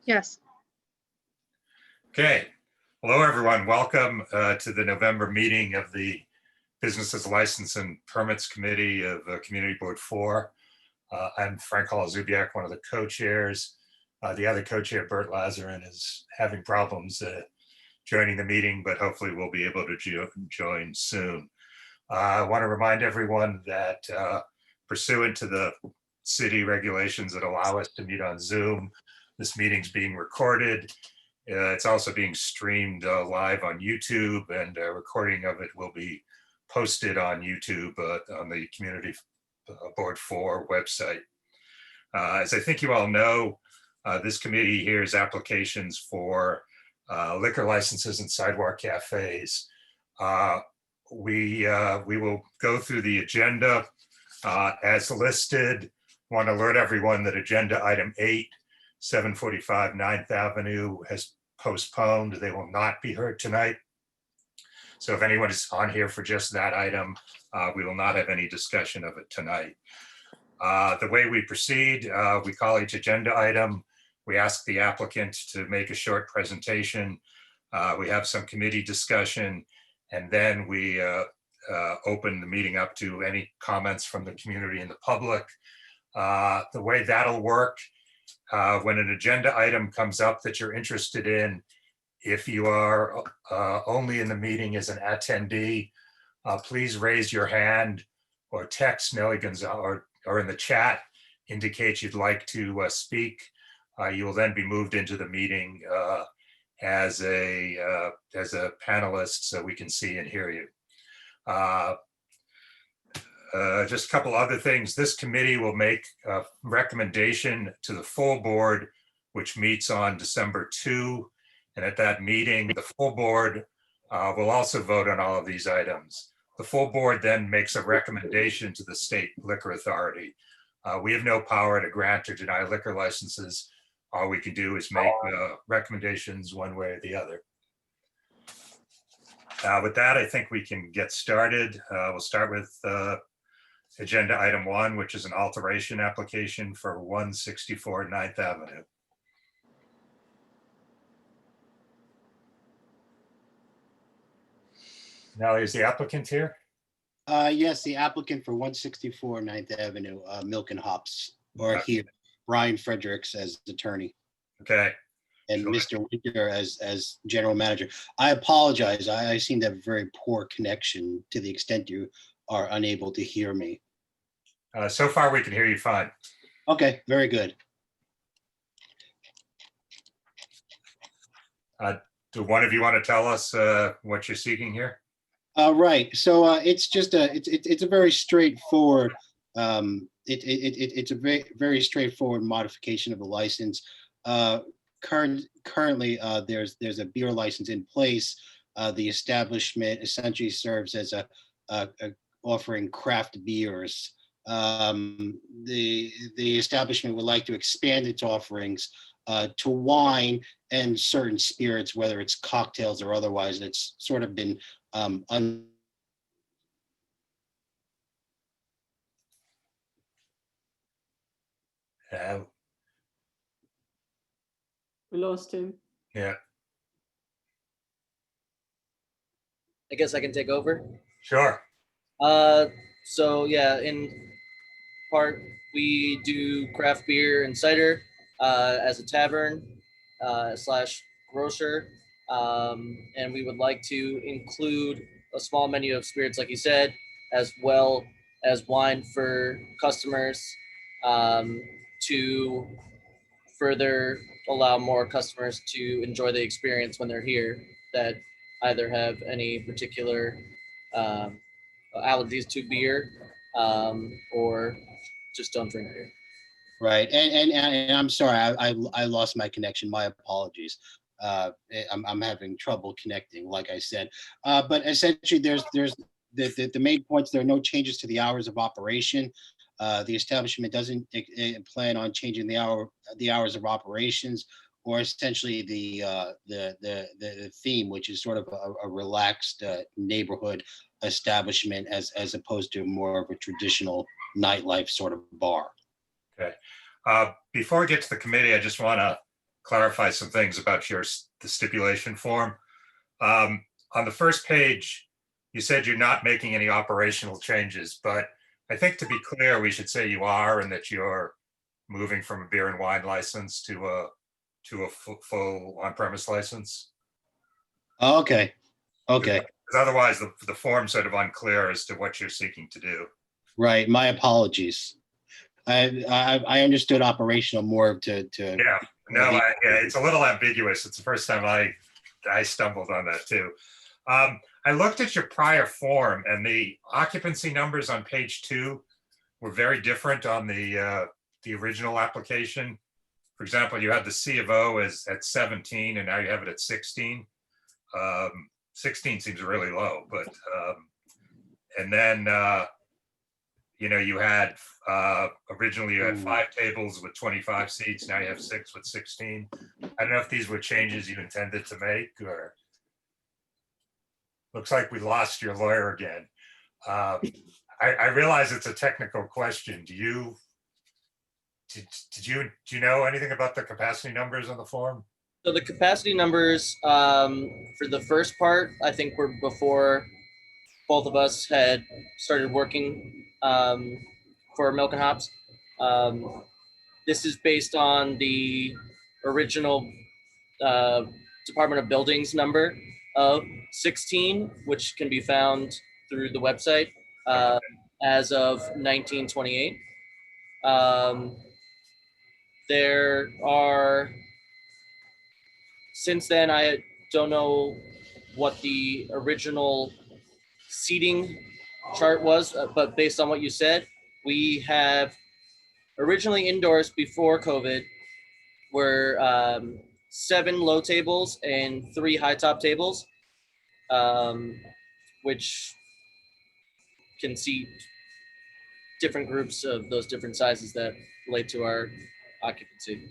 Yes. Okay. Hello, everyone. Welcome to the November meeting of the Businesses License and Permits Committee of Community Board 4. I'm Frank Hall-Zubiak, one of the co-chairs. The other co-chair, Bert Lazarin, is having problems joining the meeting, but hopefully we'll be able to join soon. I want to remind everyone that pursuant to the city regulations that allow us to meet on Zoom, this meeting's being recorded. It's also being streamed live on YouTube, and a recording of it will be posted on YouTube on the Community Board 4 website. As I think you all know, this committee hears applications for liquor licenses and sidewalk cafes. We will go through the agenda as listed. I want to alert everyone that agenda item 8, 745 9th Avenue has postponed. They will not be heard tonight. So if anyone is on here for just that item, we will not have any discussion of it tonight. The way we proceed, we call each agenda item. We ask the applicant to make a short presentation. We have some committee discussion, and then we open the meeting up to any comments from the community and the public. The way that'll work, when an agenda item comes up that you're interested in, if you are only in the meeting as an attendee, please raise your hand or text Nellie Gonzalez or in the chat indicate you'd like to speak. You will then be moved into the meeting as a panelist so we can see and hear you. Just a couple other things. This committee will make a recommendation to the full board, which meets on December 2. And at that meeting, the full board will also vote on all of these items. The full board then makes a recommendation to the state liquor authority. We have no power to grant or deny liquor licenses. All we can do is make recommendations one way or the other. With that, I think we can get started. We'll start with agenda item 1, which is an alteration application for 164 9th Avenue. Now, is the applicant here? Yes, the applicant for 164 9th Avenue, Milk and Hops, or here, Brian Fredericks as attorney. Okay. And Sure. Mr. Winter as general manager. I apologize. I seem to have a very poor connection to the extent you are unable to hear me. So far, we can hear you fine. Okay, very good. Do one of you want to tell us what you're seeking here? Right. So it's just it's a very straightforward. It's a very straightforward modification of the license. Currently, there's a beer license in place. The establishment essentially serves as a offering craft beers. The establishment would like to expand its offerings to wine and certain spirits, whether it's cocktails or otherwise. It's sort of been We lost him. Yeah, I guess I can take over. sure. So yeah, in part, we do craft beer and cider as a tavern slash grocer. And we would like to include a small menu of spirits, like you said, as well as wine for customers to further allow more customers to enjoy the experience when they're here that either have any particular allergies to beer or just don't drink beer. right. And I'm sorry, I lost my connection. My apologies. I'm having trouble connecting, like I said. But essentially, there's the main points. There are no changes to the hours of operation. The establishment doesn't plan on changing the hours of operations, or essentially the theme, which is sort of a relaxed neighborhood establishment as opposed to more of a traditional nightlife sort of bar. Okay. Before we get to the committee, I just want to clarify some things about the stipulation form. On the first page, you said you're not making any operational changes, but I think to be clear, we should say you are, and that you're moving from a beer and wine license to a full on-premise license. Okay, okay, Because otherwise, the form's sort of unclear as to what you're seeking to do. right. My apologies. I understood operational more to. Yeah, no, yeah, it's a little ambiguous. It's the first time I stumbled on that too. I looked at your prior form, and the occupancy numbers on page 2 were very different on the original application. For example, you had the C of O as at 17, and now you have it at 16. 16 seems really low, but and then you had originally you had 5 tables with 25 seats. Now you have 6 with 16. I don't know if these were changes you intended to make, or looks like we lost your lawyer again. I realize it's a technical question. Do you know anything about the capacity numbers on the form? So the capacity numbers for the first part, I think were before both of us had started working for Milk and Hops. This is based on the original Department of Buildings number of 16, which can be found through the website as of 1928. There are, since then, I don't know what the original seating chart was, but based on what you said, we have originally indoors before COVID were 7 low tables and 3 high top tables, which can seat different groups of those different sizes that relate to our occupancy.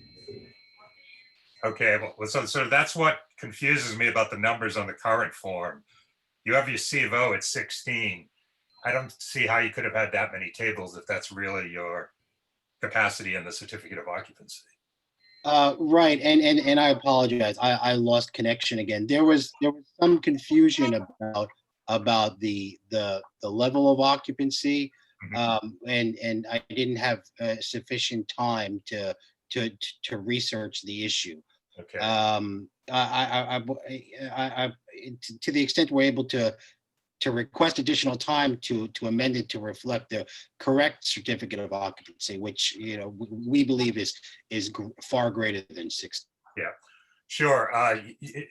Okay, well, so that's what confuses me about the numbers on the current form. You have your C of O at 16. I don't see how you could have had that many tables if that's really your capacity in the certificate of occupancy. Right, and I apologize. I lost connection again. There was some confusion about the level of occupancy, and I didn't have sufficient time to research the issue. Okay. To the extent we're able to request additional time to amend it to reflect the correct certificate of occupancy, which we believe is far greater than 6. Yeah, sure.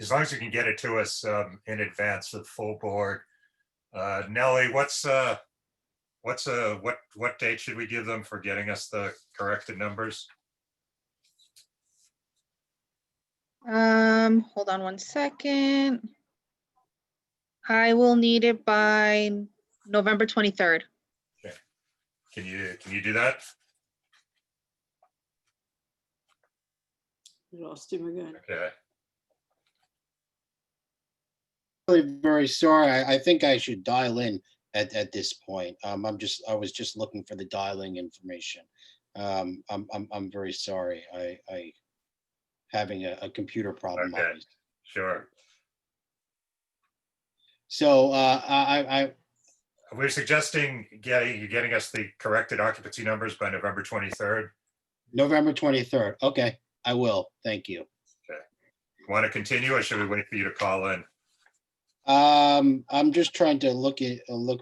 As long as you can get it to us in advance of full board. Nellie, what date should we give them for getting us the corrected numbers? Hold on one second. I will need it by November 23rd. Okay. Can you do that? Lost him again. Okay. Really very sorry. I think I should dial in at this point. I was just looking for the dialing information. I'm very sorry. I having a computer problem. Okay. Sure. So We're suggesting getting us the corrected occupancy numbers by November 23rd. November 23rd. Okay, I will. Thank you. Want to continue, or should we wait for you to call in? I'm just trying to look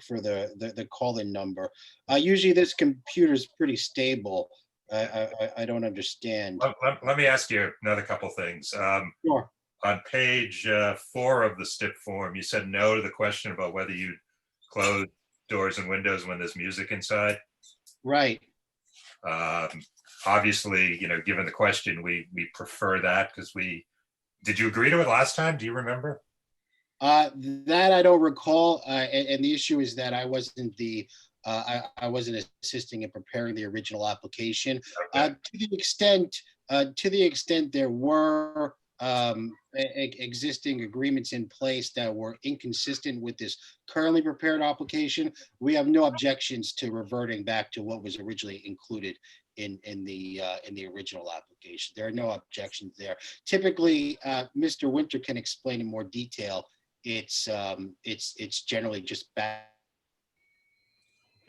for the call-in number. Usually this computer is pretty stable. I don't understand. Let me ask you another couple things. Sure. On page 4 of the STIP form, you said no to the question about whether you close doors and windows when there's music inside. Right. Obviously, given the question, we prefer that because did you agree to it last time? Do you remember? That I don't recall. And the issue is that I wasn't I wasn't assisting in preparing the original application. Okay. To the extent there were existing agreements in place that were inconsistent with this currently prepared application, we have no objections to reverting back to what was originally included in the original application. There are no objections there. Typically, Mr. Winter can explain in more detail. It's generally just back.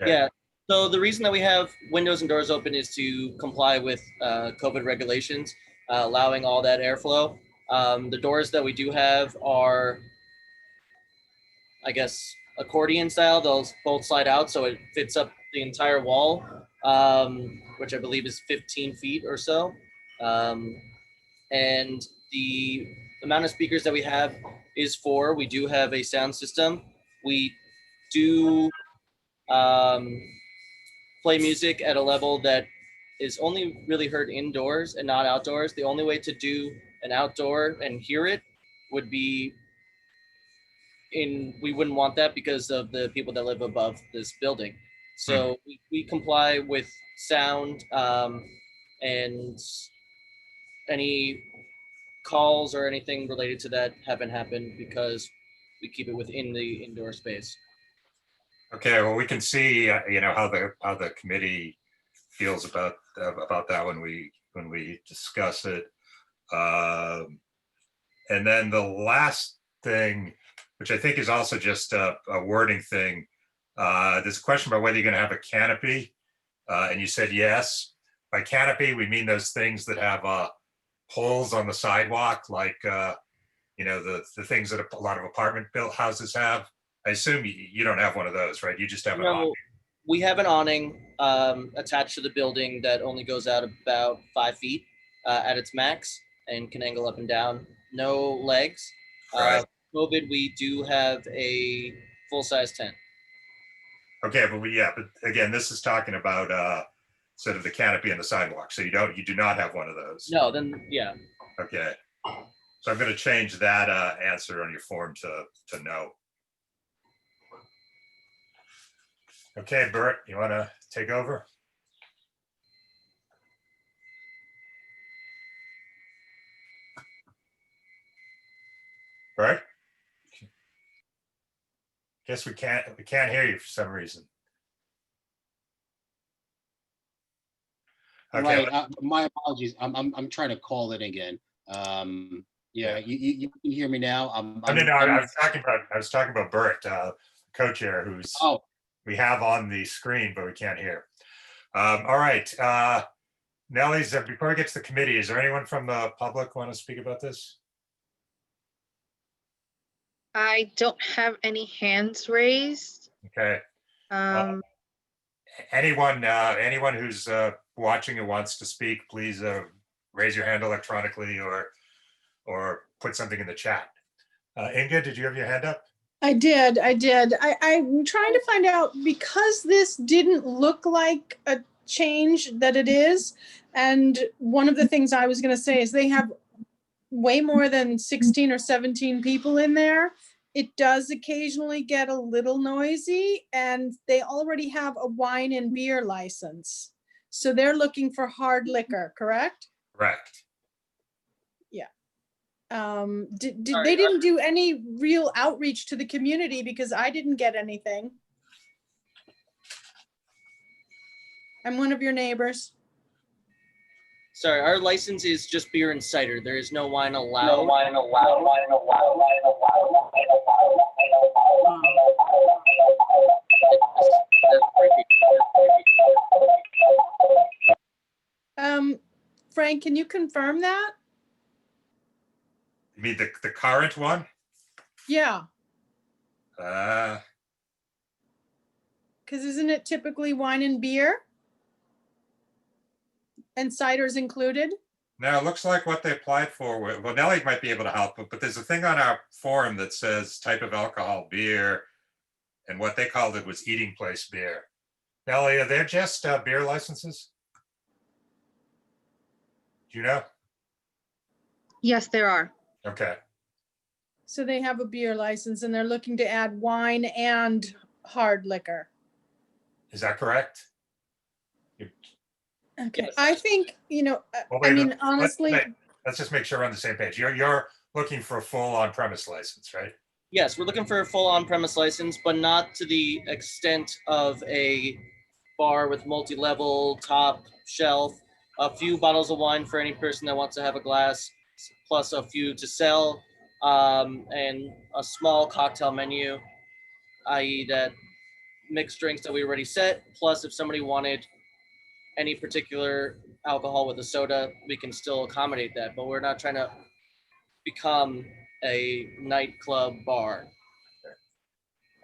Okay. Yeah. So the reason that we have windows and doors open is to comply with COVID regulations, allowing all that airflow. The doors that we do have are, I guess, accordion style. They'll both slide out, so it fits up the entire wall, which I believe is 15 feet or so. And the amount of speakers that we have is 4. We do have a sound system. We do play music at a level that is only really heard indoors and not outdoors. The only way to do an outdoor and hear it would be we wouldn't want that because of the people that live above this building. So we comply with sound and any calls or anything related to that haven't happened because we keep it within the indoor space. Okay, well, we can see, how the committee feels about that when we discuss it. And then the last thing, which I think is also just a wording thing, there's a question about whether you're going to have a canopy, and you said yes. By canopy, we mean those things that have poles on the sidewalk, like the things that a lot of apartment built houses have. I assume you don't have one of those, right? You just have an awning. We have an awning attached to the building that only goes out about 5 feet at its max and can angle up and down. No legs. Right. COVID, we do have a full-size tent. Okay, but again, this is talking about sort of the canopy and the sidewalk. So you do not have one of those. No, then yeah. Okay. So I'm going to change that answer on your form to no. Okay, Bert, you want to take over? Bert? Guess we can't hear you for some reason. Okay. Right. My apologies. I'm trying to call it again. Yeah, you can hear me now. I was talking about Bert, co-chair, who's we have on the screen, but we can't hear. All right. Nellie's, before we get to the committee, is there anyone from the public want to speak about this? I don't have any hands raised. Okay. Anyone who's watching and wants to speak, please raise your hand electronically or put something in the chat. Inga, did you have your hand up? I did. I'm trying to find out, because this didn't look like a change that it is. And one of the things I was going to say is they have way more than 16 or 17 people in there. It does occasionally get a little noisy, and they already have a wine and beer license. So they're looking for hard liquor, correct? Correct. Yeah. They didn't do any real outreach to the community because I didn't get anything. I'm one of your neighbors. Sorry, our license is just beer and cider. There is no wine allowed. Frank, can you confirm that? You mean the current one? Yeah, Uh, because isn't it typically wine and beer? And cider's included? no, it looks like what they applied for. Well, Nellie might be able to help, but there's a thing on our forum that says type of alcohol beer, and what they called it was eating place beer. Nellie, are they just beer licenses? Do you know? Yes, there are. Okay. So they have a beer license and they're looking to add wine and hard liquor. Is that correct? Okay, Yes. I think, Well, I wait a mean, minute. honestly, let's just make sure we're on the same page. You're looking for a full on-premise license, right? Yes, we're looking for a full on-premise license, but not to the extent of a bar with multi-level, top shelf, a few bottles of wine for any person that wants to have a glass, plus a few to sell, and a small cocktail menu, i.e. that mixed drinks that we already set, plus if somebody wanted any particular alcohol with a soda, we can still accommodate that, but we're not trying to become a nightclub bar.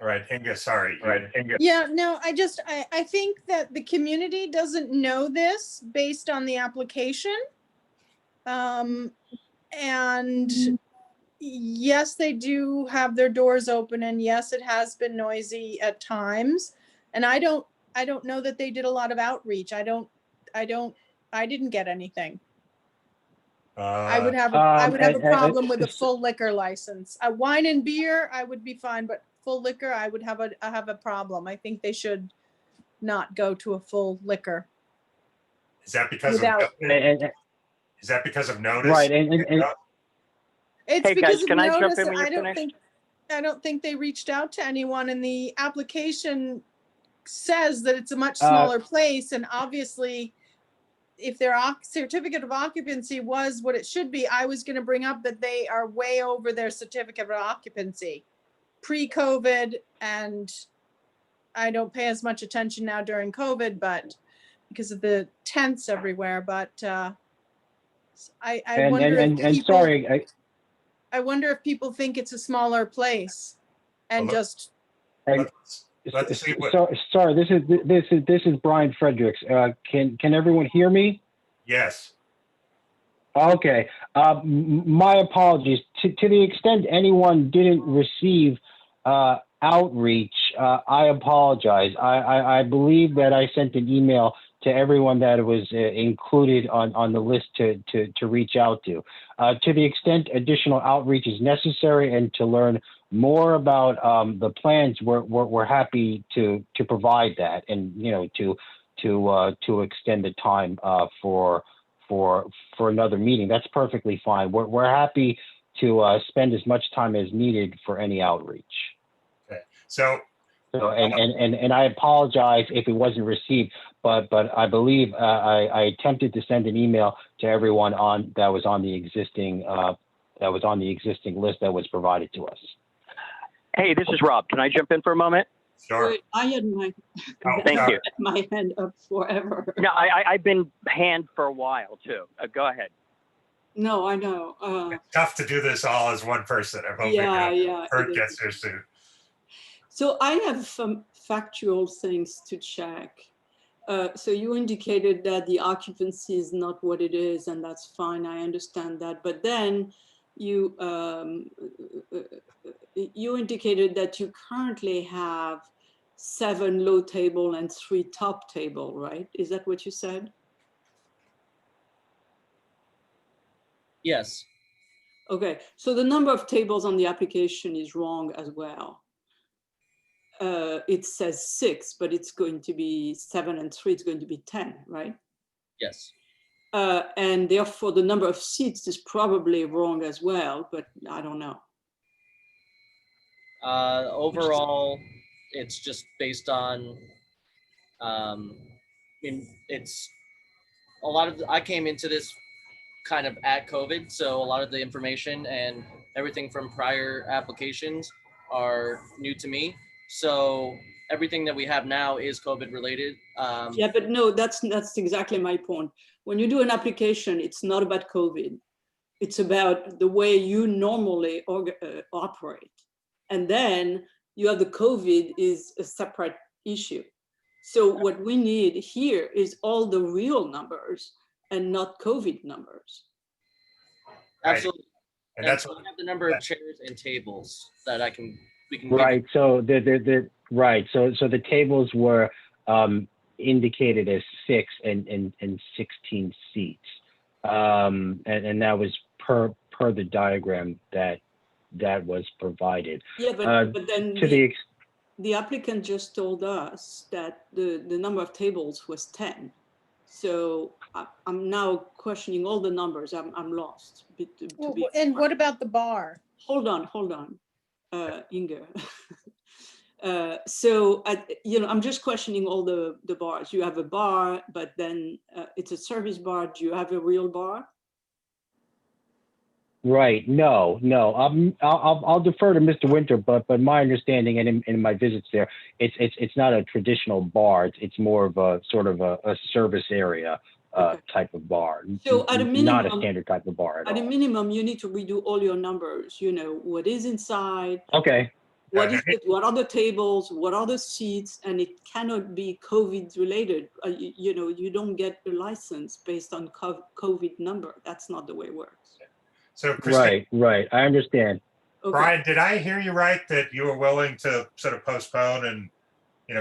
All right, Inga, sorry. Yeah, no, I think that the community doesn't know this based on the application. And yes, they do have their doors open, and yes, it has been noisy at times. And I don't know that they did a lot of outreach. I didn't get anything. I would have a problem with a full liquor license. A wine and beer, I would be fine, but full liquor, I would have a problem. I think they should not go to a full liquor. Is that because Without- of is that because of notice? Right, It's Hey, because guys, of can I jump notice. in when you're finished? I don't think they reached out to anyone, and the application says that it's a much smaller place, and obviously if their certificate of occupancy was what it should be, I was going to bring up that they are way over their certificate of occupancy pre-COVID, and I don't pay as much attention now during COVID, but because of the tents everywhere. But I wonder if people, sorry, I wonder if people think it's a smaller place and Well, just. Let's see what. Sorry, this is Brian Fredericks. Can everyone hear me? Yes. Okay. My apologies. To the extent anyone didn't receive outreach, I apologize. I believe that I sent an email to everyone that was included on the list to reach out to. To the extent additional outreach is necessary and to learn more about the plans, we're happy to provide that, and to extend the time for another meeting. That's perfectly fine. We're happy to spend as much time as needed for any outreach. Okay. So and I apologize if it wasn't received, but I believe I attempted to send an email to everyone that was on the existing list that was provided to us. Hey, this is Rob. Can I jump in for a moment? sure. Wait, I had my, Thank you. my hand up forever. No, I've been hand for a while too. Go ahead. No, I know. It's tough to do this all as one person. I'm hoping Yeah. Kurt it gets is. there soon. So I have some factual things to check. So you indicated that the occupancy is not what it is, and that's fine. I understand that. But then you indicated that you currently have 7 low table and 3 top table, right? Is that what you said? Yes. Okay, so the number of tables on the application is wrong as well. It says 6, but it's going to be 7 and 3, it's going to be 10, right? Yes. And therefore the number of seats is probably wrong as well, but I don't know. Overall, it's just based on, it's a lot of, I came into this kind of at COVID, so a lot of the information and everything from prior applications are new to me. So everything that we have now is COVID related. Yeah, but no, that's exactly my point. When you do an application, it's not about COVID. It's about the way you normally operate. And then you have the COVID is a separate issue. So what we need here is all the real numbers and not COVID numbers. Absolutely. And And that's so we have the number of chairs and tables that we can Right. So So the tables were indicated as 6 and 16 seats, and that was per the diagram that was provided. Yeah, but then the applicant just told us that the number of tables was 10. So I'm now questioning all the numbers. I'm lost. And what about the bar? Hold on, Inga. So I'm just questioning all the bars. You have a bar, but then it's a service bar. Do you have a real bar? Right. No. I'll defer to Mr. Winter, but my understanding and in my visits there, it's not a traditional bar. It's more of a sort of a service area Okay. type of bar. So at a minimum, not a standard type of bar at a all. minimum, you need to redo all your numbers. You know what is inside. Okay. What is it? What are the tables? What are the seats? And it cannot be COVID related. You don't get a license based on COVID number. That's not the way it works. So Christine, Right. I understand. Okay. Brian, did I hear you right that you were willing to sort of postpone and,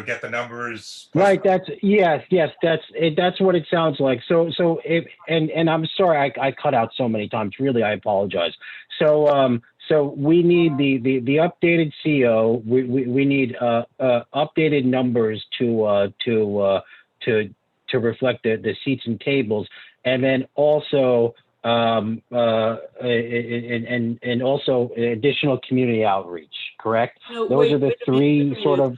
get the numbers? Right. That's yes. That's what it sounds like. So and I'm sorry I cut out so many times. Really, I apologize. So we need the updated CO. We need updated numbers to reflect the seats and tables, and then also and also additional community outreach. Correct. No, Those are the wait a three minute. sort of.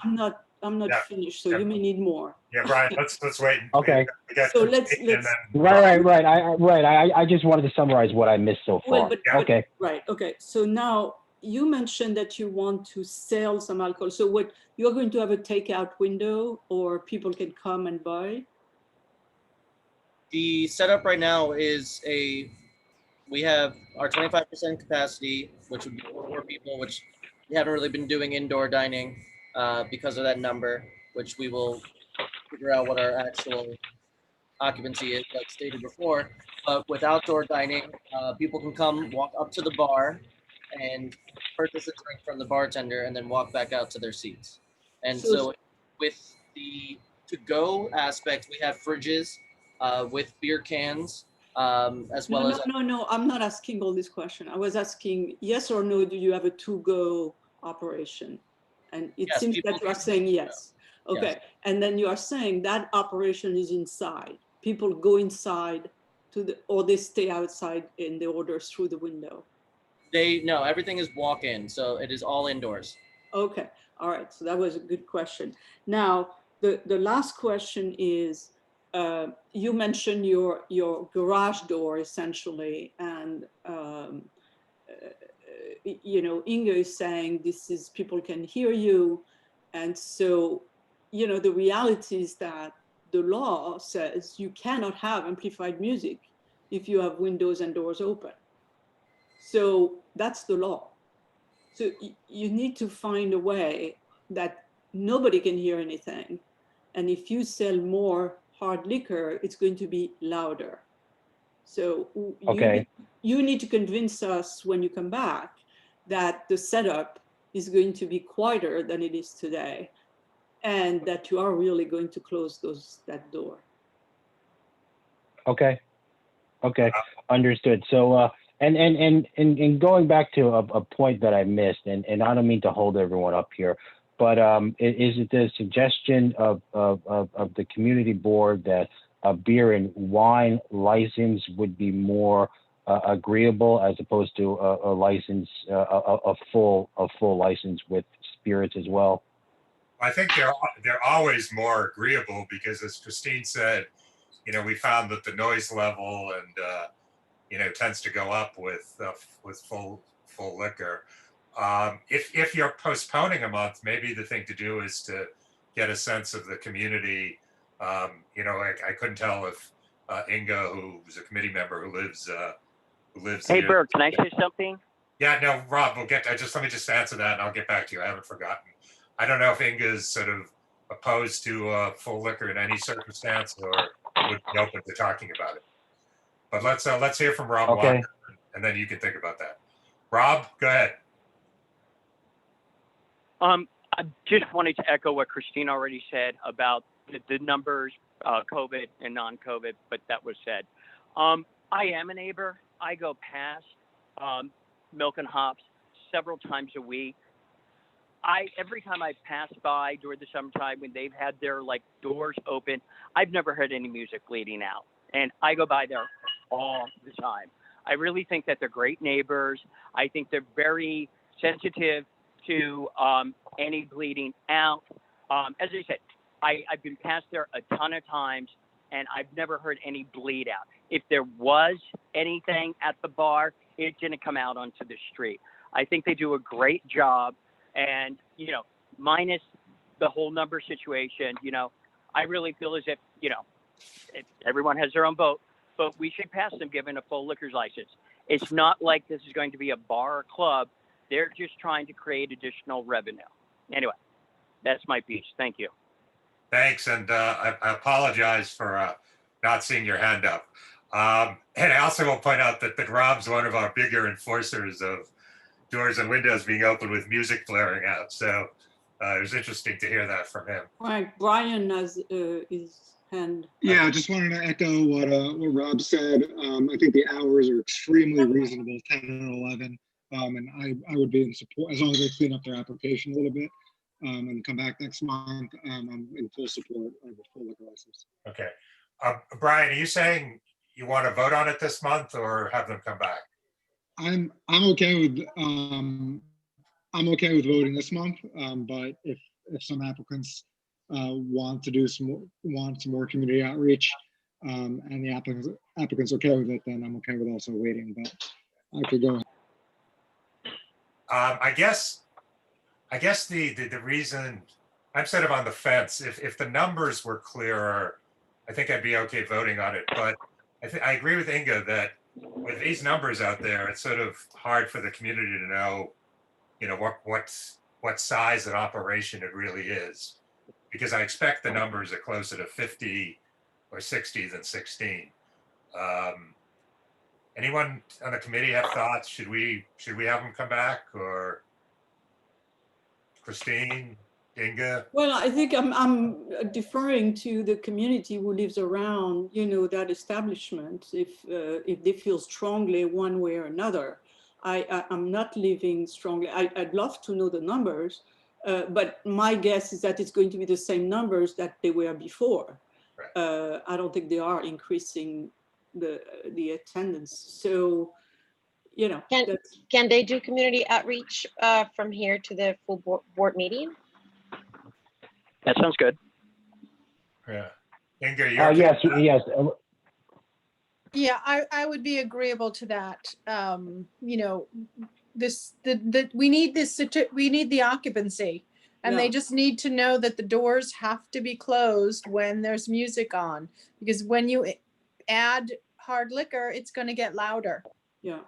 I'm not Yeah. finished, so you may need more. Yeah, Brian, let's wait. Okay. We got So Christine let's- and then Right. I just wanted to summarize what I missed so far. Well, but Okay. right. Okay. So now you mentioned that you want to sell some alcohol. So what you're going to have a takeout window, or people can come and buy? The setup right now is we have our 25% capacity, which would be 4 people, which we haven't really been doing indoor dining because of that number, which we will figure out what our actual occupancy is, like stated before. But with outdoor dining, people can come, walk up to the bar, and purchase a drink from the bartender, and then walk back out to their seats. And so with the to-go aspect, we have fridges with beer cans, as well as No. I'm not asking all this question. I was asking yes or no. Do you have a to-go operation? And it Yes, seems people that you are do. saying yes. Okay. Yes. And then you are saying that operation is inside. People go inside or they stay outside and they order through the window. No, everything is walk-in, so it is all indoors. Okay, all right. So that was a good question. Now, the last question is, you mentioned your garage door essentially, and Inga is saying this is people can hear you, and so the reality is that the law says you cannot have amplified music if you have windows and doors open. So that's the law. So you need to find a way that nobody can hear anything. And if you sell more hard liquor, it's going to be louder. So you need to convince us when you come back that the setup is going to be quieter than it is today, and that you are really going to close that door. Okay. Understood. So and going back to a point that I missed, and I don't mean to hold everyone up here, but is it the suggestion of the community board that a beer and wine license would be more agreeable as opposed to a license, a full license with spirits as well? I think they're always more agreeable because, as Christine said, we found that the noise level and tends to go up with full liquor. If you're postponing a month, maybe the thing to do is to get a sense of the community. I couldn't tell if Inga, who's a committee member who lives Hey, near- Bert, can I say something? Yeah, no, Rob, we'll get. Let me just answer that, and I'll get back to you. I haven't forgotten. I don't know if Inga's sort of opposed to full liquor in any circumstance, or would be open to talking about it. But let's hear from Rob Okay. Walker, and then you can think about that. Rob, go ahead. I just wanted to echo what Christine already said about the numbers, COVID and non-COVID, but that was said. I am a neighbor. I go past Milk and Hops several times a week. every time I pass by during the summertime when they've had their like doors open, I've never heard any music bleeding out, and I go by there all the time. I really think that they're great neighbors. I think they're very sensitive to any bleeding out. As I said, I've been past there a ton of times, and I've never heard any bleed out. If there was anything at the bar, it didn't come out onto the street. I think they do a great job, and, you know, minus the whole number situation, you know, I really feel as if, you know, everyone has their own vote, but we should pass them given a full liquor's license. It's not like this is going to be a bar or club. They're just trying to create additional revenue. Anyway, that's my piece. Thank you. Thanks, and I apologize for not seeing your hand up. And I also will point out that Rob's one of our bigger enforcers of doors and windows being open with music blaring out. So it was interesting to hear that from him. Right, Brian has his hand. Yeah, I just wanted to echo what Rob said. I think the hours are extremely reasonable, 10 and 11. And I would be in support, as long as they clean up their application a little bit and come back next month. I'm in full support of a full liquor license. Okay. Brian, are you saying you want to vote on it this month or have them come back? I'm okay with voting this month, but if some applicants want some more community outreach, and the applicant's okay with it, then I'm okay with also waiting. But I could go ahead. I guess the reason I'm sort of on the fence. If the numbers were clearer, I think I'd be okay voting on it. But I agree with Inga that with these numbers out there, it's sort of hard for the community to know, you know, what size an operation it really is, because I expect the numbers are closer to 50 or 60 than 16. Anyone on the committee have thoughts? Should we have them come back, or Christine, Inga? Well, I think I'm deferring to the community who lives around, you know, that establishment. If they feel strongly one way or another, I'm not living strongly. I'd love to know the numbers, but my guess is that it's going to be the same numbers that they were before. Right. I don't think they are increasing the attendance. So, you know, can they do community outreach from here to the full board meeting? That sounds good. Yeah. Inga, yes. Yeah, I would be agreeable to that. You know, we need the occupancy, and Yeah. they just need to know that the doors have to be closed when there's music on, because when you add hard liquor, it's going to get louder. Yeah.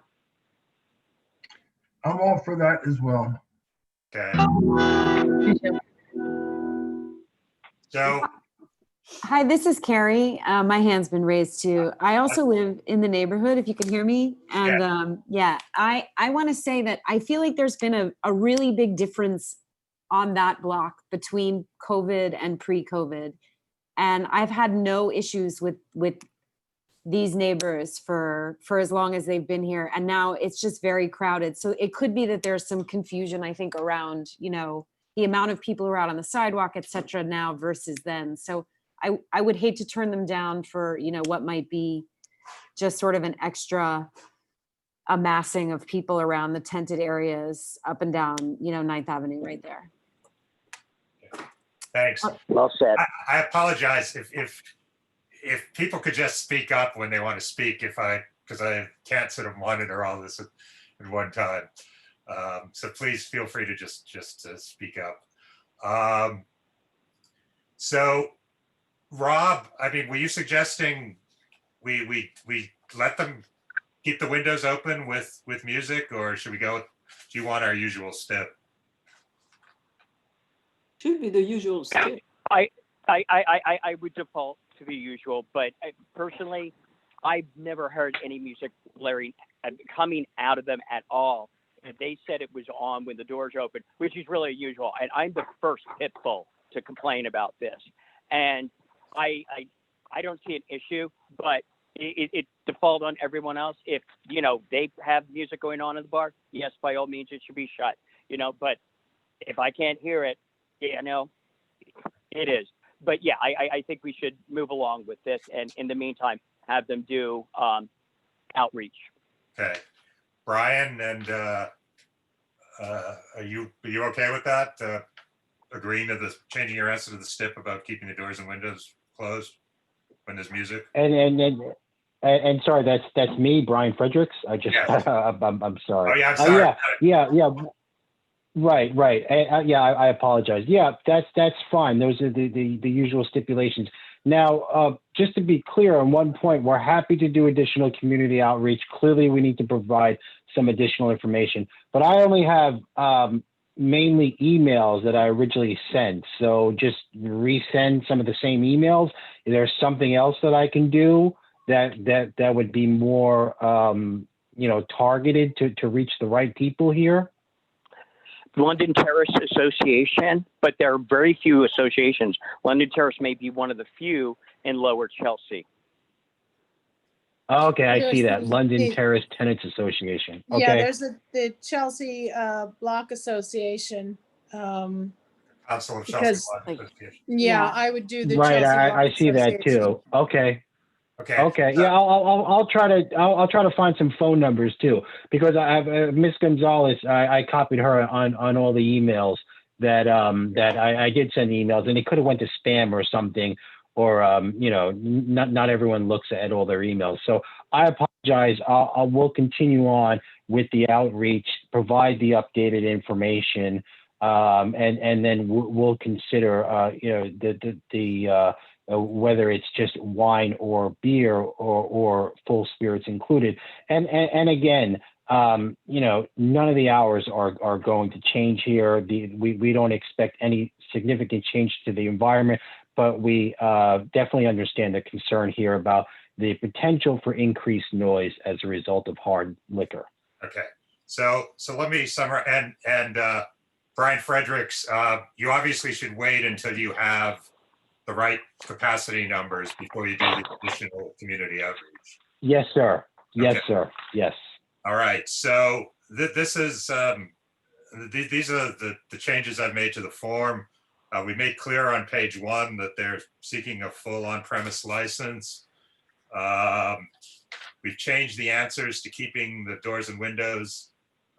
I'm all for that as well. Okay. So, hi, this is Carrie. My hand's been raised too. I also live in the neighborhood, if you can hear me. And I want to say that I feel like there's been a really big difference on that block between COVID and pre-COVID. And I've had no issues with these neighbors for as long as they've been here. And now it's just very crowded. So it could be that there's some confusion, I think, around, you know, the amount of people who are out on the sidewalk, et cetera, now versus then. So I would hate to turn them down for, you know, what might be just sort of an extra amassing of people around the tented areas up and down, you know, 9th Avenue right there. thanks. Well said. I apologize if people could just speak up when they want to speak, because I can't sort of monitor all this at one time. So please feel free to just speak up. So Rob, I mean, were you suggesting we let them keep the windows open with music, or should we go? Do you want our usual step? Should be the usual step. I would default to the usual, but personally, I've never heard any music blaring coming out of them at all. And they said it was on when the doors opened, which is really unusual. And I'm the first pit bull to complain about this. And I don't see an issue, but it default on everyone else. If, you know, they have music going on in the bar, yes, by all means, it should be shut, you know, but if I can't hear it, you know, it is. But yeah, I think we should move along with this, and in the meantime, have them do outreach. Okay, Brian, and are you okay with that? Agreeing to the changing your answer to the STIP about keeping the doors and windows closed when there's music? And sorry, that's me, Brian Fredericks. I just Yes. I'm sorry. Oh yeah, I'm sorry. Yeah. Right. I apologize. Yeah, that's fine. Those are the usual stipulations. Now, just to be clear on one point, we're happy to do additional community outreach. Clearly, we need to provide some additional information, but I only have mainly emails that I originally sent. So just resend some of the same emails. Is there something else that I can do that would be more, targeted to reach the right people here? London Terrace Association, but there are very few associations. London Terrace may be one of the few in Lower Chelsea. Okay, I see There's that. London the- Terrace Tenants Association. Okay. Yeah, there's the Chelsea Block Association. Council of Chelsea Because- Block Association. Yeah, Yeah. I would do the Right, Chelsea Block I see that Association. too. Okay. Okay. Yeah, I'll try to find some phone numbers too, because I have Miss Gonzalez. I copied her on all the emails that I did send emails, and it could have went to spam or something, or not everyone looks at all their emails. So I apologize. I will continue on with the outreach, provide the updated information, and then we'll consider whether it's just wine or beer or full spirits included. And again, none of the hours are going to change here. We don't expect any significant change to the environment, but we definitely understand the concern here about the potential for increased noise as a result of hard liquor. Okay. So let me summarize. And Brian Fredericks, you obviously should wait until you have the right capacity numbers before you do the additional community outreach. Yes, sir. Yes, Okay. sir. Yes. All right. So this is these are the changes I've made to the form. We made clear on page 1 that they're seeking a full on-premise license. We've changed the answers to keeping the doors and windows.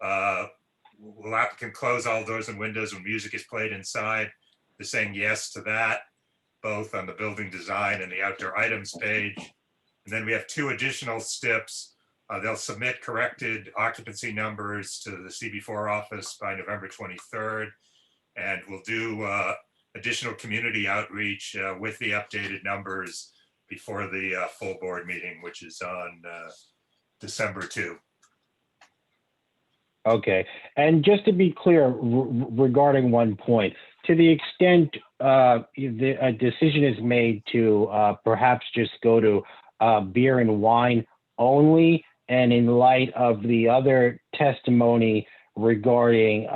Will applicant close all doors and windows when music is played inside? They're saying yes to that, both on the building design and the outdoor items page. And then we have 2 additional steps. They'll submit corrected occupancy numbers to the CB4 office by November 23rd. And we'll do additional community outreach with the updated numbers before the full board meeting, which is on December 2. Okay, and just to be clear regarding one point, to the extent a decision is made to perhaps just go to beer and wine only, and in light of the other testimony regarding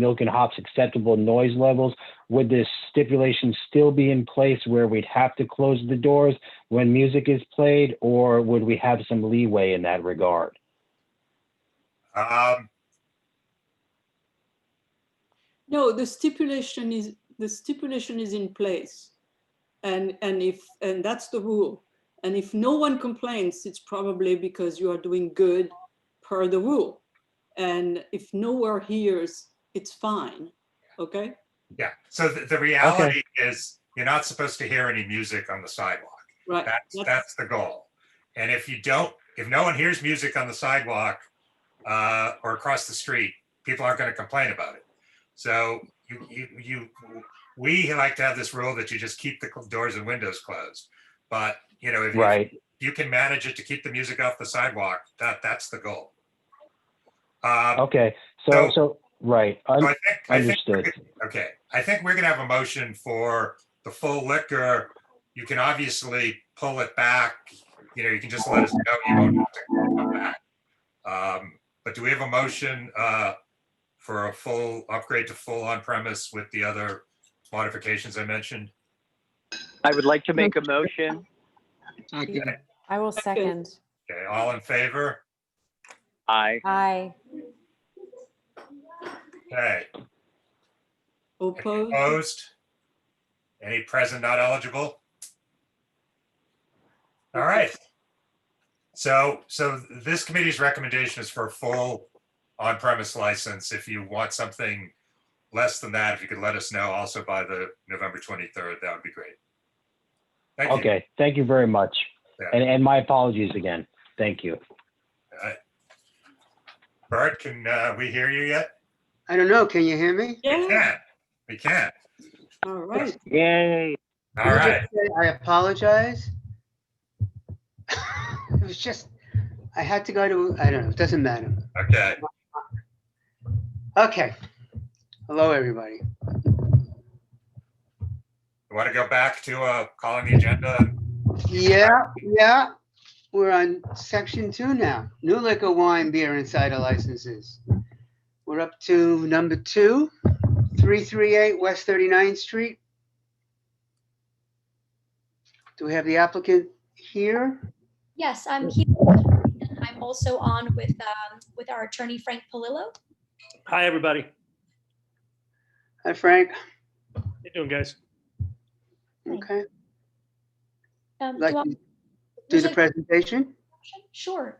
milk and hops acceptable noise levels, would this stipulation still be in place where we'd have to close the doors when music is played, or would we have some leeway in that regard? No, the stipulation is in place, and that's the rule. And if no one complains, it's probably because you are doing good per the rule. And if nowhere hears, it's fine. Okay. Yeah. So the reality is you're not supposed to hear any music on the sidewalk. Right. That's the goal. And if no one hears music on the sidewalk or across the street, people aren't going to complain about it. So we like to have this rule that you just keep the doors and windows closed. But if you can manage it to keep the music off the sidewalk, that's the goal. Okay. So right. Understood. Okay. I think we're going to have a motion for the full liquor. You can obviously pull it back. You can just let us know you won't have to come back. But do we have a motion for a full upgrade to full on-premise with the other modifications I mentioned? I would like to make a motion. Okay. I will second. Okay. All in favor? Aye. Aye. Okay. Opposed? Opposed? Any present not eligible? All right. So this committee's recommendation is for a full on-premise license. If you want something less than that, if you could let us know also by the November 23rd, that would be great. Thank you. Okay, thank you very much. Yeah. And my apologies again. Thank you. Bert, can we hear you yet? I don't know. Can you hear me? We Yeah, can. We can. all right. Yay. All Let me right. just say I apologize. It was just, I had to go to, I don't know, it doesn't matter. Okay. Okay. Hello, everybody. You want to go back to calling the agenda? Yeah. We're on section 2 now. New liquor, wine, beer, and cider licenses. We're up to number 2, 338 West 39th Street. Do we have the applicant here? Yes, I'm here. I'm also on with our attorney, Frank Polillo. Hi, everybody. Hi, Frank. How you doing, guys? Okay. Do Like you want- to do the presentation? Sure.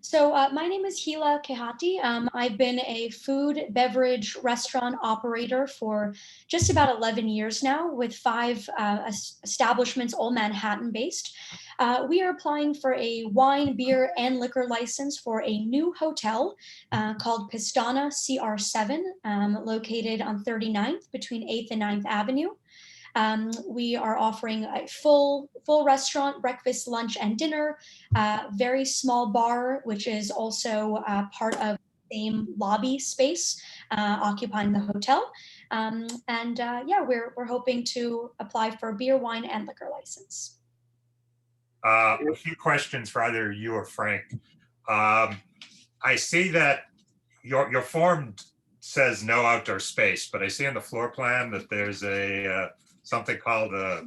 So my name is Hila Kehati. I've been a food, beverage, restaurant operator for just about 11 years now with 5 establishments, all Manhattan based. We are applying for a wine, beer, and liquor license for a new hotel called Pistana CR7, located on 39th between 8th and 9th Avenue. We are offering a full restaurant, breakfast, lunch, and dinner, very small bar, which is also part of the same lobby space occupying the hotel. Yeah, we're hoping to apply for a beer, wine, and liquor license. A few questions for either you or Frank. I see that your form says no outdoor space, but I see on the floor plan that there's a something called a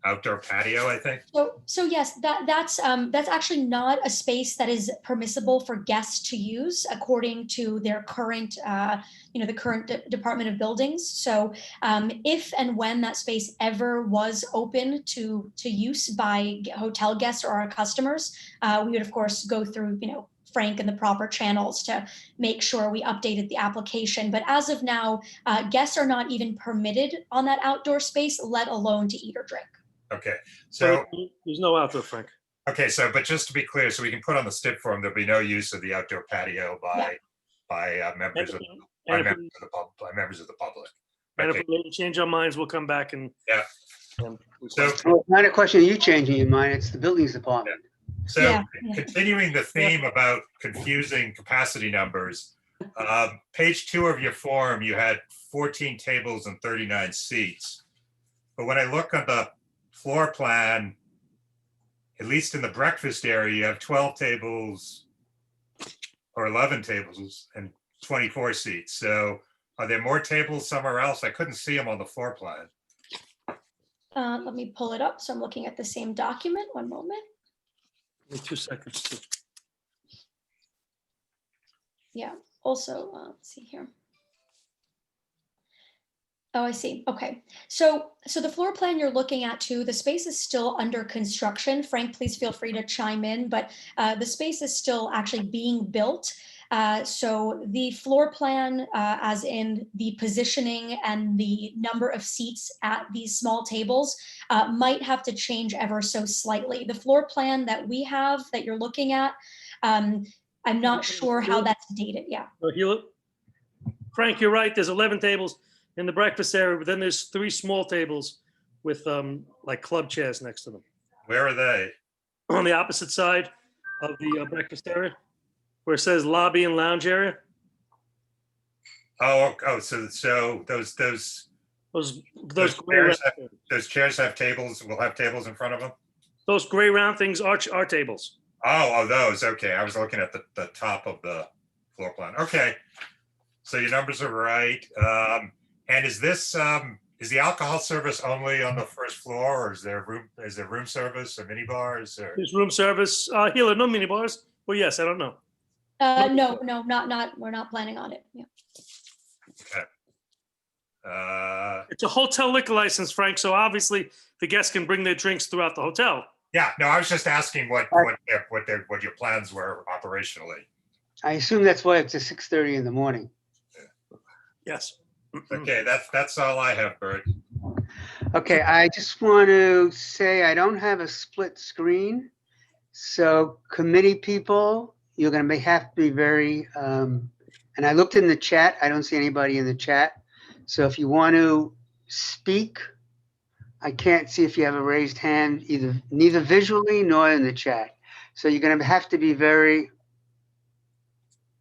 outdoor patio, I think. So yes, that's actually not a space that is permissible for guests to use according to their current, the current Department of Buildings. So if and when that space ever was open to use by hotel guests or our customers, we would of course go through, Frank and the proper channels to make sure we updated the application. But as of now, guests are not even permitted on that outdoor space, let alone to eat or drink. Okay, so there's no outdoor, Frank. okay, but just to be clear, so we can put on the STIP form, there'll be no use of the outdoor patio by members of the public. And Okay. if we change our minds, we'll come back and. Yeah. So Well, it's not a question of you changing your mind, it's the buildings department. So continuing the theme about confusing capacity numbers, page 2 of your form, you had 14 tables and 39 seats. But when I look at the floor plan, at least in the breakfast area, you have 12 tables or 11 tables and 24 seats. So are there more tables somewhere else? I couldn't see them on the floor plan. Let me pull it up. So I'm looking at the same document. One moment. Wait 2 seconds. Yeah, also, let's see here. Oh, I see. Okay. So the floor plan you're looking at too, the space is still under construction. Frank, please feel free to chime in, but the space is still actually being built. So the floor plan, as in the positioning and the number of seats at these small tables, might have to change ever so slightly. The floor plan that we have that you're looking at, I'm not sure how that's dated. Yeah. Frank, you're right. There's 11 tables in the breakfast area, but then there's 3 small tables with like club chairs next to them. Where are they? On the opposite side of the breakfast area, where it says lobby and lounge area. Oh, so those gray chairs have tables. Will have tables in front of them. Those gray round things are tables. Oh, those. Okay, I was looking at the top of the floor plan. Okay, so your numbers are right. And is this is the alcohol service only on the first floor, or is there room service or mini bars? Or There's room service. Here, no mini bars. Well, yes, I don't know. No, not. We're not planning on it. Yeah. Okay. It's a hotel liquor license, Frank, so obviously the guests can bring their drinks throughout the hotel. Yeah, no, I was just asking what your plans were operationally. I assume that's why it's at 6:30 in the morning. Yes. Okay, that's all I have, Bert. Okay, I just want to say I don't have a split screen. So committee people, you're going to have to be very, and I looked in the chat. I don't see anybody in the chat. So if you want to speak, I can't see if you have a raised hand, neither visually nor in the chat. So you're going to have to be very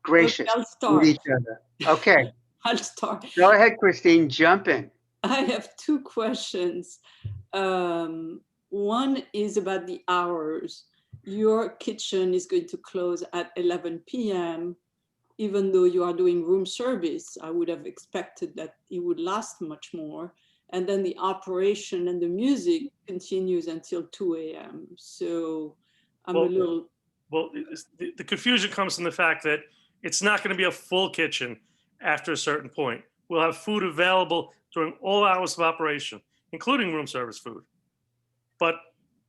gracious I'll start. with each other. Okay. I'll start. Go ahead, Christine, jump in. I have two questions. One is about the hours. Your kitchen is going to close at 11 p.m. Even though you are doing room service, I would have expected that it would last much more. And then the operation and the music continues until 2 a.m. So I'm a little... Well, the confusion comes from the fact that it's not going to be a full kitchen after a certain point. We'll have food available during all hours of operation, including room service food. But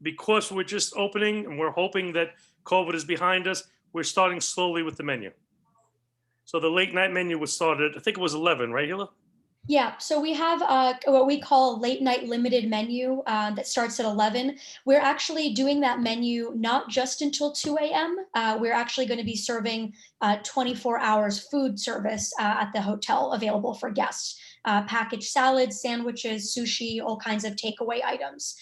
because we're just opening and we're hoping that COVID is behind us, we're starting slowly with the menu. So the late night menu was started, I think it was 11, right, Hila? Yeah, so we have what we call late night limited menu that starts at 11. We're actually doing that menu not just until 2 a.m. We're actually going to be serving 24 hours food service at the hotel available for guests. Packaged salads, sandwiches, sushi, all kinds of takeaway items.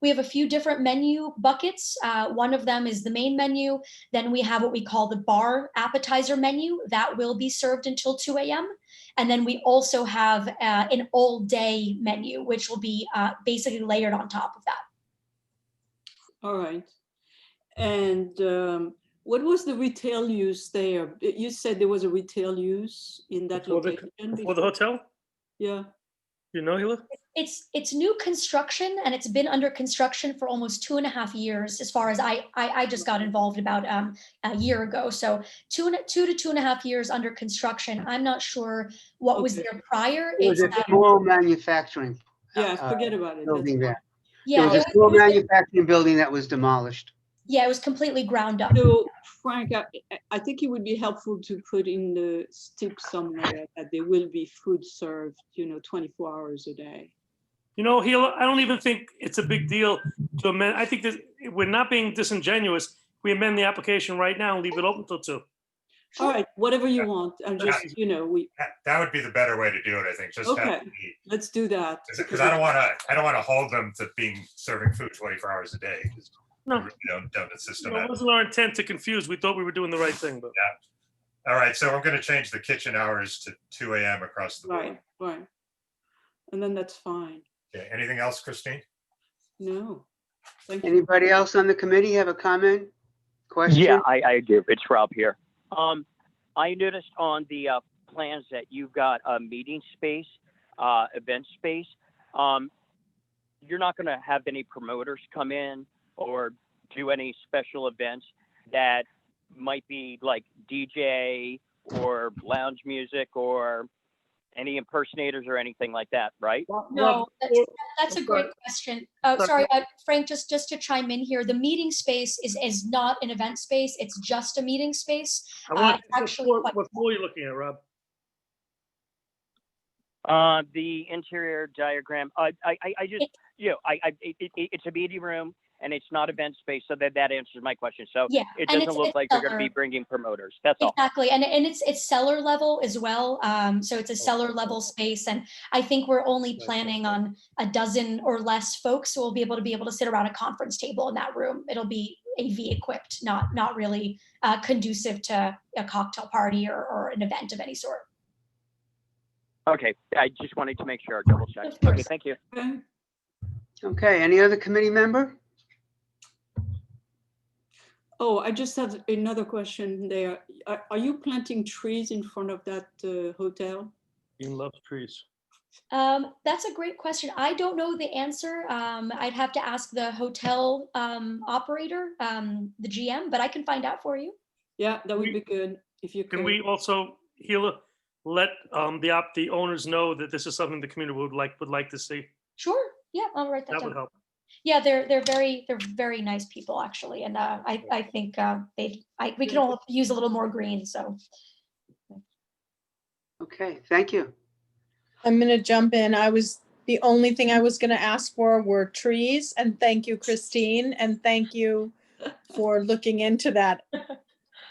We have a few different menu buckets. One of them is the main menu. Then we have what we call the bar appetizer menu that will be served until 2 a.m. And then we also have an all day menu, which will be basically layered on top of that. All right. And what was the retail use there? You said there was a retail use in that location? For the hotel? Yeah. You know, Hila? It's new construction, and it's been under construction for almost 2.5 years. As far as I just got involved about a year ago, so 2 to 2.5 years under construction. I'm not sure what was there prior. It was a small manufacturing. Yeah, forget about it. Building there. Yeah, there was a small manufacturing building that was demolished. Yeah, it was completely ground up. So, Frank, I think it would be helpful to put in the tip somewhere that there will be food served, 24 hours a day. You know, Hila, I don't even think it's a big deal to amend. I think that we're not being disingenuous. We amend the application right now and leave it open till 2. All right, whatever you want. I'm just, That would be the better way to do it, I think. Just okay, let's do that. Because I don't want to hold them to serving food 24 hours a day. No, we don't insist on it that. wasn't our intent to confuse. We thought we were doing the right thing, but yeah. All right, so we're going to change the kitchen hours to 2 a.m. across the board. Right, and then that's fine. Okay. Anything else, Christine? No. Thank you. Anybody else on the committee have a comment, question? Yeah, I do. It's Rob here. I noticed on the plans that you've got a meeting space, event space. You're not going to have any promoters come in or do any special events that might be like DJ or lounge music or any impersonators or anything like that, right? No, that's a great question. Oh, sorry, Frank, just to chime in here, the meeting space is not an event space. It's just a meeting space. Actually, what floor are you looking at, Rob? The interior diagram. I just, it's a meeting room and it's not event space, so that answers my question. So yeah, it doesn't look like you're going to be bringing promoters. That's all. Exactly, and it's cellar level as well. So it's a cellar level space, and I think we're only planning on a dozen or less folks, so we'll be able to sit around a conference table in that room. It'll be AV equipped, not really conducive to a cocktail party or an event of any sort. Okay, I just wanted to make sure, double check. Okay, thank you. Okay, any other committee member? Oh, I just have another question there. Are you planting trees in front of that hotel? You love trees. That's a great question. I don't know the answer. I'd have to ask the hotel operator, the GM, but I can find out for you. Yeah, that would be good if you could. Can we also, Hila, let the owners know that this is something the community would like to see. Sure. Yeah, I'll write that That down. would help. Yeah, they're very nice people actually, and I think we can all use a little more green. So Okay, thank you. I'm gonna jump in. The only thing I was gonna ask for were trees, and thank you, Christine, and thank you for looking into that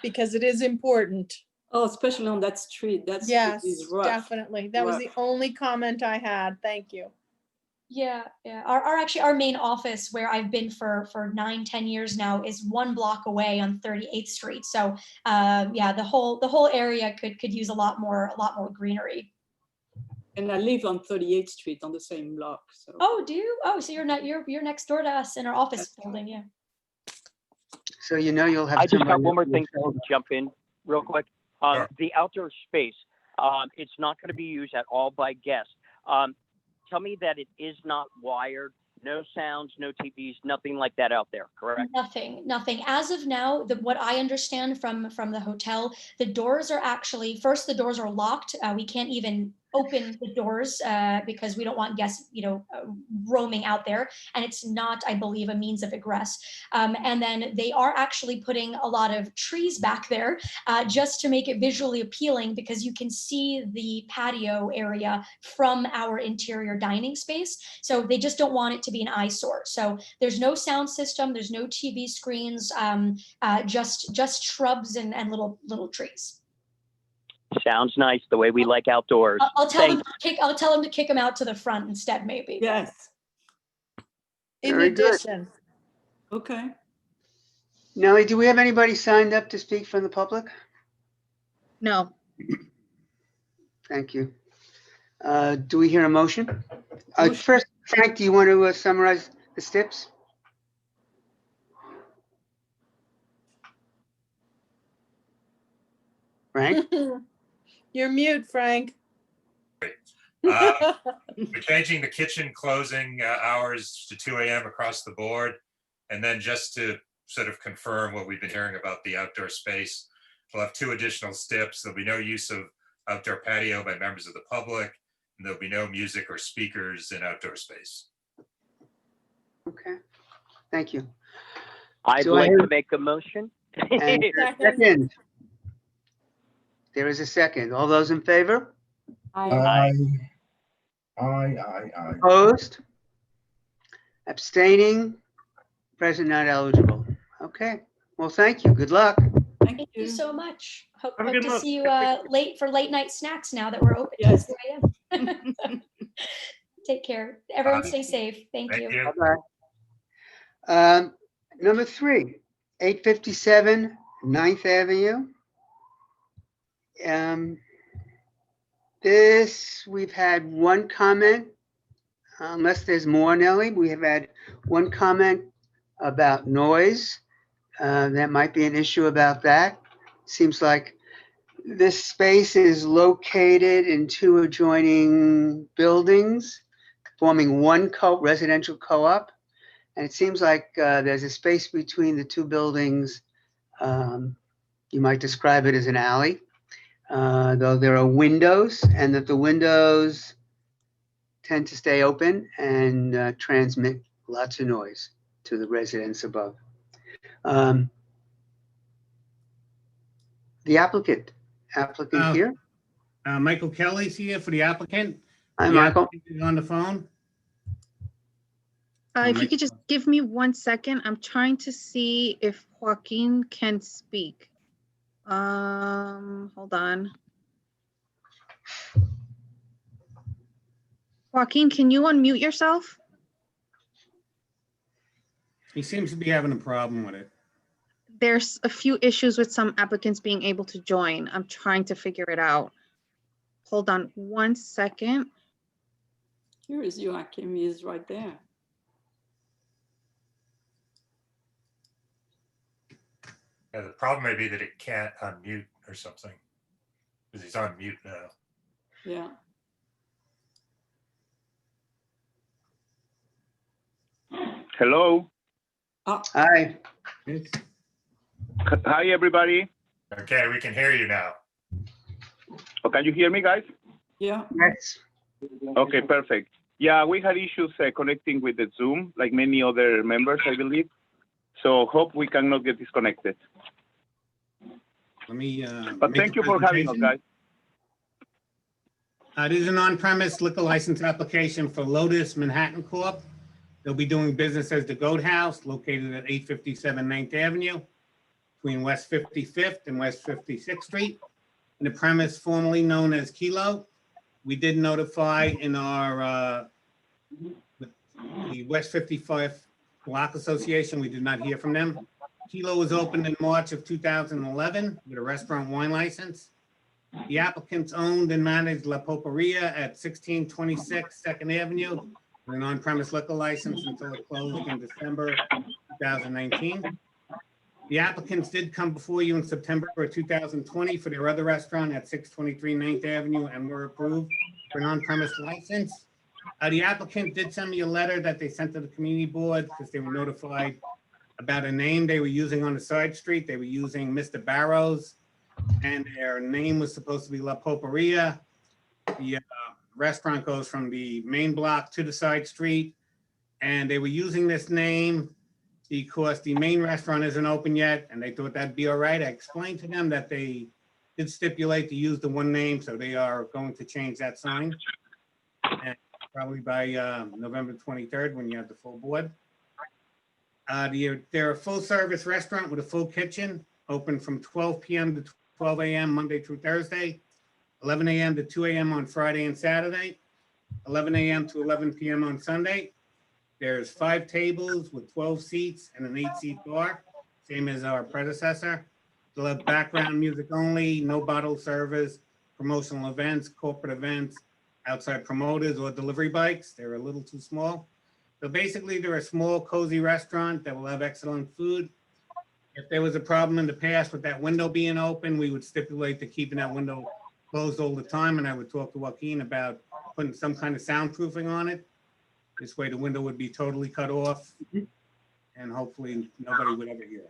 because it is important. Oh, especially on that street. That street Yes, is rough. definitely. That was the only comment I had. Thank you. yeah. Our main office where I've been for 9-10 years now is 1 block away on 38th Street. So yeah, the whole area could use a lot more greenery. And I live on 38th Street on the same block. So. Oh, do you? Oh, so you're next door to us in our office building, yeah. So you'll have. I just got somebody one more that thing will to jump in real quick. Sure. The outdoor space, it's not going to be used at all by guests. Tell me that it is not wired, no sounds, no TVs, nothing like that out there, correct? Nothing. As of now, what I understand from the hotel, the doors are locked. We can't even open the doors because we don't want guests, roaming out there. And it's not, I believe, a means of egress. And then they are actually putting a lot of trees back there just to make it visually appealing because you can see the patio area from our interior dining space. So they just don't want it to be an eyesore. So there's no sound system, there's no TV screens, just shrubs and little trees. Sounds nice, the way we like outdoors. I'll tell them to kick them out to the front instead, maybe. Yes. In Very good. addition, Okay. Nellie, do we have anybody signed up to speak from the public? No. Thank you. Do we hear a motion? Motion. First, Frank, do you want to summarize the steps? Frank? you're mute, Frank. We're changing the kitchen closing hours to 2 a.m. across the board. And then just to sort of confirm what we've been hearing about the outdoor space, we'll have 2 additional steps. There'll be no use of outdoor patio by members of the public, and there'll be no music or speakers in outdoor space. Okay, thank you. I'd Do I like hear- to make a motion. And second. There is a second. All those in favor? I, Opposed? Abstaining? Present not eligible. Okay, well, thank you. Good luck. Thank Thank you. you so much. Hope Have a good to month. see you late night snacks now that we're open. Yes. 2 a.m. Take care. Everyone stay safe. Thank you. Bye-bye. Number 3, 857 9th Avenue. This, we've had 1 comment, unless there's more, Nellie. We have had 1 comment about noise. That might be an issue about that. Seems like this space is located in 2 adjoining buildings, forming 1 residential co-op. And it seems like there's a space between the 2 buildings. You might describe it as an alley, though there are windows, and that the windows tend to stay open and transmit lots of noise to the residents above. The applicant here. Michael Kelly's here for the applicant. Hi, The Michael. applicant is on the phone. If you could just give me 1 second, I'm trying to see if Joaquin can speak. Hold on. Joaquin, can you unmute yourself? He seems to be having a problem with it. There's a few issues with some applicants being able to join. I'm trying to figure it out. Hold on 1 second. Here is Joachim. He is right there. Yeah, the problem may be that it can't unmute or something, because he's on mute now. Yeah. Hello. Hi. Hi, everybody. Okay, we can hear you now. can you hear me, guys? Yeah. Yes. Okay, perfect. Yeah, we had issues connecting with the Zoom, like many other members, I believe. So hope we cannot get disconnected. Let me. But make thank a you for having us, presentation. guys. This is an on-premise liquor license application for Lotus Manhattan Corp. They'll be doing business as the Goat House, located at 857 9th Avenue, between West 55th and West 56th Street, in the premise formerly known as Kilo. We did notify in our the West 55 Block Association. We did not hear from them. Kilo was opened in March of 2011 with a restaurant wine license. The applicants owned and managed La Poperia at 1626 Second Avenue with an on-premise liquor license until it closed in December 2019. The applicants did come before you in September of 2020 for their other restaurant at 623 9th Avenue and were approved for an on-premise license. The applicant did send me a letter that they sent to the community board because they were notified about a name they were using on the side street. They were using Mr. Barrows, and their name was supposed to be La Poperia. The restaurant goes from the main block to the side street, and they were using this name because the main restaurant isn't open yet, and they thought that'd be all right. I explained to them that they did stipulate to use the one name, so they are going to change that sign. And probably by November 23rd, when you have the full board. They're a full-service restaurant with a full kitchen, open from 12 p.m. to 12 a.m. Monday through Thursday, 11 a.m. to 2 a.m. on Friday and Saturday, 11 a.m. to 11 p.m. on Sunday. There's 5 tables with 12 seats and an 8-seat bar, same as our predecessor. They'll have background music only, no bottle service, promotional events, corporate events, outside promoters or delivery bikes. They're a little too small. So basically they're a small, cozy restaurant that will have excellent food. If there was a problem in the past with that window being open, we would stipulate to keeping that window closed all the time. And I would talk to Joaquin about putting some kind of soundproofing on it. This way the window would be totally cut off and hopefully nobody would ever hear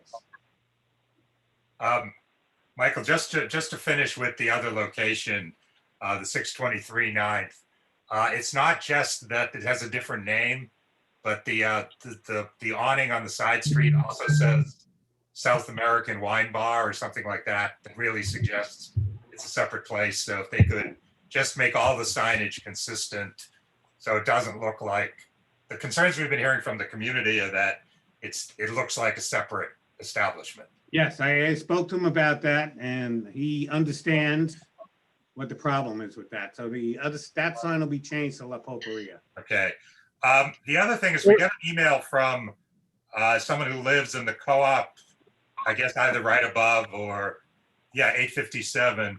us. Michael, just to finish with the other location, the 623 9th, it's not just that it has a different name, but the awning on the side street also says South American Wine Bar or something like that. That really suggests it's a separate place. So if they could just make all the signage consistent, so it doesn't look like, the concerns we've been hearing from the community are that it looks like a separate establishment. Yes, I spoke to him about that and he understands what the problem is with that. So that sign will be changed to La Poperia. Okay. The other thing is we got an email from someone who lives in the co-op, I guess either right above or 857,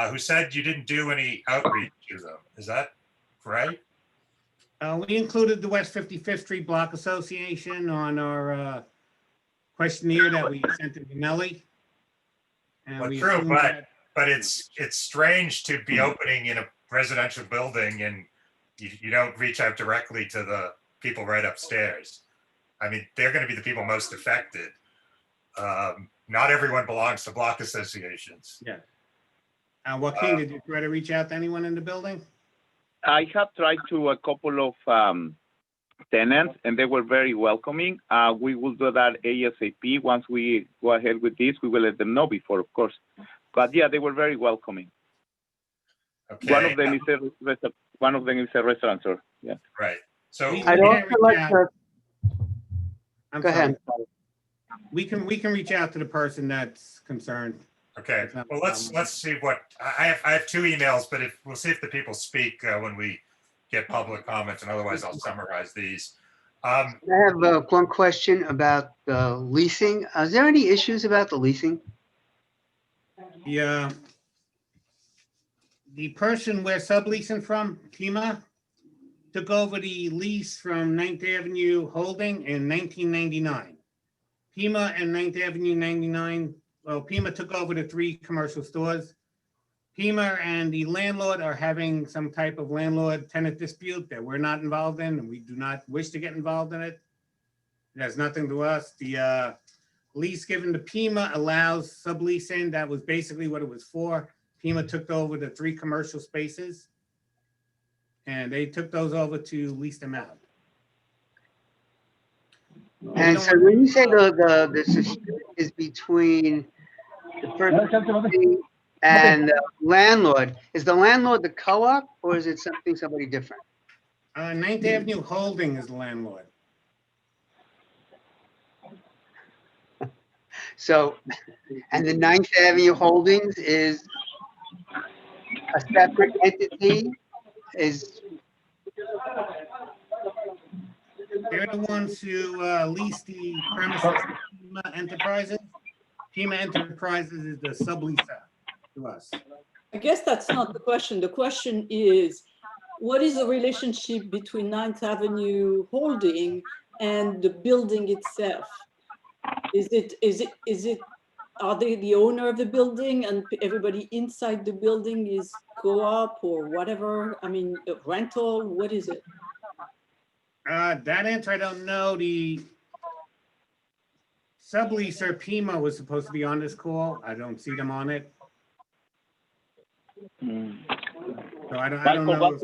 who said you didn't do any outreach to them. Is that right? We included the West 55th Street Block Association on our questionnaire that we sent to Nelly. Well, true, but it's strange to be opening in a residential building and you don't reach out directly to the people right upstairs. I mean, they're going to be the people most affected. Not everyone belongs to block associations. Yeah. Joaquin, did you try to reach out to anyone in the building? I have tried to a couple of tenants and they were very welcoming. We will do that ASAP. Once we go ahead with this, we will let them know before, of course. But yeah, they were very welcoming. Okay. One of them is a restaurateur. Yeah. Right. So I'd also like to. Go ahead. We can reach out to the person that's concerned. Okay. Well, let's see what I have 2 emails, but we'll see if the people speak when we get public comments, and otherwise I'll summarize these. I have one question about the leasing. Is there any issues about the leasing? Yeah. The person we're subleasing from, Kima, took over the lease from 9th Avenue Holding in 1999. Pima and 9th Avenue 99, well, Pima took over the 3 commercial stores. Pima and the landlord are having some type of landlord-tenant dispute that we're not involved in, and we do not wish to get involved in it. It has nothing to us. The lease given to Pima allows subleasing. That was basically what it was for. Pima took over the 3 commercial spaces, and they took those over to lease them out. And so when you say the dispute is between the person and the landlord, is the landlord the co-op or is it somebody different? 9th Avenue Holding is the landlord. So, and the 9th Avenue Holdings is a separate entity, They're the ones who lease the premises to Pima Enterprises. Pima Enterprises is the subleaser to us. I guess that's not the question. The question is, what is the relationship between 9th Avenue Holding and the building itself? Are they the owner of the building and everybody inside the building is co-op or whatever? I mean, rental, what is it? That answer I don't know. The subleaser Pima was supposed to be on this call. I don't see them on it. So I don't know if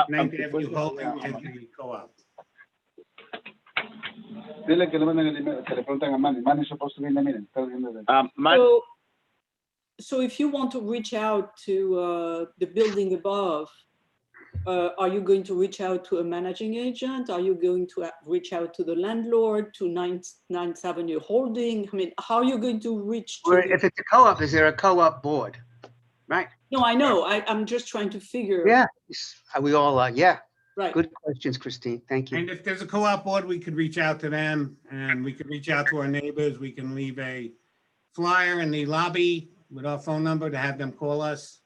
9th Avenue Holding is the co-op. So if you want to reach out to the building above, are you going to reach out to a managing agent? Are you going to reach out to the landlord, to 9th Avenue Holding? I mean, how are you going to reach to? Or if it's a co-op, is there a co-op board? Right. No, I know. I'm just trying to figure. Yeah, we all are. Yeah. Right. Good questions, Christine. Thank you. And if there's a co-op board, we could reach out to them and we could reach out to our neighbors. We can leave a flyer in the lobby with our phone number to have them call us.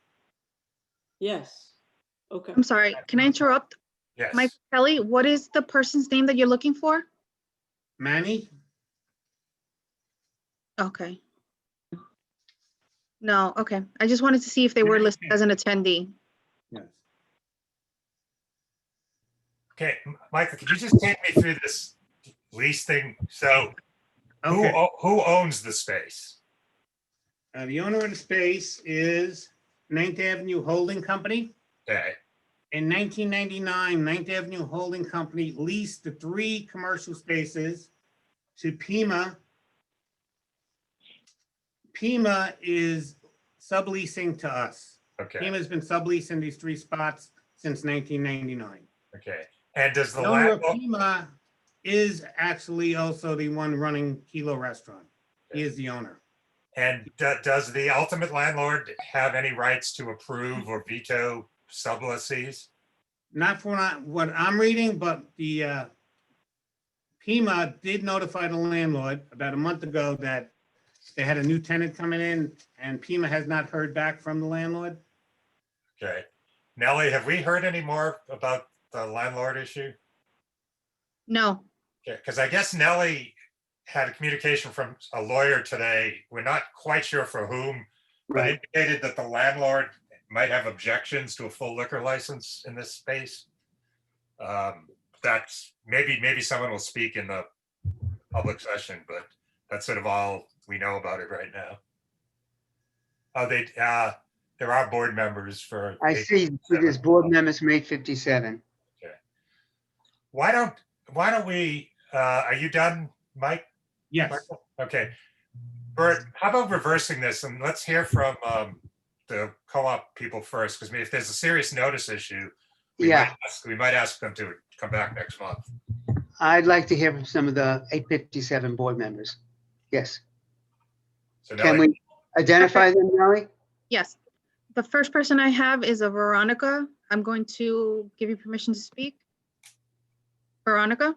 Yes. Okay. I'm sorry, can I interrupt? Yes. Mike Kelly, what is the person's name that you're looking for? Manny? Okay. No, okay. I just wanted to see if they were listed as an attendee. Yes. Okay, Michael, could you just take me through this lease thing? So Okay. who owns the space? The owner of the space is 9th Avenue Holding Company. Okay, In 1999, 9th Avenue Holding Company leased the 3 commercial spaces to Pima. Pima is subleasing to us. okay, Pima's been subleasing these 3 spots since 1999. okay. And does the The owner of landlord, Pima is actually also the one running Kilo Restaurant. He is the owner. and does the ultimate landlord have any rights to approve or veto sublessees? Not for what I'm reading, but the Pima did notify the landlord about a month ago that they had a new tenant coming in, and Pima has not heard back from the landlord. Okay. Nellie, have we heard any more about the landlord issue? No. Okay, because I guess Nellie had a communication from a lawyer today. We're not quite sure for whom, but Right. indicated that the landlord might have objections to a full liquor license in this space. That's maybe someone will speak in the public session, but that's sort of all we know about it right now. Oh, there are board members for. I see there's board members from 857. Okay. Why don't we, are you done, Mike? Yes. Michael? Okay. Bert, how about reversing this and let's hear from the co-op people first, because if there's a serious notice issue, we might ask them to come back next month. I'd like to hear from some of the 857 board members. Yes. So Can Nellie, we identify them, Nellie? Yes. The first person I have is a Veronica. I'm going to give you permission to speak. Veronica?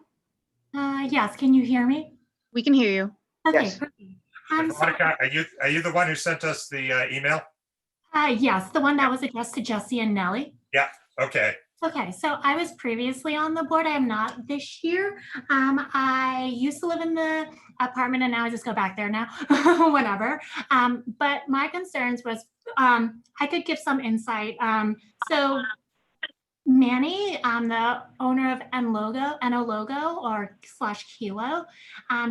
Yes, can you hear me? We can hear you. Okay. Yes. Perfect. Veronica, are you the one who sent us the email? Yes, the one that was addressed to Jesse and Nellie. Yeah, okay. Okay, so I was previously on the board. I am not this year. I used to live in the apartment and now I just go back there now, whatever. But my concerns was I could give some insight. So Manny, the owner of NO Logo or / Kilo,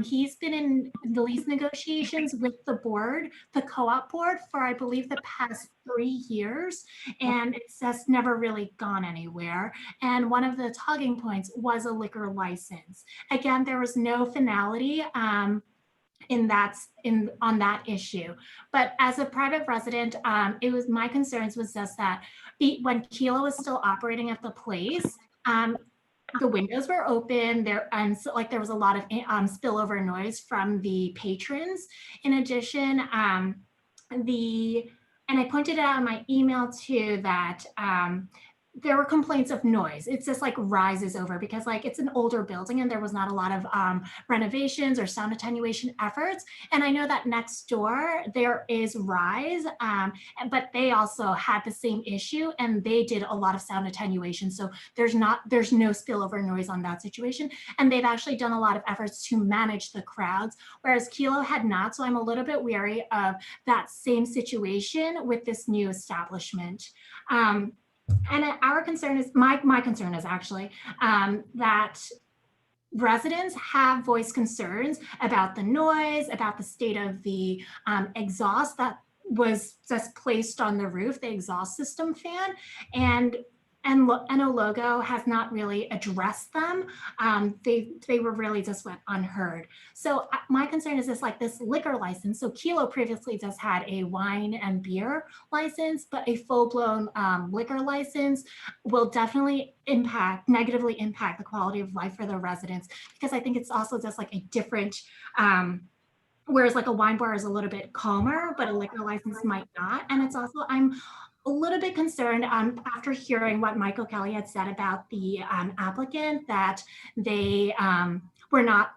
he's been in the lease negotiations with the board, the co-op board, for I believe the past 3 years, and it's just never really gone anywhere. And one of the talking points was a liquor license. Again, there was no finality on that issue. But as a private resident, it was my concerns was just that when Kilo was still operating at the place, the windows were open there, and so, like, there was a lot of spillover noise from the patrons. In addition, and I pointed out in my email too that there were complaints of noise. It's just like rises over because like it's an older building and there was not a lot of renovations or sound attenuation efforts. And I know that next door there is Rise, but they also had the same issue and they did a lot of sound attenuation. So there's no spillover noise on that situation. And they've actually done a lot of efforts to manage the crowds, whereas Kilo had not. So I'm a little bit wary of that same situation with this new establishment. And our concern is, my concern is actually that residents have voiced concerns about the noise, about the state of the exhaust that was just placed on the roof, the exhaust system fan, and NO Logo has not really addressed them. They were really just went unheard. So my concern is this liquor license. So Kilo previously just had a wine and beer license, but a full-blown liquor license will definitely negatively impact the quality of life for the residents, because I think it's also just like a different, whereas like a wine bar is a little bit calmer, but a liquor license might not. And it's also, I'm a little bit concerned after hearing what Michael Kelly had said about the applicant, that they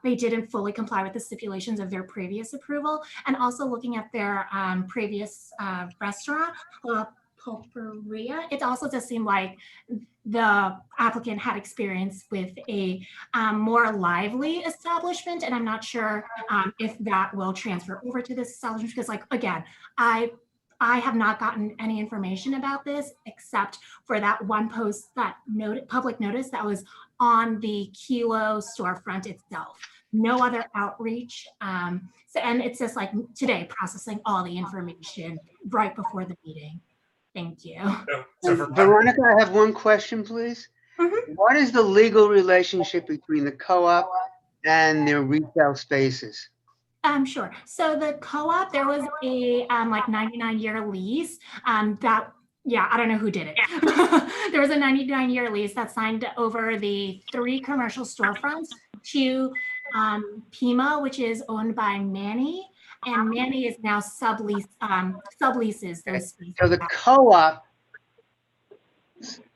didn't fully comply with the stipulations of their previous approval, and also looking at their previous restaurant, Pulperia. It also just seemed like the applicant had experience with a more lively establishment, and I'm not sure if that will transfer over to this establishment, because like, again, I have not gotten any information about this except for that one post, that public notice that was on the Kilo storefront itself. No other outreach. And it's just like today processing all the information right before the meeting. Thank you. Veronica, I have one question, please. Mm-hmm. What is the legal relationship between the co-op and their retail spaces? Sure. So the co-op, there was a like 99-year lease that, yeah, I don't know who did it. There was a 99-year lease that signed over the 3 commercial storefronts to Pima, which is owned by Manny, and Manny is now subleases those spaces. So the co-op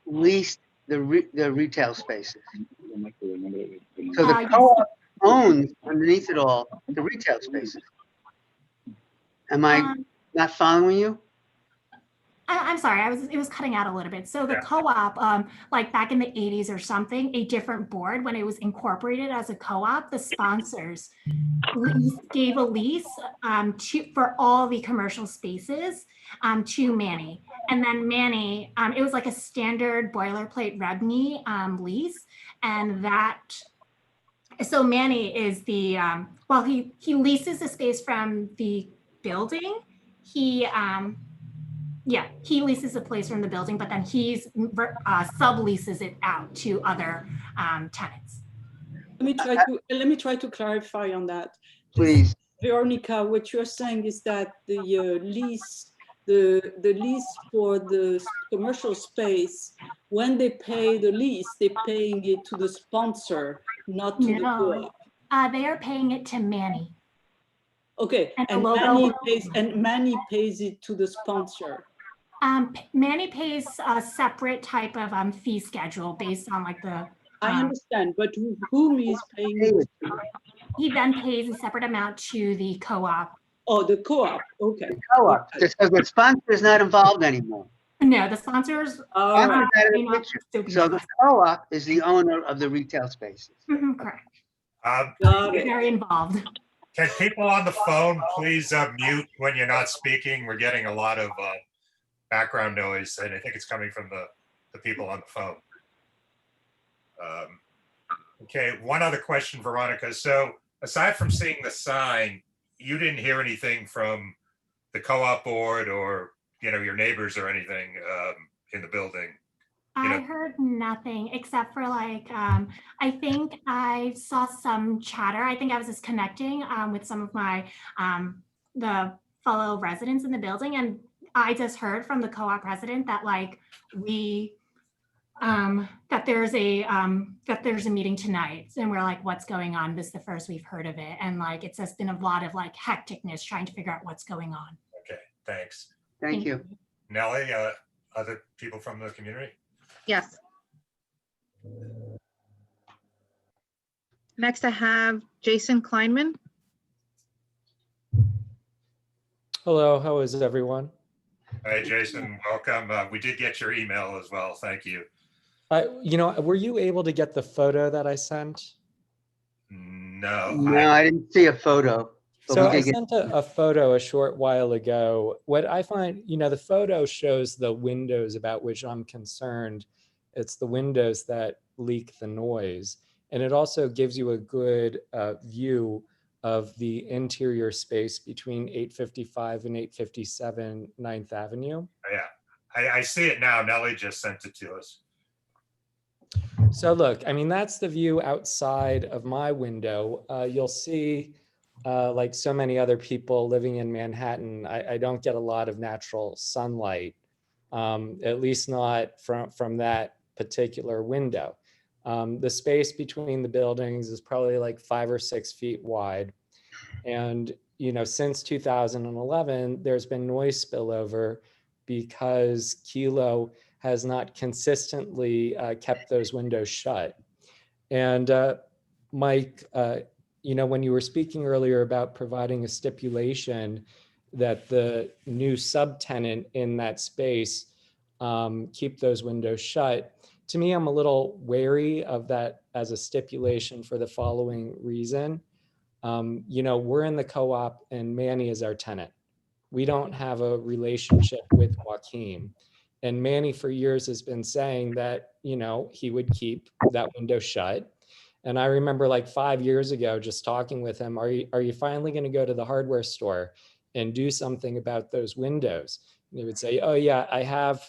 leased the retail spaces. So the co-op owns underneath it all the retail spaces. Am I not following you? I'm sorry, it was cutting out a little bit. So the co-op, like back in the 80s or something, a different board, when it was incorporated as a co-op, the sponsors gave a lease for all the commercial spaces to Manny. And then Manny, it was like a standard boilerplate REBNY lease. And so Manny is the, well, he leases the space from the building. He leases the place from the building, but then he's subleases it out to other tenants. Let me try to clarify on that. Please. Veronica, what you're saying is that the lease, the lease for the commercial space, when they pay the lease, they're paying it to the sponsor, not to the co-op. They are paying it to Manny. Okay, and Manny pays it to the sponsor. Manny pays a separate type of fee schedule based on like the. I understand, but whom is paying it to? He then pays a separate amount to the co-op. Oh, the co-op. Okay. The co-op. So the sponsor is not involved anymore. No, the sponsors. So the co-op is the owner of the retail spaces. Correct. Very involved. Can people on the phone please mute when you're not speaking? We're getting a lot of background noise, and I think it's coming from the people on the phone. Okay, one other question, Veronica. So aside from seeing the sign, you didn't hear anything from the co-op board or, your neighbors or anything in the building? I heard nothing except for I think I saw some chatter. I think I was just connecting with some of my the fellow residents in the building, and I just heard from the co-op president that that there's a meeting tonight, and we're like, what's going on? This is the first we've heard of it, and it's just been a lot of hecticness trying to figure out what's going on. Okay, thanks. Thank you. Nellie, other people from the community? Yes. Next, I have Jason Kleinman. Hello, how is everyone? Hey, Jason, welcome. We did get your email as well. Thank you. Were you able to get the photo that I sent? No. No, I didn't see a photo. So I sent a photo a short while ago. What I find, the photo shows the windows about which I'm concerned. It's the windows that leak the noise. And it also gives you a good view of the interior space between 855 and 857 9th Avenue. Yeah, I see it now. Nellie just sent it to us. So look, that's the view outside of my window. You'll see, like so many other people living in Manhattan, I don't get a lot of natural sunlight, at least not from that particular window. The space between the buildings is probably 5 or 6 feet wide. And, since 2011, there's been noise spillover because Kilo has not consistently kept those windows shut. And Mike, when you were speaking earlier about providing a stipulation that the new subtenant in that space keep those windows shut, to me, I'm a little wary of that as a stipulation for the following reason. We're in the co-op and Manny is our tenant. We don't have a relationship with Joaquin. And Manny for years has been saying that, he would keep that window shut. And I remember 5 years ago, just talking with him, are you finally going to go to the hardware store and do something about those windows? And he would say, oh yeah, I have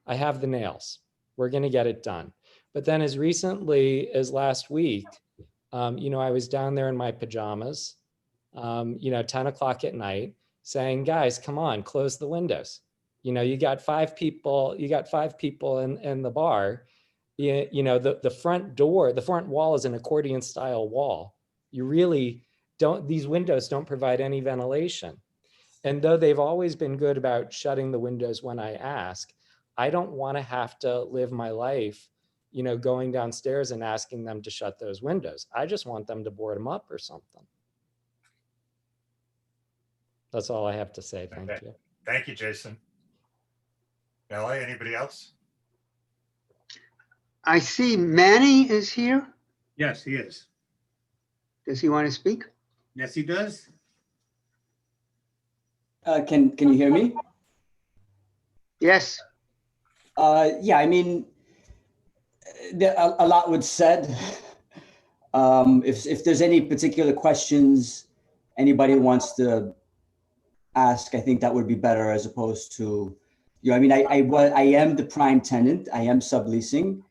the nails. We're going to get it done. But then as recently as last week, I was down there in my pajamas, 10 o'clock at night saying, guys, come on, close the windows. You got 5 people in the bar. The front door, the front wall is an accordion style wall. You really don't, these windows don't provide any ventilation. And though they've always been good about shutting the windows when I ask, I don't want to have to live my life, going downstairs and asking them to shut those windows. I just want them to board them up or something. That's all I have to say. Thank you. Thank you, Jason. Nellie, anybody else? I see Manny is here. Yes, he is. Does he want to speak? Yes, he does. Can you hear me? Yes. Yeah, a lot was said. If there's any particular questions anybody wants to ask, I think that would be better as opposed to, I am the prime tenant. I am subleasing.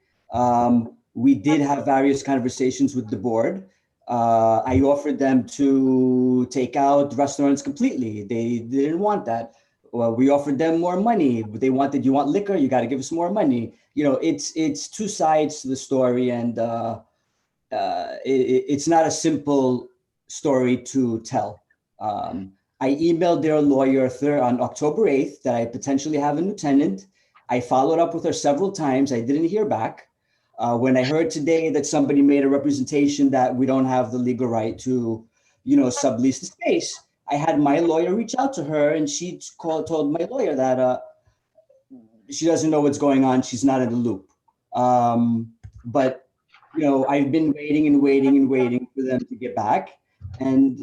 We did have various conversations with the board. I offered them to take out restaurants completely. They didn't want that. Well, we offered them more money. They wanted, you want liquor? You got to give us more money. It's 2 sides to the story, and it's not a simple story to tell. I emailed their lawyer on October 8th that I potentially have a new tenant. I followed up with her several times. I didn't hear back. When I heard today that somebody made a representation that we don't have the legal right to, sublease the space, I had my lawyer reach out to her, and she told my lawyer that she doesn't know what's going on. She's not in the loop. But, I've been waiting for them to get back. And,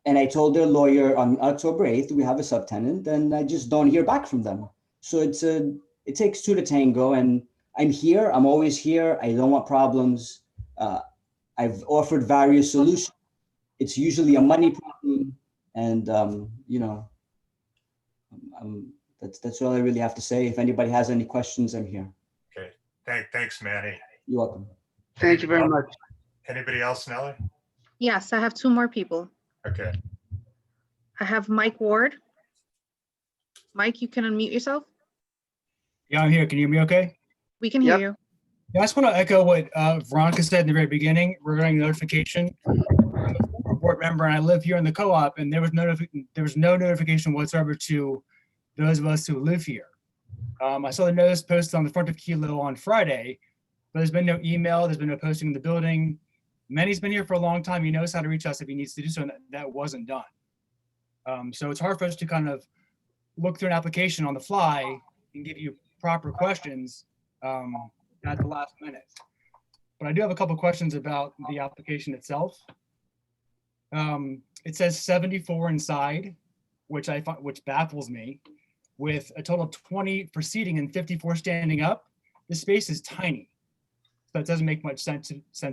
and I told their lawyer on October 8th, we have a subtenant, and I just don't hear back from them. So it takes 2 to tango, and I'm here. I'm always here. I don't want problems. I've offered various solutions. It's usually a money problem, and that's all I really have to say. If anybody has any questions, I'm here. Okay. Thanks, Manny. You're welcome. Thank you very much. Anybody else, Nellie? Yes, I have two more people. Okay. I have Mike Ward. Mike, you can unmute yourself. Yeah, I'm here. Can you hear me okay? We can hear you. Yeah, I just want to echo what Veronica said in the very beginning regarding notification. I'm a former board member and I live here in the co-op, and there was no notification whatsoever to those of us who live here. I saw the notice posted on the front of Kilo on Friday, but there's been no email, there's been no posting in the building. Manny's been here for a long time. He knows how to reach us if he needs to do so, and that wasn't done. So it's hard for us to kind of look through an application on the fly and give you proper questions at the last minute. But I do have a couple of questions about the application itself. It says 74 inside, which baffles me, with a total of 20 for seating and 54 standing up. This space is tiny, so it doesn't make much sense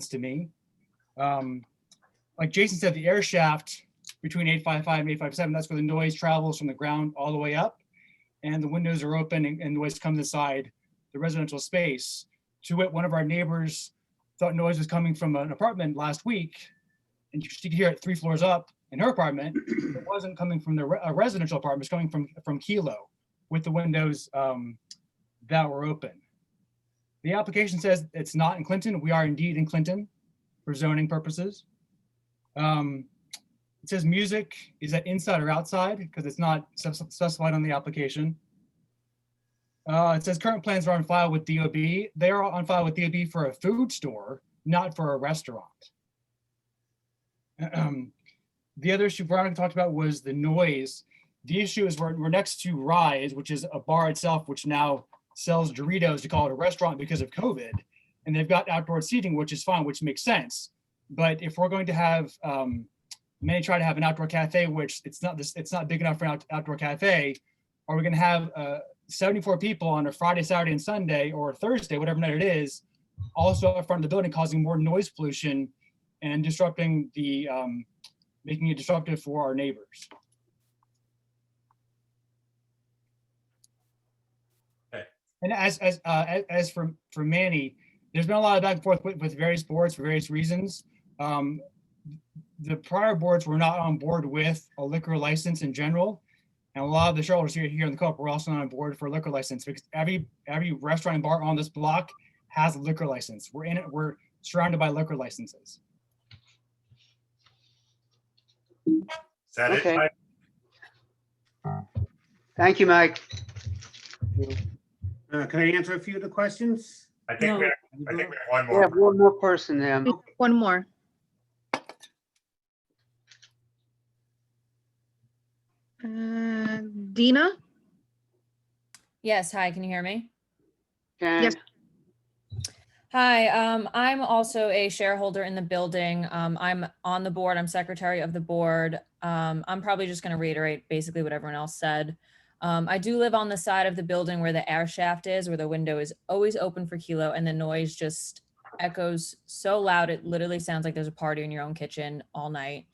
to me. Like Jason said, the air shaft between 855 and 857, that's where the noise travels from the ground all the way up, and the windows are open and noise comes inside the residential space. To it, one of our neighbors thought noise was coming from an apartment last week, and she could hear it 3 floors up in her apartment. It wasn't coming from the residential apartment, it's coming from Kilo with the windows that were open. The application says it's not in Clinton. We are indeed in Clinton for zoning purposes. It says music, is that inside or outside? Because it's not specified on the application. It says current plans are on file with DOB. They are on file with DOB for a food store, not for a restaurant. The other issue Veronica talked about was the noise. The issue is we're next to Rise, which is a bar itself, which now sells Doritos to call it a restaurant because of COVID. And they've got outdoor seating, which is fine, which makes sense. But if we're going to have, many try to have an outdoor cafe, which it's not big enough for an outdoor cafe, are we going to have 74 people on a Friday, Saturday, and Sunday, or Thursday, whatever night it is, also up front of the building, causing more noise pollution and disrupting the, making it disruptive for our neighbors? And as for Manny, there's been a lot of back and forth with various boards for various reasons. The prior boards were not on board with a liquor license in general. And a lot of the shareholders here in the co-op were also not on board for a liquor license, because every restaurant and bar on this block has a liquor license. We're surrounded by liquor licenses. Is that Okay. it, Mike? Thank you, Mike. Can I answer a few of the questions? I think we have one We more. have one more person there. One more. Dina? Yes, hi, can you hear me? Yes. Hi, I'm also a shareholder in the building. I'm on the board, I'm secretary of the board. I'm probably just gonna reiterate basically what everyone else said. I do live on the side of the building where the air shaft is, where the window is always open for Kilo, and the noise just echoes so loud, it literally sounds like there's a party in your own kitchen all night.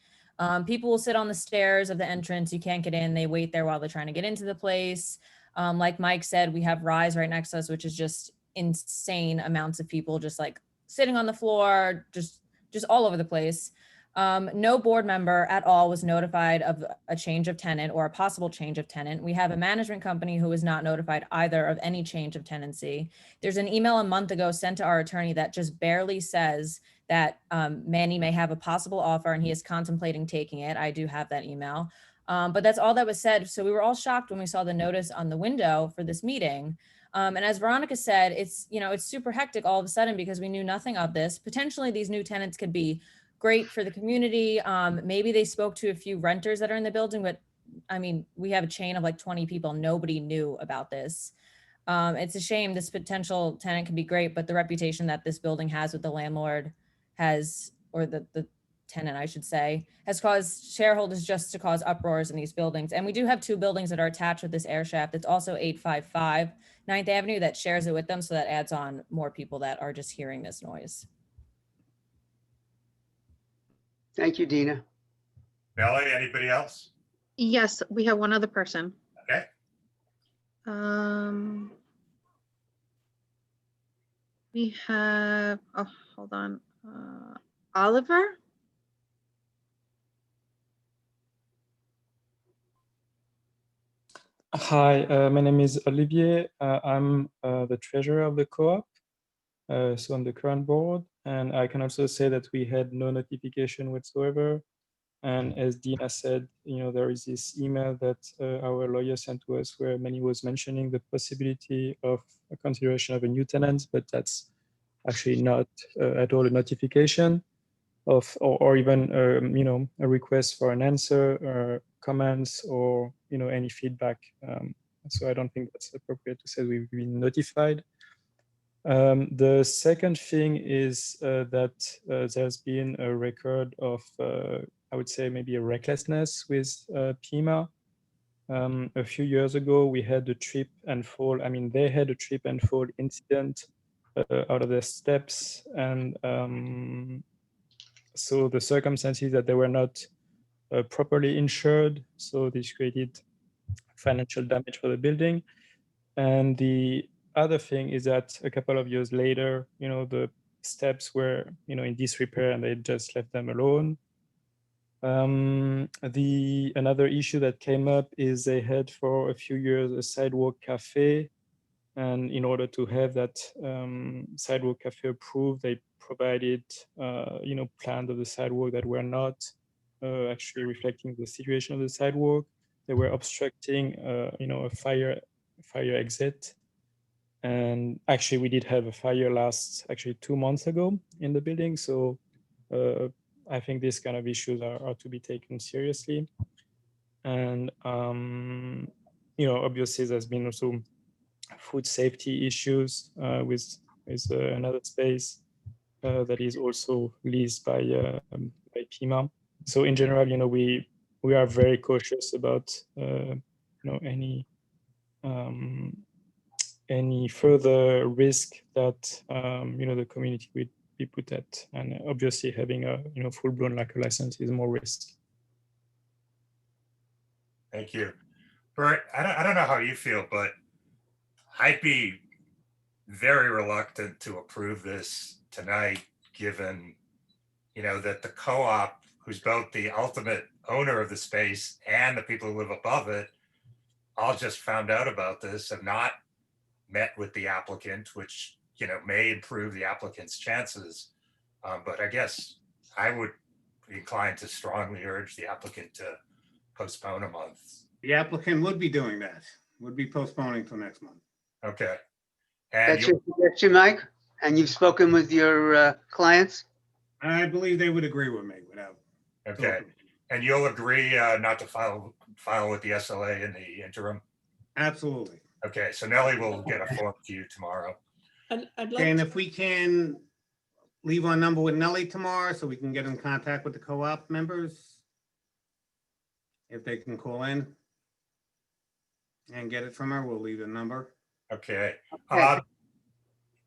People will sit on the stairs of the entrance, you can't get in, they wait there while they're trying to get into the place. Like Mike said, we have Rise right next to us, which is just insane amounts of people just like sitting on the floor, just all over the place. No board member at all was notified of a change of tenant or a possible change of tenant. We have a management company who was not notified either of any change of tenancy. There's an email a month ago sent to our attorney that just barely says that Manny may have a possible offer and he is contemplating taking it. I do have that email, but that's all that was said. So we were all shocked when we saw the notice on the window for this meeting. And as Veronica said, it's super hectic all of a sudden because we knew nothing of this. Potentially these new tenants could be great for the community. Maybe they spoke to a few renters that are in the building, but I mean, we have a chain of like 20 people. Nobody knew about this. It's a shame. This potential tenant can be great, but the reputation that this building has with the landlord has, or the tenant, I should say, has caused shareholders just to cause uproars in these buildings. And we do have 2 buildings that are attached with this air shaft. It's also 855 9th Avenue that shares it with them. So that adds on more people that are just hearing this noise. Thank you, Dina. Melanie, anybody else? Yes, we have one other person. Okay. We have, oh, hold on. Oliver? Hi, my name is Olivier. I'm the treasurer of the co-op, so on the current board. And I can also say that we had no notification whatsoever. And as Dina said, there is this email that our lawyer sent to us where Manny was mentioning the possibility of a consideration of a new tenant, but that's actually not at all a notification of, or even, a request for an answer or comments or, any feedback. So I don't think that's appropriate to say we've been notified. The second thing is that there's been a record of, I would say maybe a recklessness with Pima. A few years ago, we had a trip and fall. I mean, they had a trip and fall incident out of their steps. And so the circumstances that they were not properly insured. So this created financial damage for the building. And the other thing is that a couple of years later, the steps were, in disrepair and they just left them alone. Another issue that came up is they had for a few years a Sidewalk Cafe. And in order to have that Sidewalk Cafe approved, they provided, plans of the sidewalk that were not actually reflecting the situation of the sidewalk. They were obstructing, a fire exit. And actually, we did have a fire actually 2 months ago in the building. So I think these kind of issues are to be taken seriously. And, obviously, there's been also food safety issues with another space that is also leased by Pima. So in general, we are very cautious about any further risk that the community would be put at, and obviously having a full-blown liquor license is more risk. Thank you, Bert. I don't know how you feel, but I'd be very reluctant to approve this tonight, given that the co-op, who's both the ultimate owner of the space and the people who live above it, all just found out about this and not met with the applicant, which may improve the applicant's chances. But I guess I would be inclined to strongly urge the applicant to postpone a month. The applicant would be doing that, would be postponing till next month. Okay. And That's your suggestion, Mike? And you've spoken with your clients? I believe they would agree with me without. Okay. And you'll agree not to file with the SLA in the interim? Absolutely. Okay, so Nellie will get a form to you tomorrow. I'd like And if we can leave our number with Nellie tomorrow so we can get in contact with the co-op members, if they can call in and get it from her, we'll leave the number. Okay.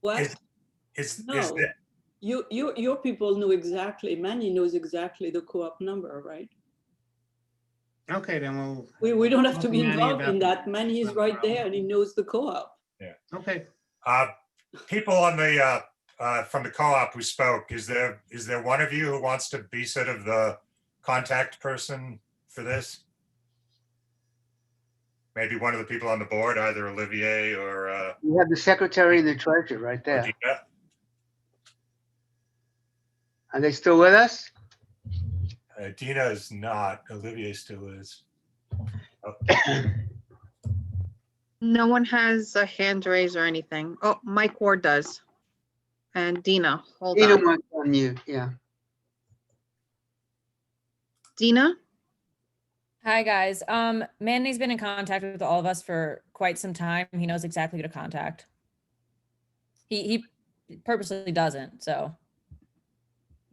What? No. Your people know exactly, Manny knows exactly the co-op number, right? Okay, then we don't have to be Manny involved about in that. Manny is right there and he knows the co-op. Yeah. Okay. People on the from the co-op who spoke, is there one of you who wants to be sort of the contact person for this? Maybe one of the people on the board, either Olivier or You have the secretary and the treasurer right there. Dina. Are they still with us? Dina is not. Olivier still is. Oh. No one has a hand raised or anything. Oh, Mike Ward does. And Dina, hold Dina on. wants on mute, yeah. Dina? Hi, guys. Manny's been in contact with all of us for quite some time. He knows exactly who to contact. He purposely doesn't, so.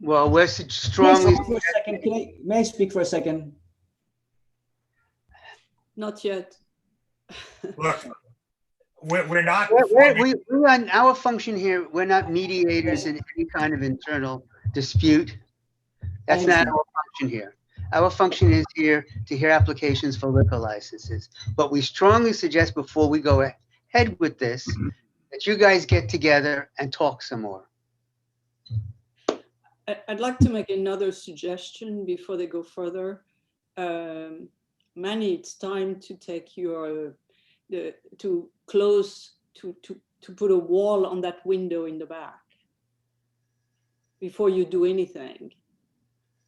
Well, we're May I strongly, speak for a second? May I speak for a second? Not yet. Look, we're not. we run our function here. We're not mediators in any kind of internal dispute. That's not our function here. Our function is here to hear applications for liquor licenses. But we strongly suggest before we go ahead with this, that you guys get together and talk some more. I'd like to make another suggestion before they go further. Manny, it's time to take your, to put a wall on that window in the back before you do anything.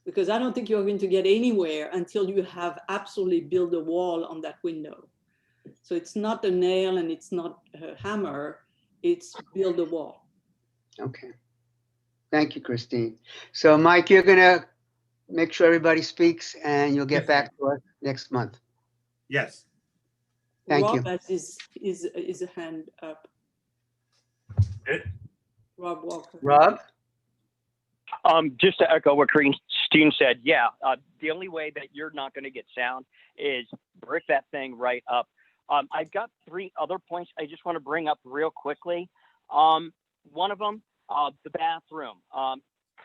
Because I don't think you're going to get anywhere until you have absolutely built a wall on that window. So it's not a nail and it's not a hammer, it's build a wall. Okay. Thank you, Christine. So Mike, you're gonna make sure everybody speaks and you'll get back to us next month. Yes. Thank you. Rob has is a hand up. Rob Walker. Rob? Just to echo what Christine said, yeah, the only way that you're not going to get sound is brick that thing right up. I've got 3 other points I just want to bring up real quickly. One of them, the bathroom.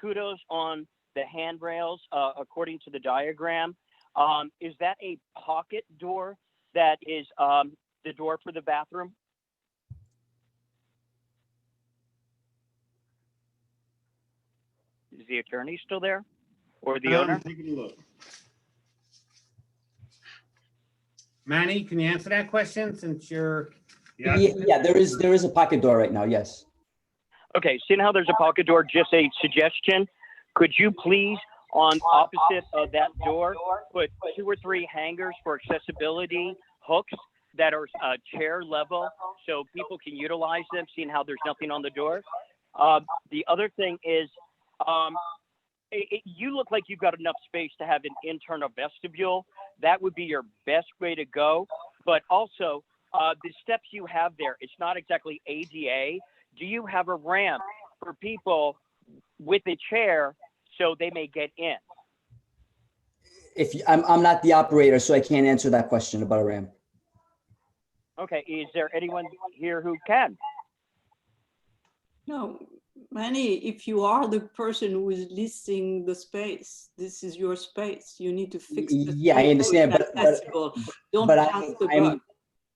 Kudos on the handrails, according to the diagram. Is that a pocket door that is the door for the bathroom? Is the attorney still there, or the owner? Taking a look. Manny, can you answer that question since you're? Yeah, there is a pocket door right now. Yes. Okay, seeing how there's a pocket door, just a suggestion. Could you please, on opposite of that door, put 2 or 3 hangers for accessibility hooks that are chair level so people can utilize them, seeing how there's nothing on the door? The other thing is, you look like you've got enough space to have an internal vestibule. That would be your best way to go. But also, the steps you have there, it's not exactly ADA. Do you have a ramp for people with a chair so they may get in? I'm not the operator, so I can't answer that question about a ramp. Okay, is there anyone here who can? No, Manny, if you are the person who is leasing the space, this is your space. You need to fix the Yeah, I understand, but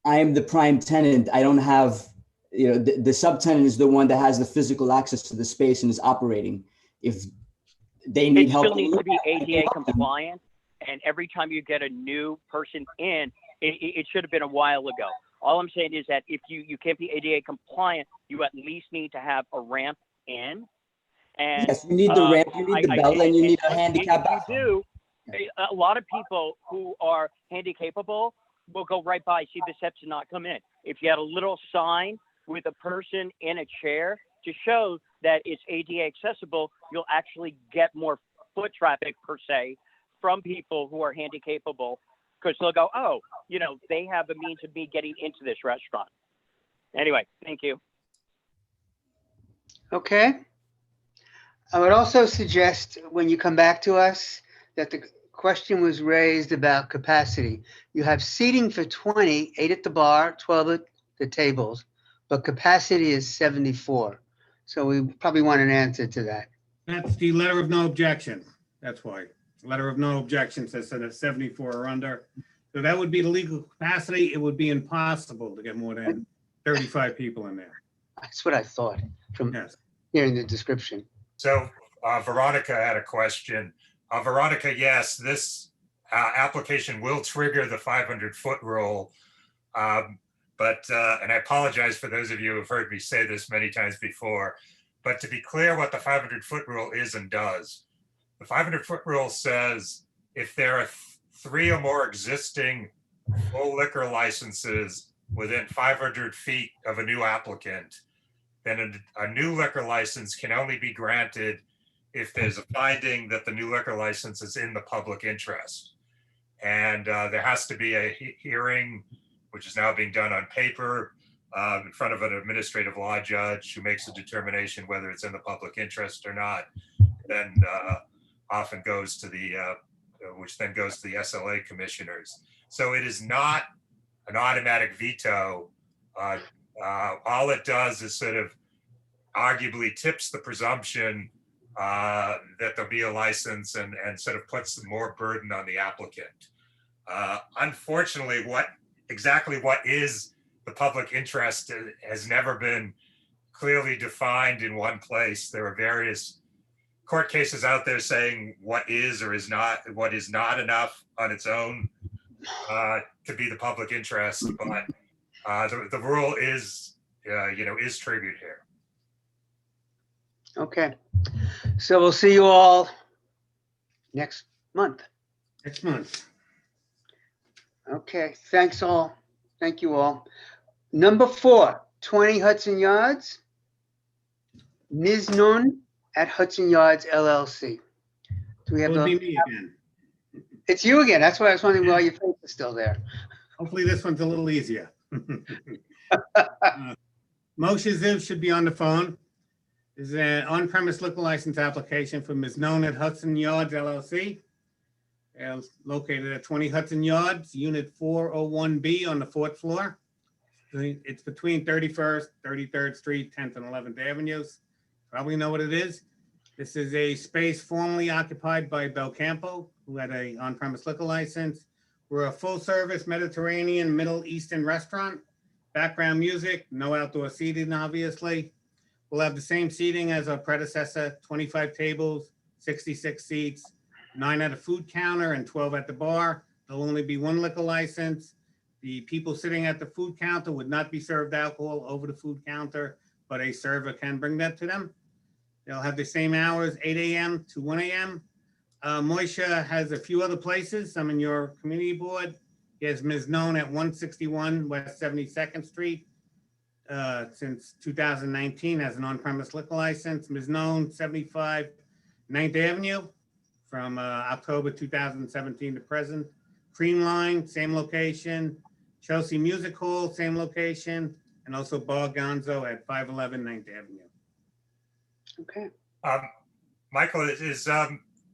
I'm the prime tenant. I don't have, the subtenant is the one that has the physical access to the space and is operating. If they need help, it still needs to be ADA compliant. And every time you get a new person in, it should have been a while ago. All I'm saying is that if you can't be ADA compliant, you at least need to have a ramp in. And yes, you need the ramp, you need the bell, and you need a handicap. If you do, a lot of people who are handicapable will go right by, see the steps and not come in. If you had a little sign with a person in a chair to show that it's ADA accessible, you'll actually get more foot traffic per se from people who are handicapable, because they'll go, oh, they have a means of me getting into this restaurant. Anyway, thank you. Okay. I would also suggest when you come back to us that the question was raised about capacity. You have seating for 20, 8 at the bar, 12 at the tables, but capacity is 74. So we probably want an answer to that. That's the letter of no objection. That's why. Letter of no objection says that it's 74 or under. So that would be the legal capacity. It would be impossible to get more than 35 people in there. That's what I thought from hearing the description. So Veronica had a question. Veronica, yes, this application will trigger the 500-foot rule. But and I apologize for those of you who have heard me say this many times before, but to be clear what the 500-foot rule is and does, the 500-foot rule says if there are 3 or more existing full liquor licenses within 500 feet of a new applicant, then a new liquor license can only be granted if there's a finding that the new liquor license is in the public interest. And there has to be a hearing, which is now being done on paper in front of an administrative law judge who makes a determination whether it's in the public interest or not. then often goes to the, which then goes to the SLA commissioners. So it is not an automatic veto. All it does is sort of arguably tips the presumption that there'll be a license and sort of puts more burden on the applicant. Unfortunately, exactly what is the public interest has never been clearly defined in one place. There are various court cases out there saying what is or is not, what is not enough on its own to be the public interest, but the rule is, is triggered here. Okay. So we'll see you all next month. Next month. Okay, thanks all. Thank you all. Number 4, 20 Hudson Yards. Miznon at Hudson Yards LLC. Do we have It'll be the? me again. It's you again. That's why I was wondering why your face is still there. Hopefully this one's a little easier. Moshe Ziv should be on the phone. This is an on-premise liquor license application for Miznon at Hudson Yards LLC. Located at 20 Hudson Yards, Unit 401B on the 4th floor. It's between 31st, 33rd Street, 10th and 11th Avenues. Probably know what it is. This is a space formerly occupied by Belcampo, who had a on-premise liquor license. We're a full-service Mediterranean Middle Eastern restaurant. Background music, no outdoor seating, obviously. We'll have the same seating as our predecessor, 25 tables, 66 seats, 9 at a food counter and 12 at the bar. There'll only be 1 liquor license. The people sitting at the food counter would not be served alcohol over the food counter, but a server can bring that to them. They'll have the same hours, 8 a.m. to 1 a.m. Moisha has a few other places, some in your community board. He has Miznon at 161 West 72nd Street. Since 2019 has an on-premise liquor license. Miznon 75 9th Avenue from October 2017 to present. Cream Line, same location. Chelsea Music Hall, same location. And also Bar Gonzo at 511 9th Avenue. Okay. Michael, is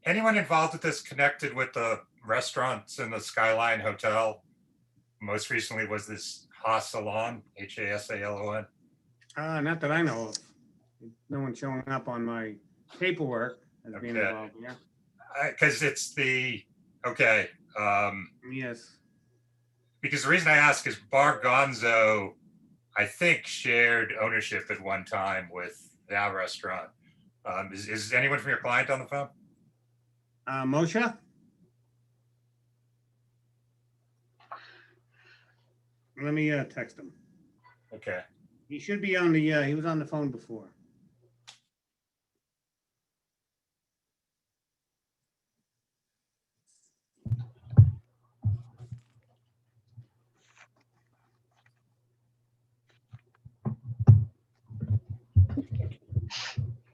anyone involved with this connected with the restaurants in the Skyline Hotel? Most recently was this Hasalon, Hasalon. Not that I know of. No one showing up on my paperwork as being Okay. involved. Yeah. Because it's the, okay. Yes. Because the reason I ask is Bar Gonzo, I think, shared ownership at one time with our restaurant. Is anyone from your client on the phone? Moshe? Let me text him. Okay. He should be on the, he was on the phone before.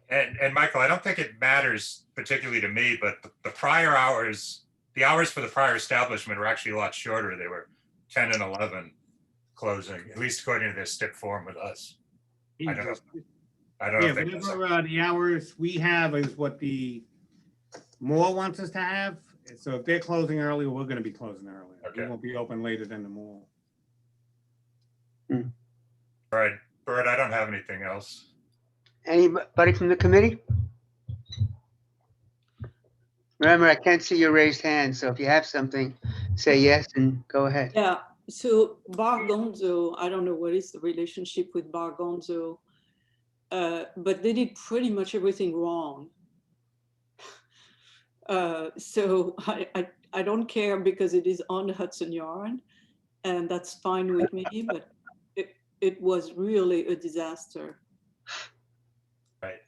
And Michael, I don't think it matters particularly to me, but the prior hours, the hours for the prior establishment were actually a lot shorter. They were 10 and 11 closing, at least according to their stick form with us. I don't know. Yeah, if they- whatever the hours we have is what the mall wants us to have. So if they're closing early, we're gonna be closing early. We won't be open later than the mall. All right, Bert, I don't have anything else. Anybody from the committee? Remember, I can't see your raised hand, so if you have something, say yes and go ahead. Yeah, so Bar Gonzo, I don't know what is the relationship with Bar Gonzo, but they did pretty much everything wrong. So I don't care because it is on the Hudson Yard, and that's fine with me, but it was really a disaster. Right.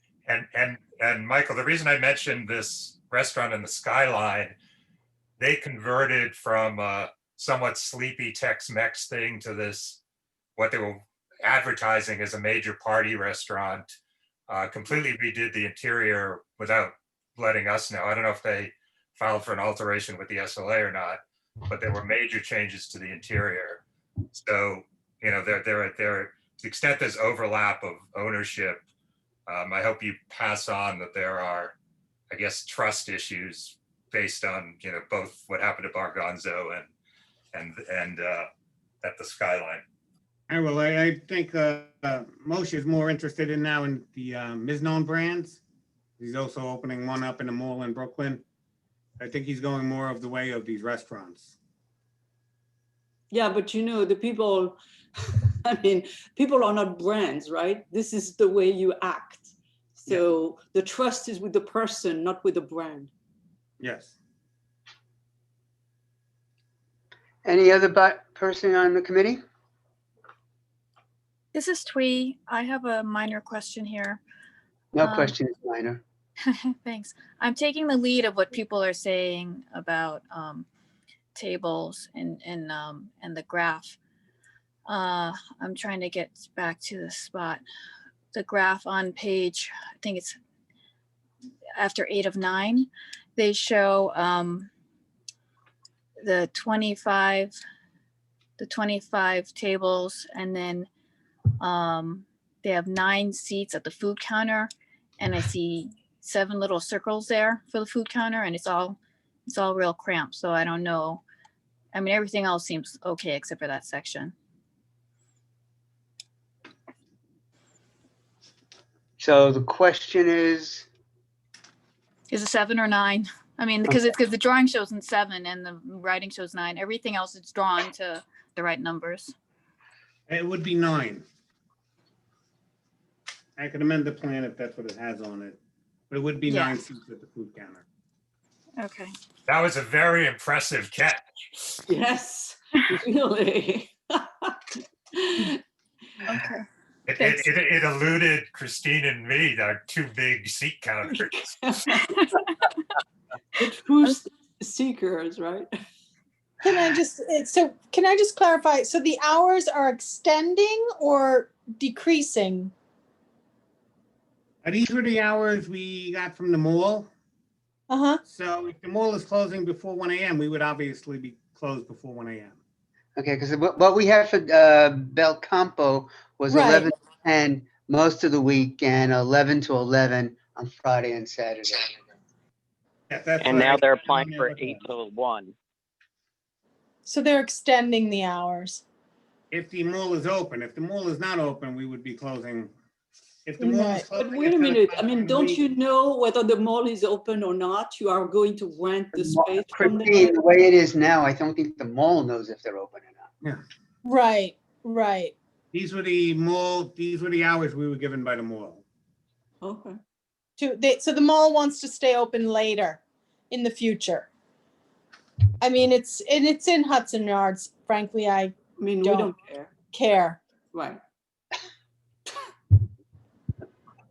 And Michael, the reason I mentioned this restaurant in the Skyline, they converted from a somewhat sleepy Tex-Mex thing to this, what they were advertising as a major party restaurant, completely redid the interior without letting us know. I don't know if they filed for an alteration with the SLA or not, but there were major changes to the interior. So, you know, to the extent there's overlap of ownership, I hope you pass on that there are I guess, trust issues based on, both what happened to Bar Gonzo and at the Skyline. Well, I think Moshe is more interested in now in the Miznon brands. He's also opening one up in the mall in Brooklyn. I think he's going more of the way of these restaurants. Yeah, but the people, I mean, people are not brands, right? This is the way you act. So the trust is with the person, not with the brand. Yes. Any other person on the committee? This is Twee. I have a minor question here. No question is minor. Thanks. I'm taking the lead of what people are saying about tables and the graph. I'm trying to get back to the spot. The graph on page, I think it's after 8 of 9, they show the 25 tables, and then they have 9 seats at the food counter, and I see 7 little circles there for the food counter, and it's all real cramped. So I don't know. I mean, everything else seems okay except for that section. So the question is it 7 or 9? I mean, because the drawing shows in 7 and the writing shows 9. Everything else is drawn to the right numbers. It would be 9. I could amend the plan if that's what it has on it, but it would be 9 seats at the food counter. Okay. That was a very impressive catch. Yes, really. Okay. It eluded Christine and me, our 2 big seat counters. The truth seekers, right? Can I just clarify? So the hours are extending or decreasing? These were the hours we got from the mall. Uh-huh. So if the mall is closing before 1 a.m., we would obviously be closed before 1 a.m. okay, because what we had for Belcampo was Right. 11 to 10 most of the week and 11 to 11 on Friday and Saturday. And now they're applying for 8 to 1. So they're extending the hours. If the mall is open. If the mall is not open, we would be closing. If the mall is closing. But wait a minute. I mean, don't you know whether the mall is open or not? You are going to rent the space from Christine, them. the way it is now, I don't think the mall knows if they're open or not. Yeah. Right. These were the hours we were given by the mall. Okay. So the mall wants to stay open later in the future. I mean, it's in Hudson Yards. Frankly, I mean, we don't care. Right.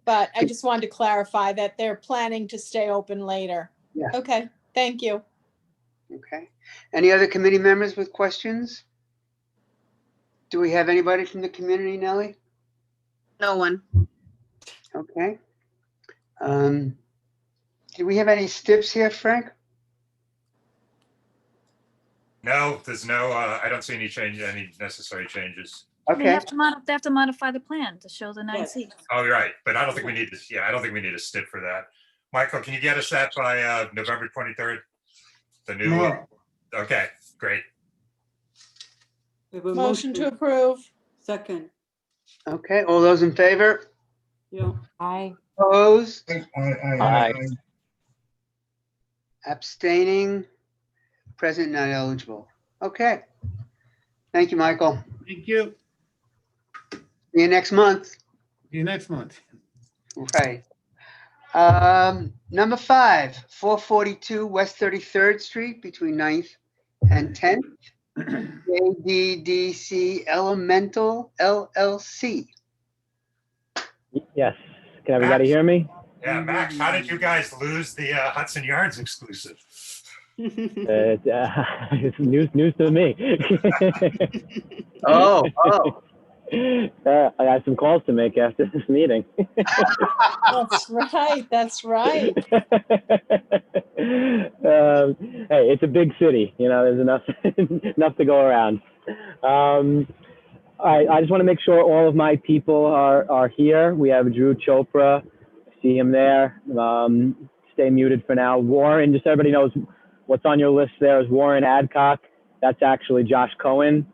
But I just wanted to clarify that they're planning to stay open later. Yeah. Okay, thank you. Okay. Any other committee members with questions? Do we have anybody from the community, Nellie? No one. Okay. Do we have any STIPs here, Frank? No, there's no, I don't see any necessary changes. Okay. They have to modify the plan to show the 9 seats. Oh, you're right, but I don't think we need this. Yeah, I don't think we need a STIP for that. Michael, can you get us that by November 23rd? The new one? Okay, great. We have a Motion to approve. Second. Okay, all those in favor? Yeah. Aye. Opposed? Aye. Abstaining? Present, not eligible. Okay. Thank you, Michael. Thank you. See you next month. See you next month. Right. Number 5, 442 West 33rd Street between 9th and 10th. JDDC Elemental LLC. Yes. Can everybody hear me? Yeah, Max, how did you guys lose the Hudson Yards exclusive? It's news to me. Oh. I have some calls to make after this meeting. That's right. Hey, it's a big city. There's enough to go around. I just want to make sure all of my people are here. We have Drew Chopra. I see him there. stay muted for now. Warren, just so everybody knows what's on your list there is Warren Adcock. That's actually Josh Cohen.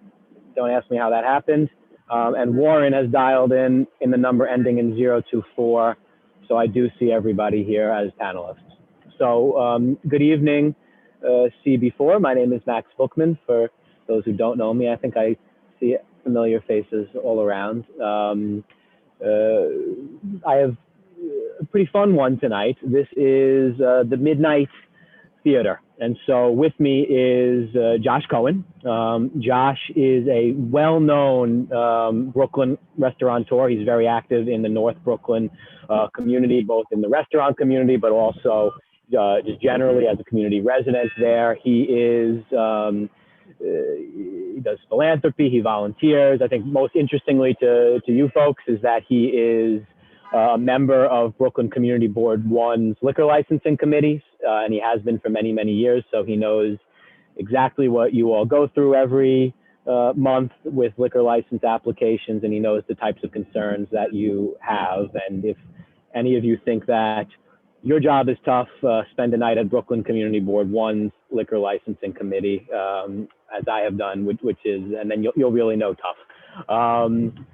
Don't ask me how that happened. And Warren has dialed in the number ending in 024. So I do see everybody here as panelists. So good evening, CB4. My name is Max Bookman. For those who don't know me, I think I see familiar faces all around. I have a pretty fun one tonight. This is the Midnight Theater. And so with me is Josh Cohen. Josh is a well-known Brooklyn restaurateur. He's very active in the North Brooklyn community, both in the restaurant community, but also just generally as a community resident there. He is, he does philanthropy, he volunteers. I think most interestingly to you folks is that he is a member of Brooklyn Community Board 1's liquor licensing committees, and he has been for many, many years. So he knows exactly what you all go through every month with liquor license applications, and he knows the types of concerns that you have. And if any of you think that your job is tough, spend a night at Brooklyn Community Board 1's liquor licensing committee, as I have done, which is, and then you'll really know tough.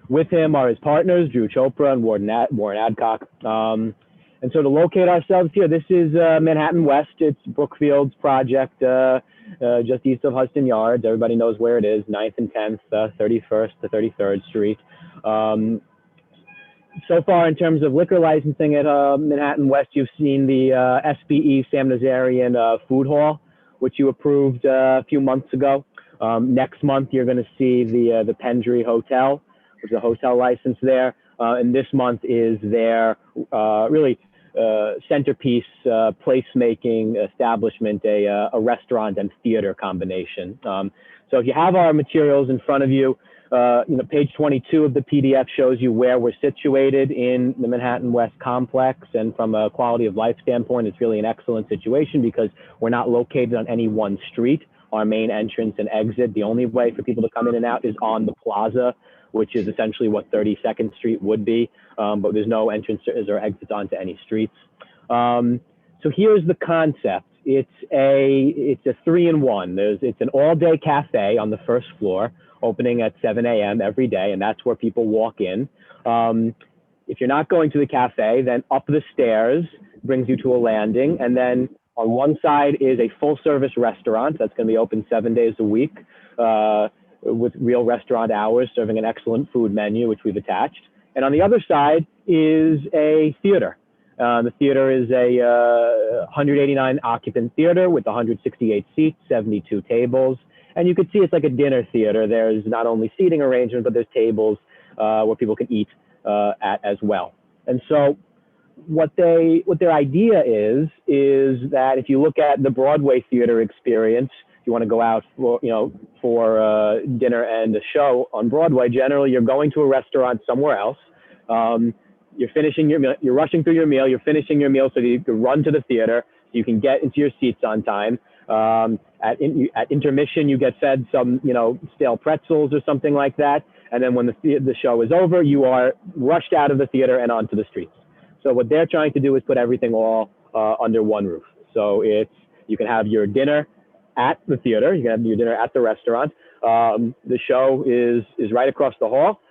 With him are his partners, Drew Chopra and Warren Adcock. And so to locate ourselves here, this is Manhattan West. It's Brookfield's project, just east of Hudson Yards. Everybody knows where it is, 9th and 10th, 31st to 33rd Street. So far, in terms of liquor licensing at Manhattan West, you've seen the SBE Sam Nazarian Food Hall, which you approved a few months ago. Next month, you're going to see the Pendry Hotel, which is a hotel license there. And this month is their really centerpiece placemaking establishment, a restaurant and theater combination. So if you have our materials in front of you, page 22 of the PDF shows you where we're situated in the Manhattan West complex. And from a quality of life standpoint, it's really an excellent situation because we're not located on any one street. Our main entrance and exit, the only way for people to come in and out is on the plaza, which is essentially what 32nd Street would be, but there's no entrances or exits onto any streets. So here's the concept. It's a 3-in-1. It's an all-day cafe on the first floor, opening at 7 a.m. every day, and that's where people walk in. If you're not going to the cafe, then up the stairs brings you to a landing, and then on one side is a full-service restaurant that's going to be open 7 days a week with real restaurant hours, serving an excellent food menu, which we've attached. And on the other side is a theater. The theater is a 189 occupant theater with 168 seats, 72 tables. And you can see it's like a dinner theater. There's not only seating arrangement, but there's tables where people can eat at as well. And so what their idea is that if you look at the Broadway theater experience, if you want to go out for dinner and a show on Broadway, generally you're going to a restaurant somewhere else. You're finishing your meal, you're rushing through your meal, you're finishing your meal so that you can run to the theater so you can get into your seats on time. At intermission, you get fed some, stale pretzels or something like that. And then when the show is over, you are rushed out of the theater and onto the streets. So what they're trying to do is put everything all under one roof. So you can have your dinner at the theater, you can have your dinner at the restaurant. The show is right across the hall.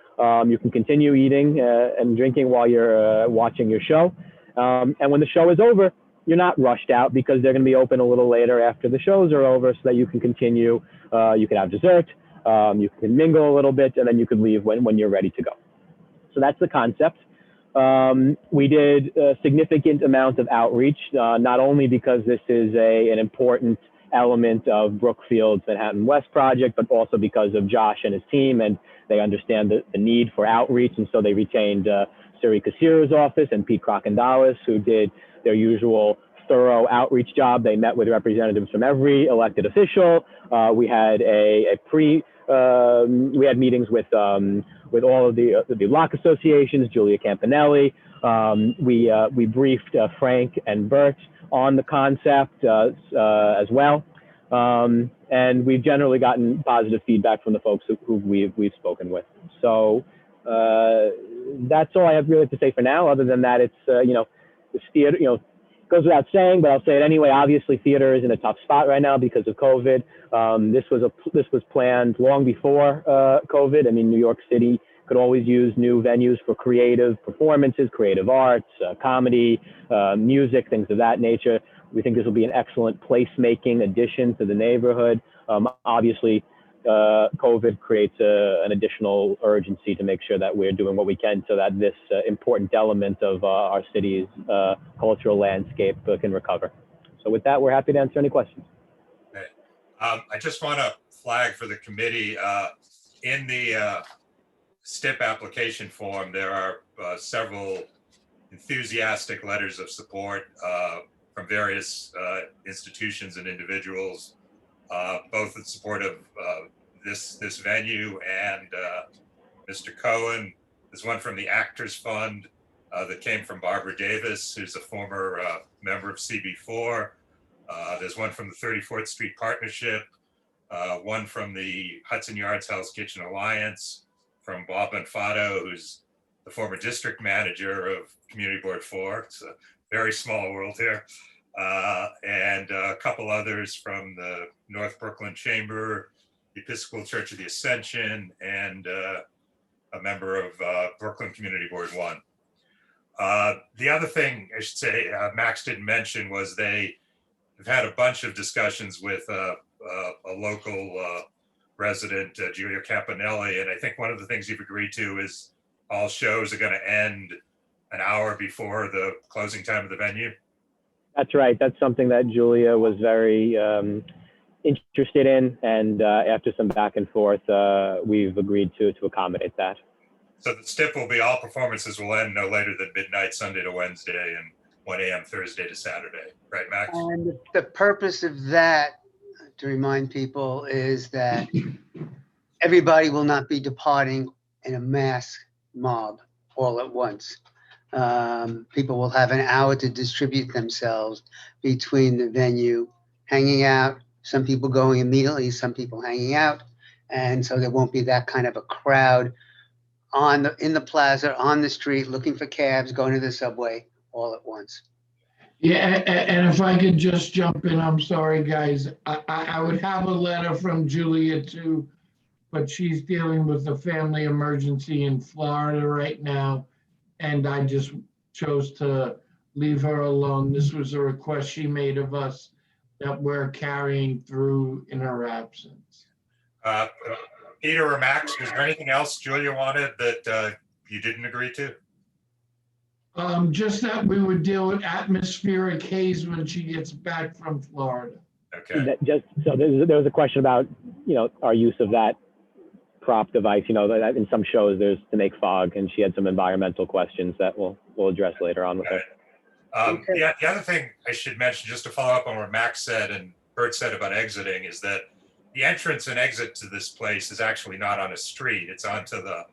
You can continue eating and drinking while you're watching your show. And when the show is over, you're not rushed out because they're going to be open a little later after the shows are over so that you can continue. You can have dessert, you can mingle a little bit, and then you can leave when you're ready to go. So that's the concept. We did a significant amount of outreach, not only because this is an important element of Brookfield's Manhattan West project, but also because of Josh and his team, and they understand the need for outreach. And so they retained Suri Kasiru's office and Pete Krokondalis, who did their usual thorough outreach job. They met with representatives from every elected official. We had we had meetings with all of the block associations, Julia Campanelli. We briefed Frank and Bert on the concept as well. And we've generally gotten positive feedback from the folks who we've spoken with. So that's all I have really to say for now. Other than that, it's this theater, goes without saying, but I'll say it anyway. Obviously, theater is in a tough spot right now because of COVID. This was planned long before COVID. I mean, New York City could always use new venues for creative performances, creative arts, comedy, music, things of that nature. We think this will be an excellent placemaking addition to the neighborhood. Obviously, COVID creates an additional urgency to make sure that we're doing what we can so that this important element of our city's cultural landscape can recover. So with that, we're happy to answer any questions. Okay. I just want to flag for the committee, in the STIP application form, there are several enthusiastic letters of support from various institutions and individuals, both in support of this venue and Mr. Cohen. There's one from the Actors Fund that came from Barbara Davis, who's a former member of CB4. There's one from the 34th Street Partnership, one from the Hudson Yards Hell's Kitchen Alliance, from Bob Bonfato, who's the former district manager of Community Board 4. It's a very small world here. And a couple others from the North Brooklyn Chamber, the Episcopal Church of the Ascension, and a member of Brooklyn Community Board 1. The other thing I should say, Max didn't mention, was they have had a bunch of discussions with a local resident, Giulio Campanelli, and I think one of the things you've agreed to is all shows are going to end an hour before the closing time of the venue. That's right. That's something that Julia was very interested in, and after some back and forth, we've agreed to accommodate that. So the STIP will be all performances will end no later than midnight Sunday to Wednesday and 1 a.m. Thursday to Saturday, right, Max? And the purpose of that, to remind people, is that everybody will not be departing in a mass mob all at once. People will have an hour to distribute themselves between the venue, hanging out, some people going immediately, some people hanging out. And so there won't be that kind of a crowd in the plaza, on the street, looking for cabs, going to the subway all at once. Yeah, and if I could just jump in, I'm sorry, guys. I would have a letter from Julia too, but she's dealing with a family emergency in Florida right now, and I just chose to leave her alone. This was a request she made of us that we're carrying through in her absence. Peter or Max, is there anything else Julia wanted that you didn't agree to? Just that we would deal with atmospheric haze when she gets back from Florida. Okay. So there was a question about, our use of that prop device, that in some shows there's to make fog, and she had some environmental questions that we'll address later on with her. The other thing I should mention, just to follow up on what Max said and Bert said about exiting, is that the entrance and exit to this place is actually not on a street. It's onto the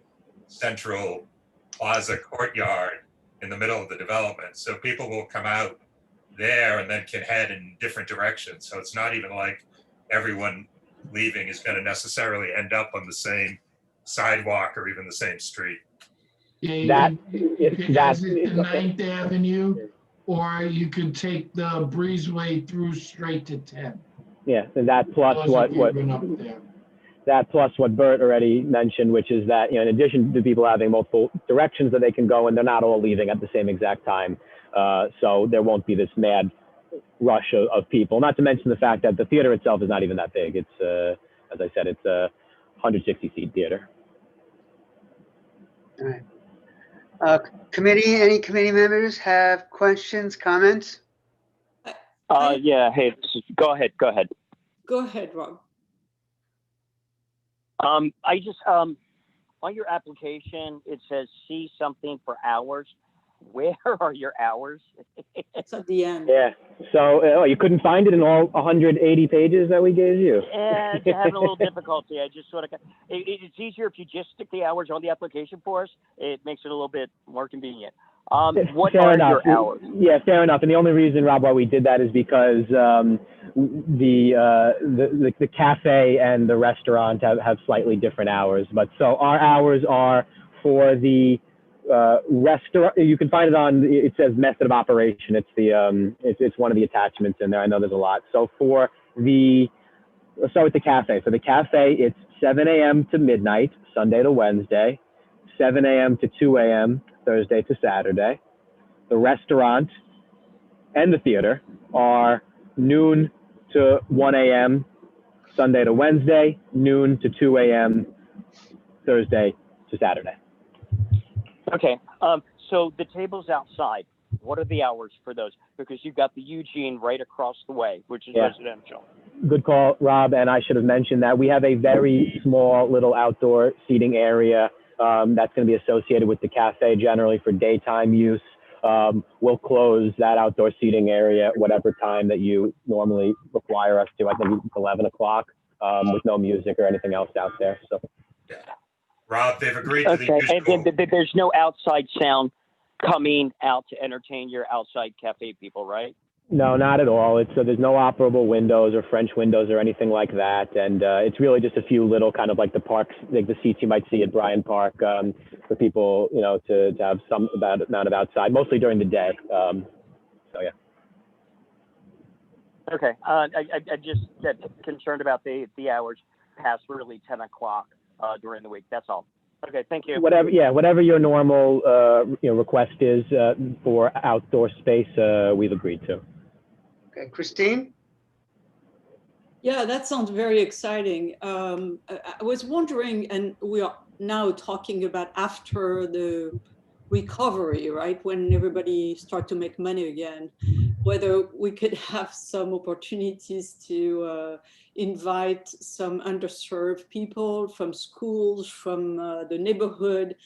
central plaza courtyard in the middle of the development. So people will come out there and then can head in different directions. So it's not even like everyone leaving is going to necessarily end up on the same sidewalk or even the same street. Yeah, you could exit the 9th Avenue, or you could take the breezeway through straight to 10. Yeah, and that plus what Bert already mentioned, which is that, in addition to people having multiple directions that they can go in, they're not all leaving at the same exact time. So there won't be this mad rush of people, not to mention the fact that the theater itself is not even that big. It's, as I said, it's a 160-seat theater. All right. Any committee members have questions, comments? Yeah, hey, go ahead. Go ahead, Rob. I just, on your application, it says see something for hours. Where are your hours? It's at the end. Yeah, so you couldn't find it in all 180 pages that we gave you? Yeah, I'm having a little difficulty. I just sort of, it's easier if you just stick the hours on the application for us. It makes it a little bit more convenient. What fair are enough. your hours? Yeah, fair enough. And the only reason, Rob, why we did that is because the cafe and the restaurant have slightly different hours. But so our hours are for the restaurant. You can find it on. It says method of operation. It's the it's one of the attachments in there. I know there's a lot. So for the let's start with the cafe. For the cafe, it's 7 a.m. to midnight, Sunday to Wednesday, 7 a.m. to 2 a.m. Thursday to Saturday. The restaurant and the theater are noon to 1 a.m. Sunday to Wednesday, noon to 2 a.m. Thursday to Saturday. Okay. So the tables outside, what are the hours for those? Because you've got the Eugene right across the way, which is residential. Good call, Rob. And I should have mentioned that we have a very small little outdoor seating area that's going to be associated with the cafe generally for daytime use. We'll close that outdoor seating area at whatever time that you normally require us to. I think it's 11 o'clock with no music or anything else out there. So, Rob, they've agreed to the Okay, usual. and then there's no outside sound coming out to entertain your outside cafe people, right? no, not at all. It's there's no operable windows or French windows or anything like that. And it's really just a few little kind of like the parks, like the seats you might see at Bryant Park for people, you know, to have some amount of outside, mostly during the day. So, yeah. Okay, I just get concerned about the hours past really 10 o'clock during the week. That's all. Okay, thank you. Whatever your normal request is for outdoor space, we've agreed to. Okay, Christine? Yeah, that sounds very exciting. I was wondering, and we are now talking about after the recovery, right? When everybody start to make money again, whether we could have some opportunities to invite some underserved people from schools, from the neighborhood,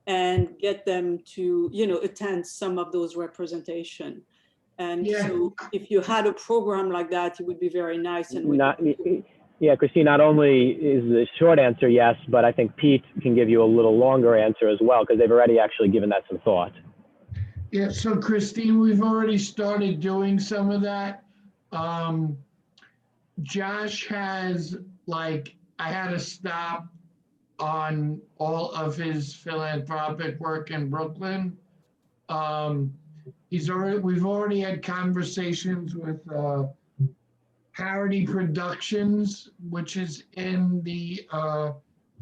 and get them to, you know, attend some of those representation. And so if you had a program like that, it would be very nice. And Christine, not only is the short answer yes, but I think Pete can give you a little longer answer as well, because they've already actually given that some thought. Yeah, so Christine, we've already started doing some of that. Josh has, like, I had to stop on all of his philanthropic work in Brooklyn. We've already had conversations with Parody Productions, which is in the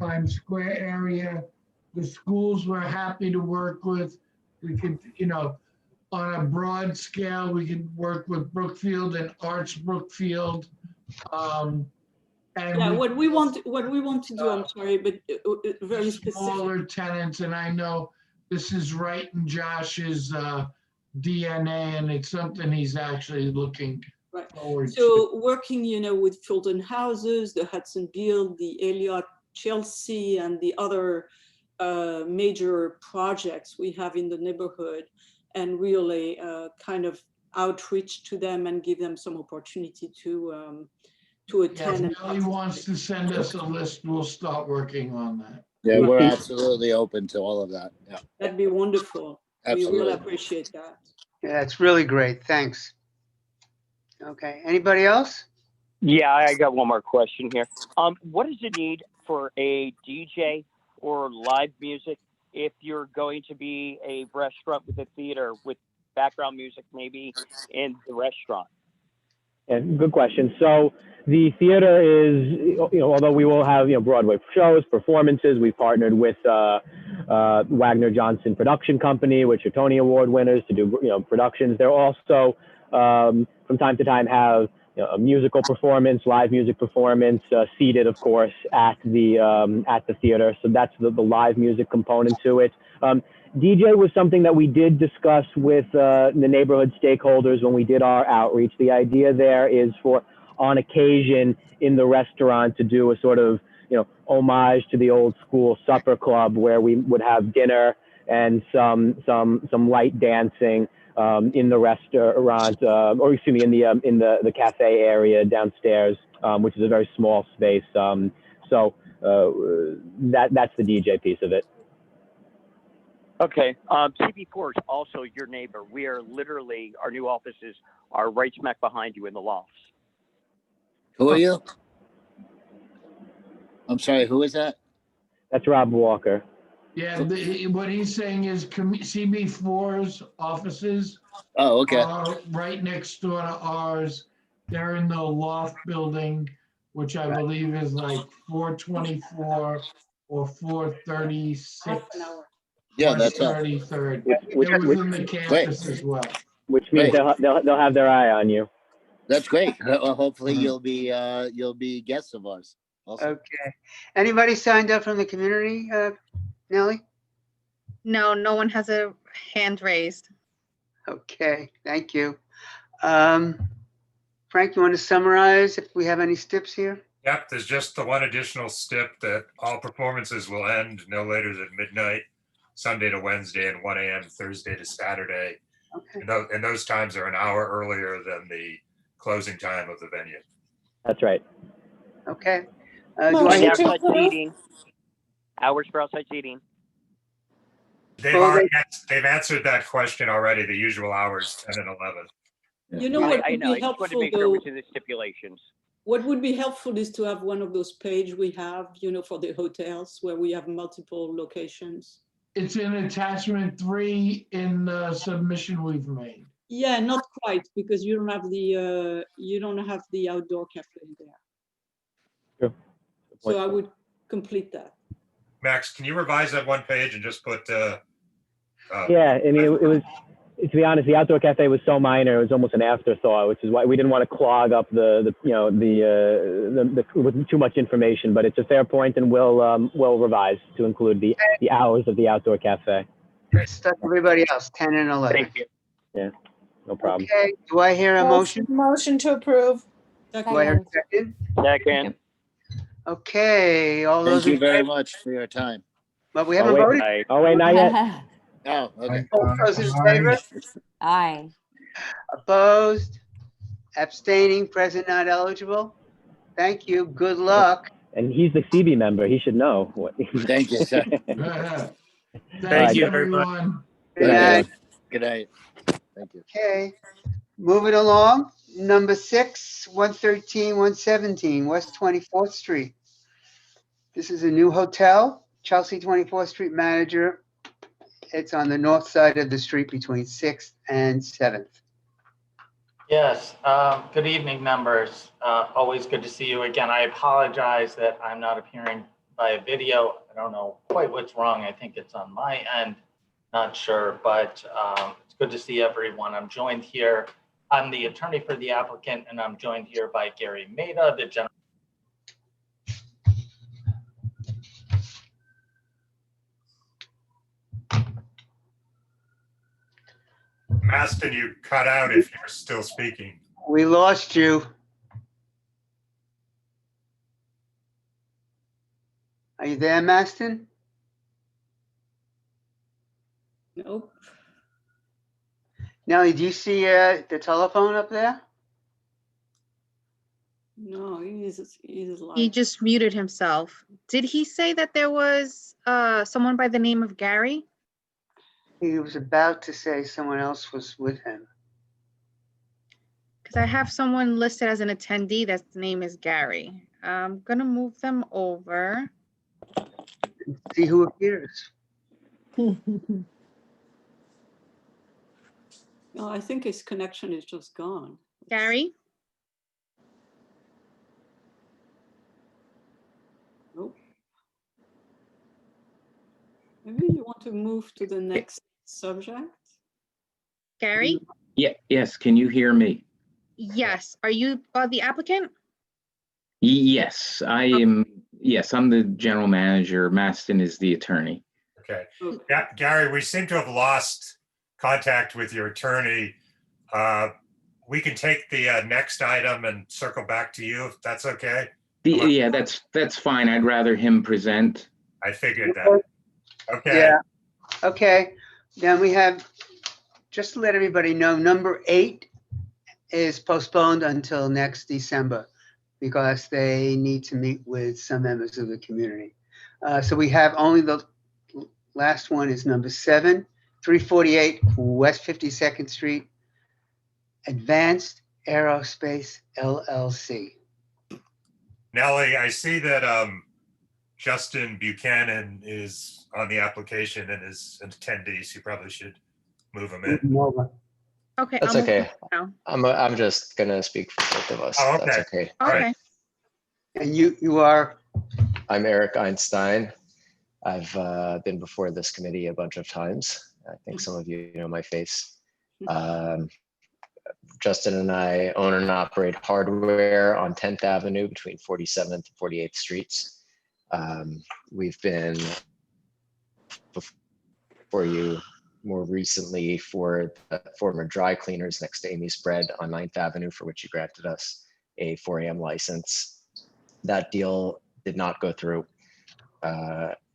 Times Square area. The schools we're happy to work with. We could, you know, on a broad scale, we could work with Brookfield and Arts Brookfield. And what we want to do, I'm sorry, but very specific. Smaller tenants, and I know this is right in Josh's DNA, and it's something he's actually looking forward to. So working, you know, with Fulton Houses, the Hudson Build, the Elliott Chelsea, and the other major projects we have in the neighborhood, and really kind of outreach to them and give them some opportunity to attend. If Nelly wants to send us a list, we'll start working on that. Yeah, we're absolutely open to all of that. Yeah. That'd be wonderful. Absolutely. We really appreciate that. Yeah, it's really great. Thanks. Okay, anybody else? Yeah, I got one more question here. What does it need for a DJ or live music if you're going to be a restaurant with a theater with background music maybe in the restaurant? Yeah, good question. So the theater is, you know, although we will have, you know, Broadway shows, performances, we've partnered with Wagner Johnson Production Company, which are Tony Award winners, to do, you know, productions. They're also, from time to time, have, you know, a musical performance, live music performance, seated, of course, at the theater. So that's the live music component to it. DJ was something that we did discuss with the neighborhood stakeholders when we did our outreach. The idea there is for, on occasion in the restaurant, to do a sort of, you know, homage to the old school supper club, where we would have dinner and some light dancing in the restaurant, or excuse me, in the cafe area downstairs, which is a very small space. So that's the DJ piece of it. Okay. CB4 is also your neighbor. We are literally, our new offices are right smack behind you in the lofts. Who are you? I'm sorry, who is that? That's Rob Walker. Yeah, what he's saying is CB4's offices Oh, okay. are right next door to ours. They're in the loft building, which I believe is like 424 or 436. Yeah, West that's it. 33rd. Which- They're which- within the Great. campus as well. Which means Great. they'll have their eye on you. That's great. Well, hopefully you'll be guests of ours. Also. Okay. Anybody signed up from the community, Nellie? No, no one has a hand raised. Okay, thank you. Frank, you want to summarize if we have any steps here? Yep, there's just the one additional step that all performances will end no later than midnight, Sunday to Wednesday, and 1 a.m. Thursday to Saturday. Okay. And those times are an hour earlier than the closing time of the venue. That's right. Okay. Do And I hear? outside seating. Hours for outside seating. They've answered that question already, the usual hours, 10 and 11. You know what I would know. I be just wanted to helpful make sure it though? was in the stipulations. What would be helpful is to have one of those pages we have, for the hotels where we have multiple locations. It's in attachment 3 in the submission we've made. Yeah, not quite, because you don't have the outdoor cafe there. Sure. So I would complete that. Max, can you revise that one page and just put? Yeah, I mean, it was, to be honest, the outdoor cafe was so minor, it was almost an afterthought, which is why we didn't want to clog up the with too much information. But it's a fair point, and we'll revise to include the hours of the outdoor cafe. Stuck everybody else, 10 and 11. Thank you. Yeah, no problem. Okay, do I hear a motion? Motion to approve. Do I hear a second? Second. Okay, all those Thank you in very favor? much for your time. But we haven't voted. Oh wait, not yet. Oh, okay. All those in favor? Aye. Opposed? Abstaining, present not eligible? Thank you, good luck. And he's the CB member. He should know what. Thank you, sir. Thank you, everyone. Good night. Good night. Thank you. Okay, moving along, number 6, 113, 117, West 24th Street. This is a new hotel, Chelsea 24th Street manager. It's on the north side of the street between 6th and 7th. Yes, good evening, members. Always good to see you again. I apologize that I'm not appearing via video. I don't know quite what's wrong. I think it's on my end, not sure, but it's good to see everyone. I'm joined here. I'm the attorney for the applicant, and I'm joined here by Gary Maida, the general. Maston, you cut out if you're still speaking. We lost you. Are you there, Maston? Nope. Nellie, do you see the telephone up there? No, he's live. He just muted himself. Did he say that there was someone by the name of Gary? He was about to say someone else was with him. Because I have someone listed as an attendee that's name is Gary. I'm gonna move them over. See who appears. No, I think his connection is just gone. Gary? Nope. Maybe you want to move to the next subject? Gary? Yeah, yes, can you hear me? Yes. Are you the applicant? Yes, I am. Yes, I'm the general manager. Maston is the attorney. Okay. Gary, we seem to have lost contact with your attorney. We can take the next item and circle back to you if that's okay. Yeah, that's fine. I'd rather him present. I figured that. Okay. Yeah. Okay. Then we have, just to let everybody know, number 8 is postponed until next December because they need to meet with some members of the community. So we have only the last one is number 7, 348 West 52nd Street, Advanced Aerospace LLC. Nellie, I see that Justin Buchanan is on the application and is an attendee, so you probably should move him in. Okay. That's I'll move okay. now. I'm just gonna speak for both of us. Oh, That's okay. okay. Okay. And you are? I'm Eric Einstein. I've been before this committee a bunch of times. I think some of you know my face. Justin and I own and operate hardware on 10th Avenue between 47th and 48th Streets. We've been before you more recently for the former dry cleaners next to Amy's Bread on 9th Avenue, for which you granted us a 4 a.m. license. That deal did not go through.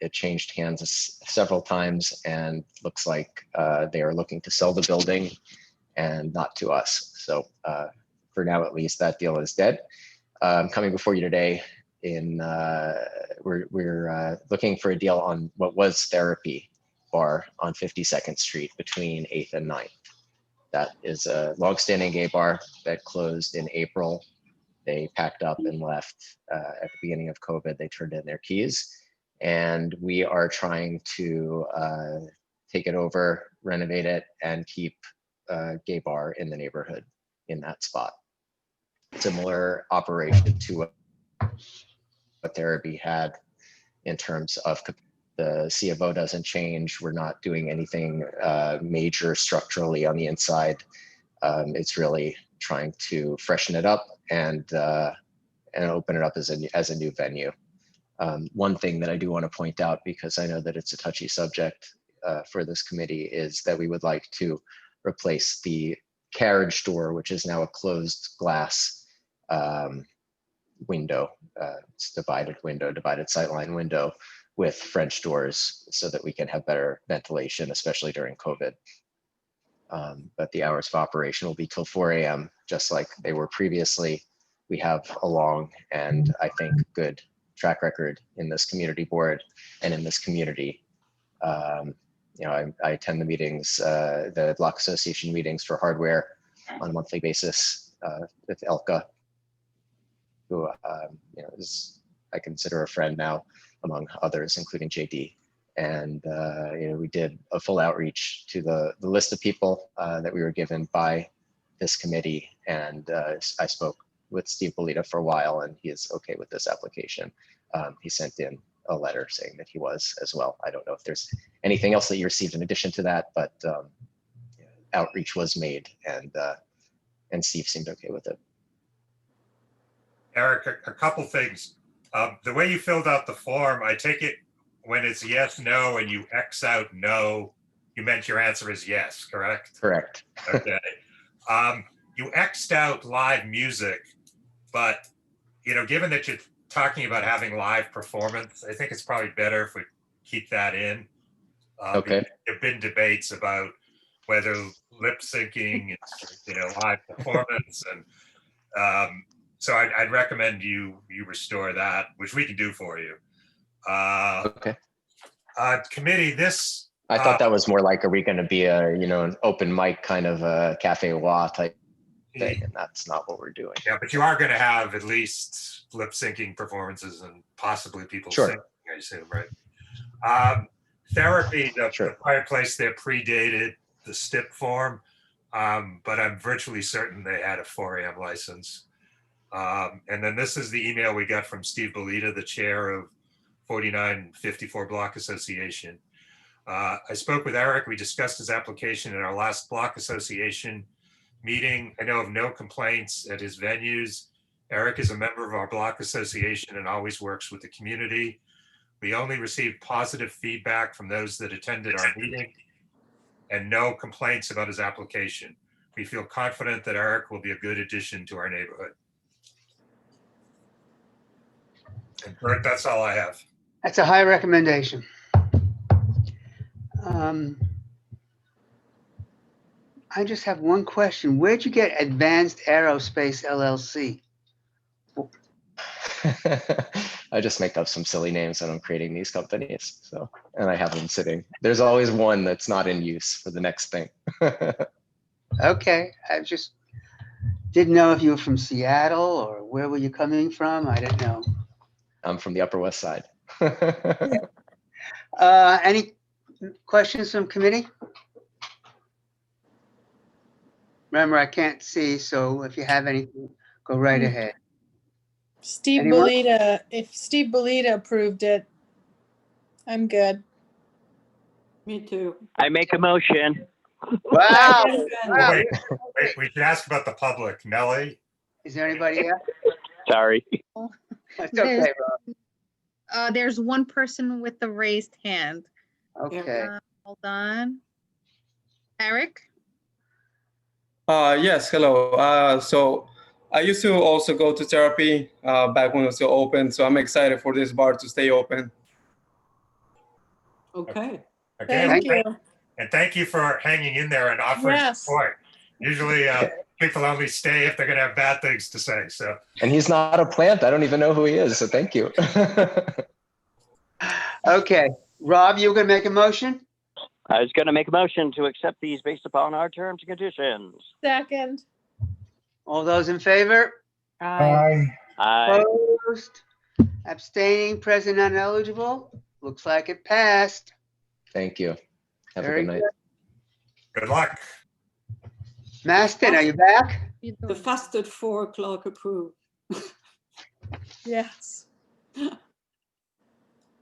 It changed hands several times and looks like they are looking to sell the building and not to us. So for now, at least, that deal is dead. Coming before you today, we're looking for a deal on what was Therapy Bar on 52nd Street between 8th and 9th. That is a longstanding gay bar that closed in April. They packed up and left at the beginning of COVID. They turned in their keys, and we are trying to take it over, renovate it, and keep gay bar in the neighborhood in that spot. Similar operation to what Therapy had in terms of the CFO doesn't change. We're not doing anything major structurally on the inside. It's really trying to freshen it up and open it up as a new venue. One thing that I do want to point out, because I know that it's a touchy subject for this committee, is that we would like to replace the carriage door, which is now a closed glass window. It's divided sightline window with French doors so that we can have better ventilation, especially during COVID. But the hours of operation will be till 4 a.m., just like they were previously. We have a long and I think good track record in this community board and in this community. I attend the meetings, the block association meetings for hardware on a monthly basis with Elka, who is, I consider, a friend now among others, including JD. And we did a full outreach to the list of people that we were given by this committee. And I spoke with Steve Bolita for a while, and he is okay with this application. He sent in a letter saying that he was as well. I don't know if there's anything else that you received in addition to that, but outreach was made, and Steve seemed okay with it. Eric, a couple things. The way you filled out the form, I take it when it's yes, no, and you X out no, you meant your answer is yes, correct? Correct. Okay. You X'd out live music, but given that you're talking about having live performance, I think it's probably better if we keep that in. Okay. There've been debates about whether lip syncing is, live performance, and so I'd recommend you restore that, which we can do for you. Okay. Committee, this. I thought that was more like, are we going to be an open mic kind of a cafe wa type thing, and that's not what we're doing. Yeah, but you are going to have at least lip syncing performances and possibly people singing, I assume, right? Therapy, the fireplace there predated the STIP form, but I'm virtually certain they had a 4 a.m. license. And then this is the email we got from Steve Bolita, the chair of 4954 Block Association. I spoke with Eric. We discussed his application in our last Block Association meeting. I know of no complaints at his venues. Eric is a member of our Block Association and always works with the community. We only received positive feedback from those that attended our meeting and no complaints about his application. We feel confident that Eric will be a good addition to our neighborhood. And Bert, that's all I have. That's a high recommendation. I just have one question. Where'd you get Advanced Aerospace LLC? I just make up some silly names when I'm creating these companies. And I have them sitting. There's always one that's not in use for the next thing. Okay. I just didn't know if you were from Seattle or where were you coming from? I didn't know. I'm from the Upper West Side. Any questions from committee? Remember, I can't see, so if you have anything, go right ahead. Steve Anyone? Belita, if Steve Belita approved it, I'm good. Me too. I make a motion. Wow. Second. Wow. Wait, we should ask about the public. Nellie? Is there anybody else? Sorry. That's There's- okay, Rob. There's one person with the raised hand. Okay. Hold on. Eric? Yes, hello. So I used to also go to therapy back when it was still open. So I'm excited for this bar to stay open. Okay. Again, Thank you. and thank you for hanging in there and offering Yes. support. Usually people only stay if they're going to have bad things to say. So And he's not a plant. I don't even know who he is. So thank you. Okay. Rob, you were going to make a motion? I was going to make a motion to accept these based upon our terms and conditions. Second. All those in favor? Aye. Aye. Opposed? Abstaining, present, ineligible? Looks like it passed. Thank you. Have Very a good night. good luck. Maston, are you back? The fast at 4 o'clock approved. Yes.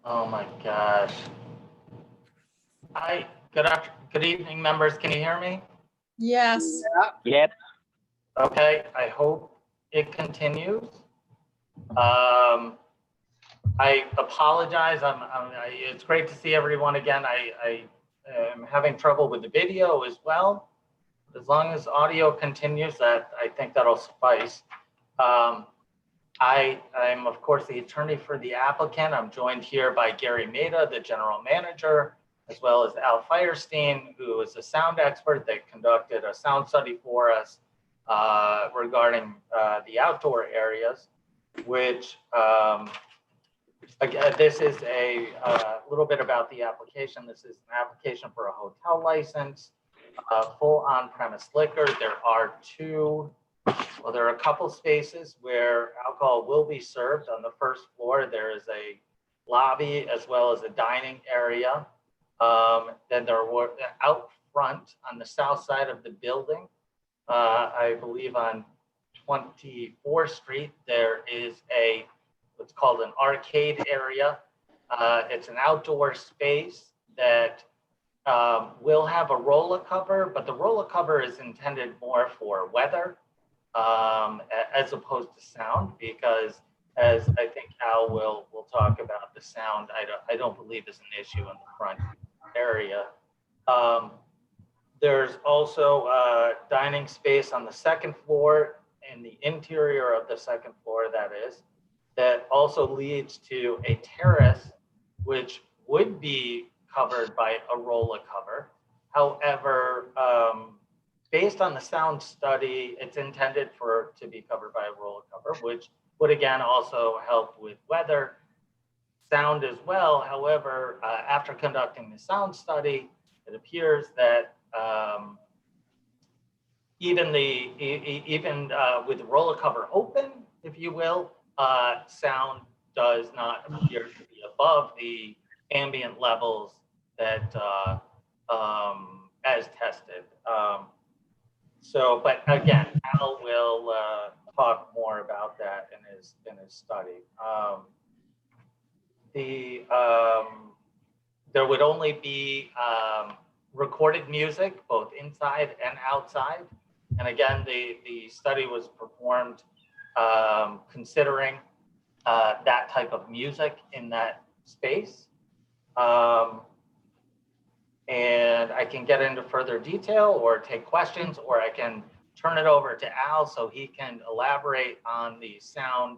Oh my gosh. Hi, good evening, members. Can you hear me? Yes. Yep. Okay, I hope it continues. I apologize. It's great to see everyone again. I am having trouble with the video as well. As long as audio continues, I think that'll suffice. I'm of course the attorney for the applicant. I'm joined here by Gary Maida, the general manager, as well as Al Firestein, who is a sound expert that conducted a sound study for us regarding the outdoor areas, which again, this is a little bit about the application. This is an application for a hotel license, full on-premise liquor. There are a couple spaces where alcohol will be served. On the first floor, there is a lobby as well as a dining area. Then there were out front on the south side of the building, I believe on 24th Street, there is what's called an arcade area. It's an outdoor space that will have a roller cover, but the roller cover is intended more for weather as opposed to sound, because as I think Al will talk about, the sound I don't believe is an issue in the front area. There's also a dining space on the second floor, in the interior of the second floor, that also leads to a terrace, which would be covered by a roller cover. However, based on the sound study, it's intended to be covered by a roller cover, which would again also help with weather, sound as well. However, after conducting the sound study, it appears that even with the roller cover open, if you will, sound does not appear to be above the ambient levels that as tested. So, but again, Al will talk more about that in his study. There would only be recorded music, both inside and outside. And again, the study was performed considering that type of music in that space. And I can get into further detail or take questions, or I can turn it over to Al so he can elaborate on the sound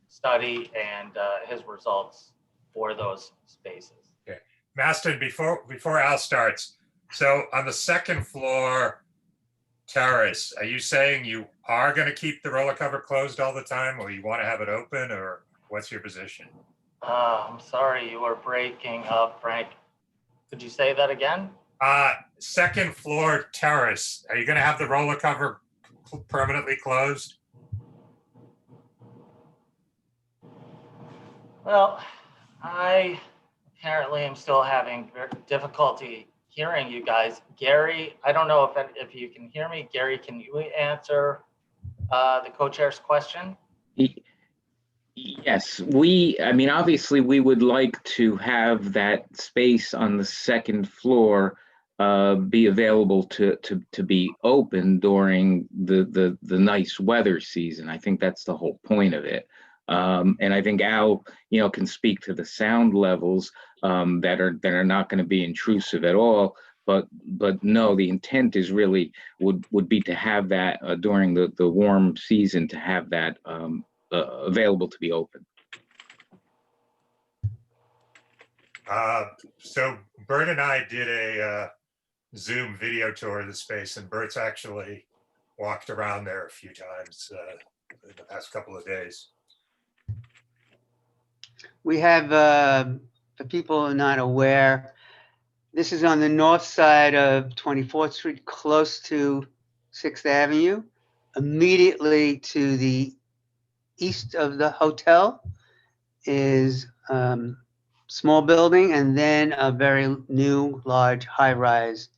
study and his results for those spaces. Okay. Maston, before Al starts, so on the second floor terrace, are you saying you are going to keep the roller cover closed all the time, or you want to have it open, or what's your position? I'm sorry, you are breaking up, Frank. Could you say that again? Second floor terrace, are you going to have the roller cover permanently closed? Well, I apparently am still having difficulty hearing you guys. Gary, I don't know if you can hear me. Gary, can you answer the co-chair's question? Yes, I mean, obviously, we would like to have that space on the second floor be available to be open during the nice weather season. I think that's the whole point of it. And I think Al, can speak to the sound levels that are not going to be intrusive at all. But no, the intent is really would be to have that during the warm season, to have that available to be open. So Bert and I did a Zoom video tour of the space, and Bert's actually walked around there a few times in the past couple of days. We have, for people who are not aware, this is on the north side of 24th Street, close to 6th Avenue, immediately to the east of the hotel is small building, and then a very new, large, high-rise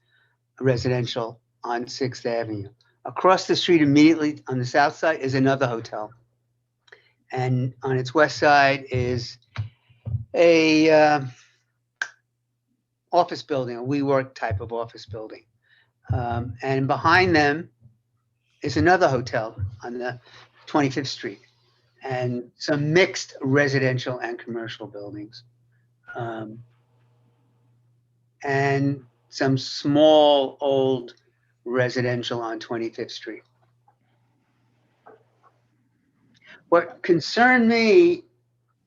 residential on 6th Avenue. Across the street, immediately on the south side, is another hotel. And on its west side is a office building, a WeWork type of office building. And behind them is another hotel on the 25th Street, and some mixed residential and commercial buildings. And some small old residential on 25th Street. What concerned me,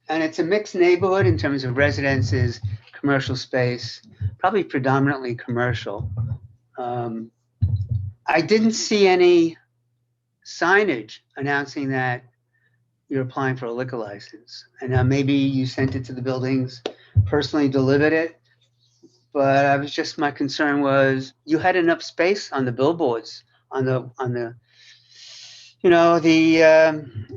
and it's a mixed neighborhood in terms of residences, commercial space, probably predominantly commercial. I didn't see any signage announcing that you're applying for a liquor license. And maybe you sent it to the buildings, personally delivered it, but I was just, my concern was you had enough space on the billboards, on the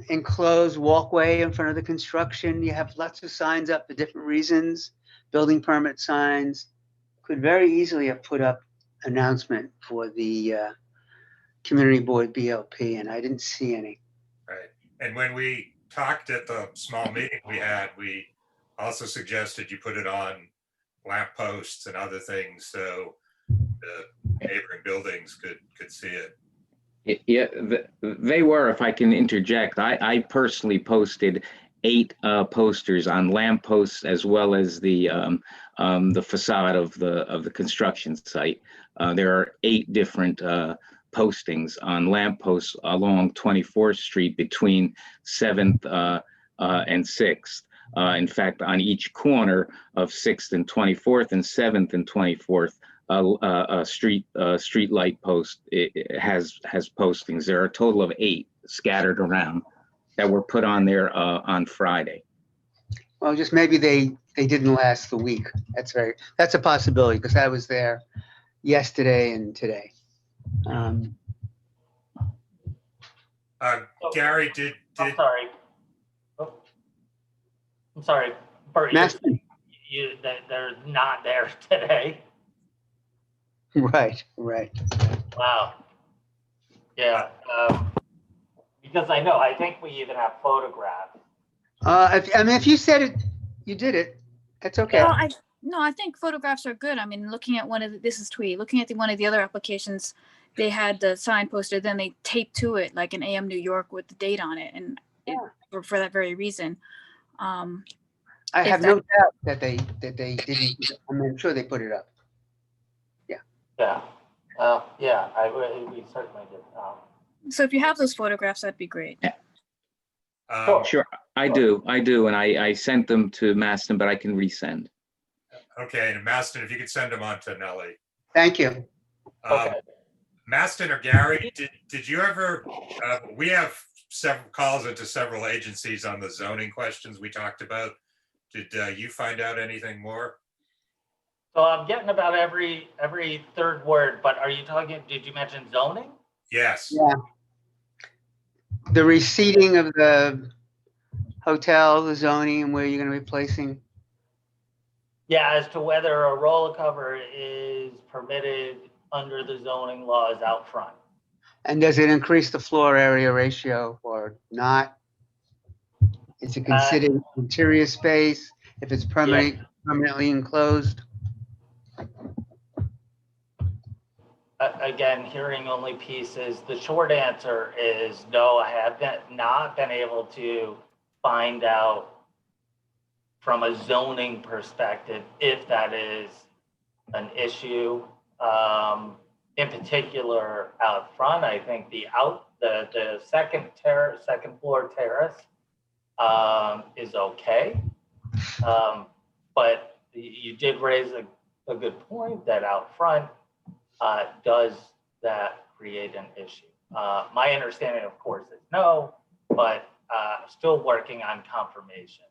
enclosed walkway in front of the construction. You have lots of signs up for different reasons, building permit signs. Could very easily have put up announcement for the community board BLP, and I didn't see any. Right. And when we talked at the small meeting we had, we also suggested you put it on lamp posts and other things so the neighboring buildings could see it. Yeah, they were, if I can interject, I personally posted 8 posters on lamp posts as well as the facade of the construction site. There are 8 different postings on lamp posts along 24th Street between 7th and 6th. In fact, on each corner of 6th and 24th and 7th and 24th, a street light post has postings. There are a total of 8 scattered around that were put on there on Friday. Well, just maybe they didn't last the week. That's a possibility, because I was there yesterday and today. Gary, did I'm sorry. Oh, I'm sorry, Bert. They're not there today. Right. Wow. Yeah. Because I think we even have photographs. If you said it, you did it. That's okay. Well, I think photographs are good. I mean, looking at this is Tweet. Looking at one of the other applications, they had the sign posted, then they taped to it like an AM New York with the date on it, and for that very reason. I have no doubt that they didn't. I'm sure they put it up. Yeah. We certainly did. So if you have those photographs, that'd be great. Sure, I do, and I sent them to Maston, but I can resend. Okay, and Maston, if you could send them on to Nellie. Thank you. Maston or Gary, did you ever? We have several calls into several agencies on the zoning questions we talked about. Did you find out anything more? So I'm getting about every third word, but are you talking, did you mention zoning? Yes. Yeah. The reseating of the hotel, the zoning, and where you're going to be placing Yeah, as to whether a roller cover is permitted under the zoning laws out front. And does it increase the floor area ratio or not? Is it considered interior space if it's permanently enclosed? Again, hearing only pieces. The short answer is no, I have not been able to find out from a zoning perspective if that is an issue. In particular, out front, I think the second floor terrace is okay. But you did raise a good point that out front does that create an issue? My understanding, of course, is no, but still working on confirmation.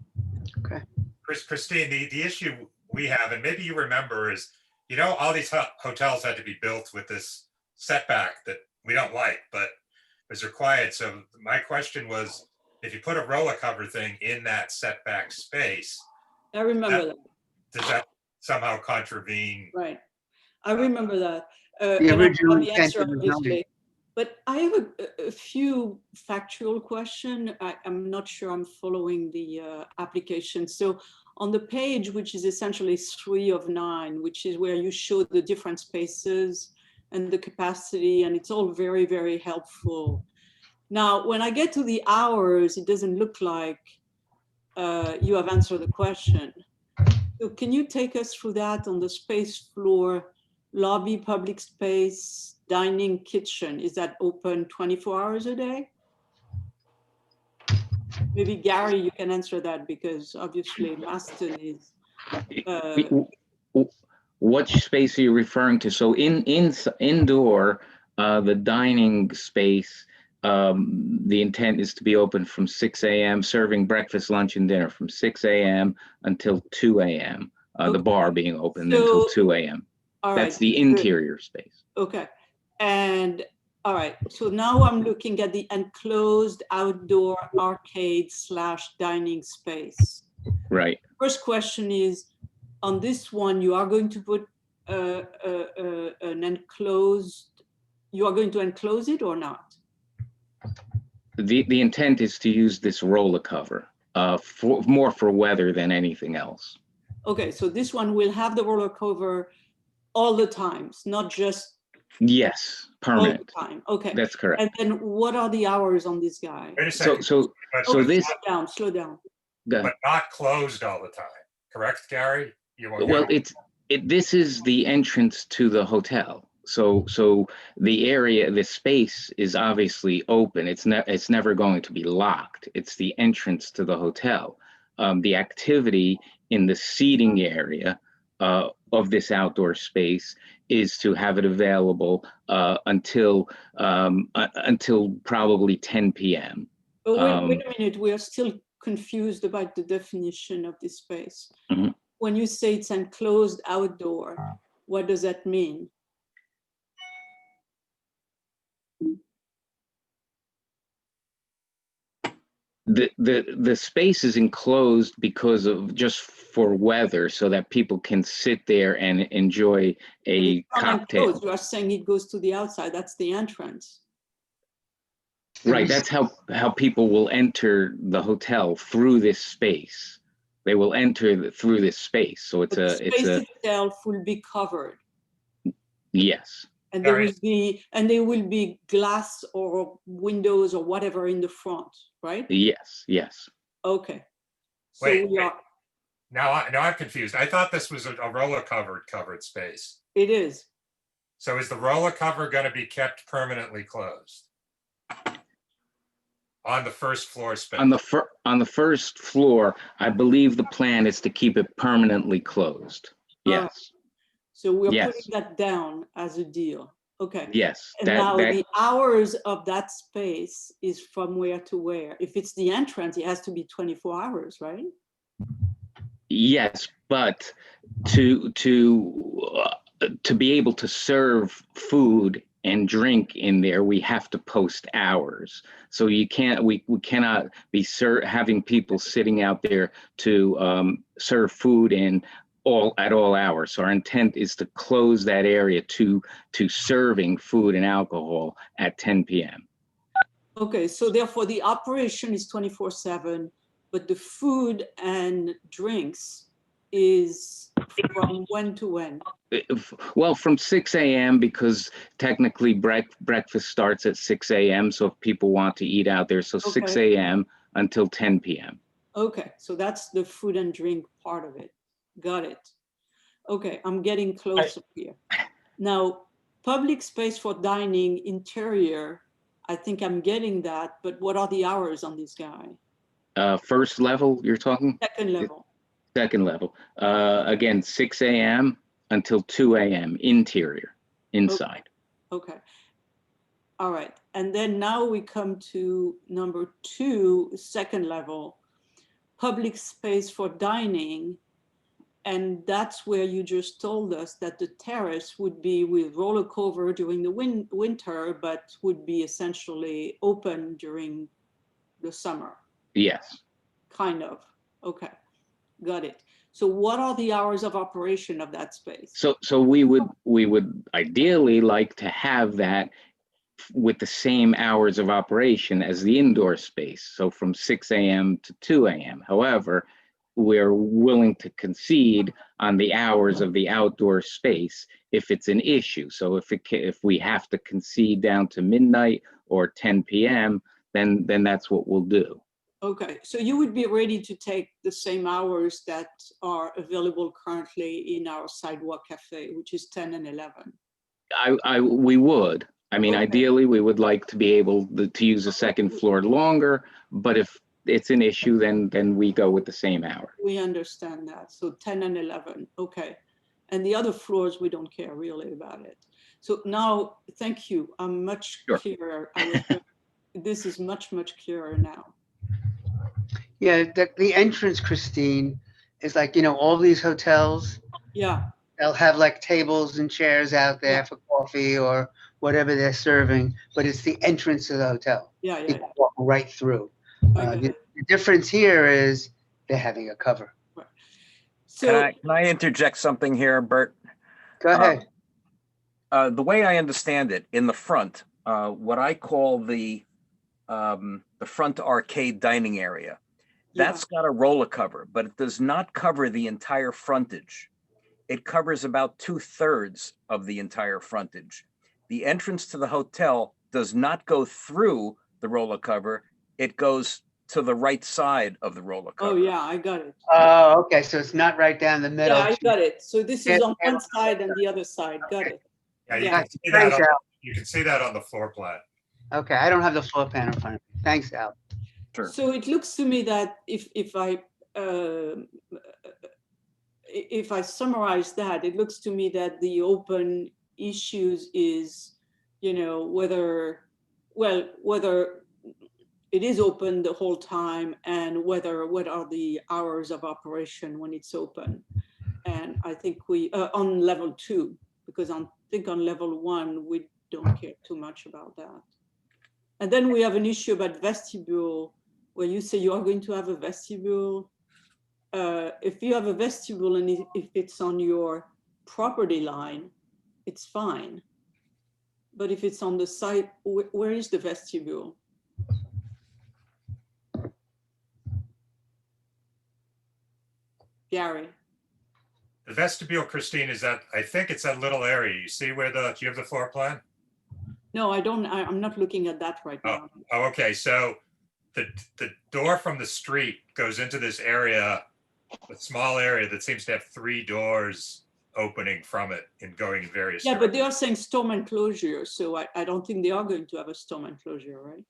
Okay. Christine, the issue we have, and maybe you remember, is, you know, all these hotels had to be built with this setback that we don't like, but was required. So my question was, if you put a roller cover thing in that setback space, I remember that. Does that somehow contravene? Right. I remember that. The And I original have the intent answer, of the zoning. obviously. But I have a few factual questions. I'm not sure I'm following the application. So on the page, which is essentially 3 of 9, which is where you show the different spaces and the capacity, and it's all very, very helpful. Now, when I get to the hours, it doesn't look like you have answered the question. So can you take us through that on the space, floor, lobby, public space, dining, kitchen? Is that open 24 hours a day? Maybe Gary, you can answer that because obviously Maston is. What space are you referring to? So indoor, the dining space, the intent is to be open from 6 a.m., serving breakfast, lunch, and dinner from 6 a.m. until 2 a.m. The bar being open until 2 a.m. That's the interior space. Okay. And all right, so now I'm looking at the enclosed outdoor arcade / dining space. Right. First question is, on this one, you are going to put an enclosed, you are going to enclose it or not? The intent is to use this roller cover more for weather than anything else. Okay, so this one will have the roller cover all the times, not just Yes, permanent. all the time. Okay, That's correct. And then what are the hours on this guy? Wait a second. So this. Slow down. But not closed all the time, correct, Gary? Well, this is the entrance to the hotel. So the area, the space is obviously open. It's never going to be locked. It's the entrance to the hotel. The activity in the seating area of this outdoor space is to have it available until probably 10 p.m. But wait a minute, we are still confused about the definition of this space. Mm-hmm. When you say it's enclosed outdoor, what does that mean? The space is enclosed because of just for weather, so that people can sit there and enjoy a cocktail. Enclosed. You are saying it goes to the outside. That's the entrance. Right. That's how people will enter the hotel, through this space. They will enter through this space. So the space itself will be covered. Yes. And there will be glass or windows or whatever in the front, right? Yes. Yes. Okay. So wait. Now I'm confused. I thought this was a roller covered space. It is. So is the roller cover going to be kept permanently closed on the first floor space? On the first floor, I believe the plan is to keep it permanently closed. Yes. So we're putting that down as a deal. Okay. Yes. And now the hours of that space is from where to where? If it's the entrance, it has to be 24 hours, right? Yes, but to be able to serve food and drink in there, we have to post hours. So we cannot be having people sitting out there to serve food in at all hours. So our intent is to close that area to serving food and alcohol at 10 p.m. Okay, so therefore the operation is 24/7, but the food and drinks is from when to when? Well, from 6 a.m. because technically breakfast starts at 6 a.m. So if people want to eat out there, so 6 Okay. a.m. until 10 p.m. Okay, so that's the food and drink part of it. Got it. Okay, I'm getting closer here. Now, public space for dining, interior, I think I'm getting that, but what are the hours on this guy? First level, you're talking? Second level. Second level. Again, 6 a.m. until 2 a.m. interior, inside. Okay. All right. And then now we come to number 2, second level, public space for dining. And that's where you just told us that the terrace would be with roller cover during the winter, but would be essentially open during the summer. Yes. Kind of. Okay. Got it. So what are the hours of operation of that space? So we would ideally like to have that with the same hours of operation as the indoor space. So from 6 a.m. to 2 a.m. However, we're willing to concede on the hours of the outdoor space if it's an issue. So if we have to concede down to midnight or 10 p.m., then that's what we'll do. Okay, so you would be ready to take the same hours that are available currently in our Sidewalk Cafe, which is 10 and 11. We would. I mean, Okay. ideally, we would like to be able to use the second floor longer, but if it's an issue, then we go with the same hour. We understand that. So 10 and 11, okay. And the other floors, we don't care really about it. So now, thank you. I'm much clearer. This is much clearer now. Yeah, the entrance, Christine, is like, all these hotels, Yeah. they'll have like tables and chairs out there for coffee or whatever they're serving, but it's the entrance to the hotel. Yeah. You can walk right through. The difference here is they're having a cover. So can I interject something here, Bert? Go ahead. The way I understand it, in the front, what I call the front arcade dining area, that's got a roller cover, but it does not cover the entire frontage. It covers about 2/3 of the entire frontage. The entrance to the hotel does not go through the roller cover. It goes to the right side of the roller cover. Oh yeah, I got it. Oh, okay. So it's not right down the middle. Yeah, I got it. So this is on one side and the other side. Got it. Yeah, you can see that on the floor plan. Okay, I don't have the floor plan in front of me. Thanks, Al. Sure. So it looks to me that if I summarize that, it looks to me that the open issues is, whether it is open the whole time and what are the hours of operation when it's open. And I think we, on level 2, because I think on level 1, we don't care too much about that. And then we have an issue about vestibule, where you say you are going to have a vestibule. If you have a vestibule and if it's on your property line, it's fine. But if it's on the site, where is the vestibule? Gary. The vestibule, Christine, is that, I think it's that little area. You see where do you have the floor plan? No, I don't. I'm not looking at that right now. Oh, okay. So the door from the street goes into this area, a small area that seems to have 3 doors opening from it and going in various Yeah, directions. but they are saying storm enclosure, so I don't think they are going to have a storm enclosure, right?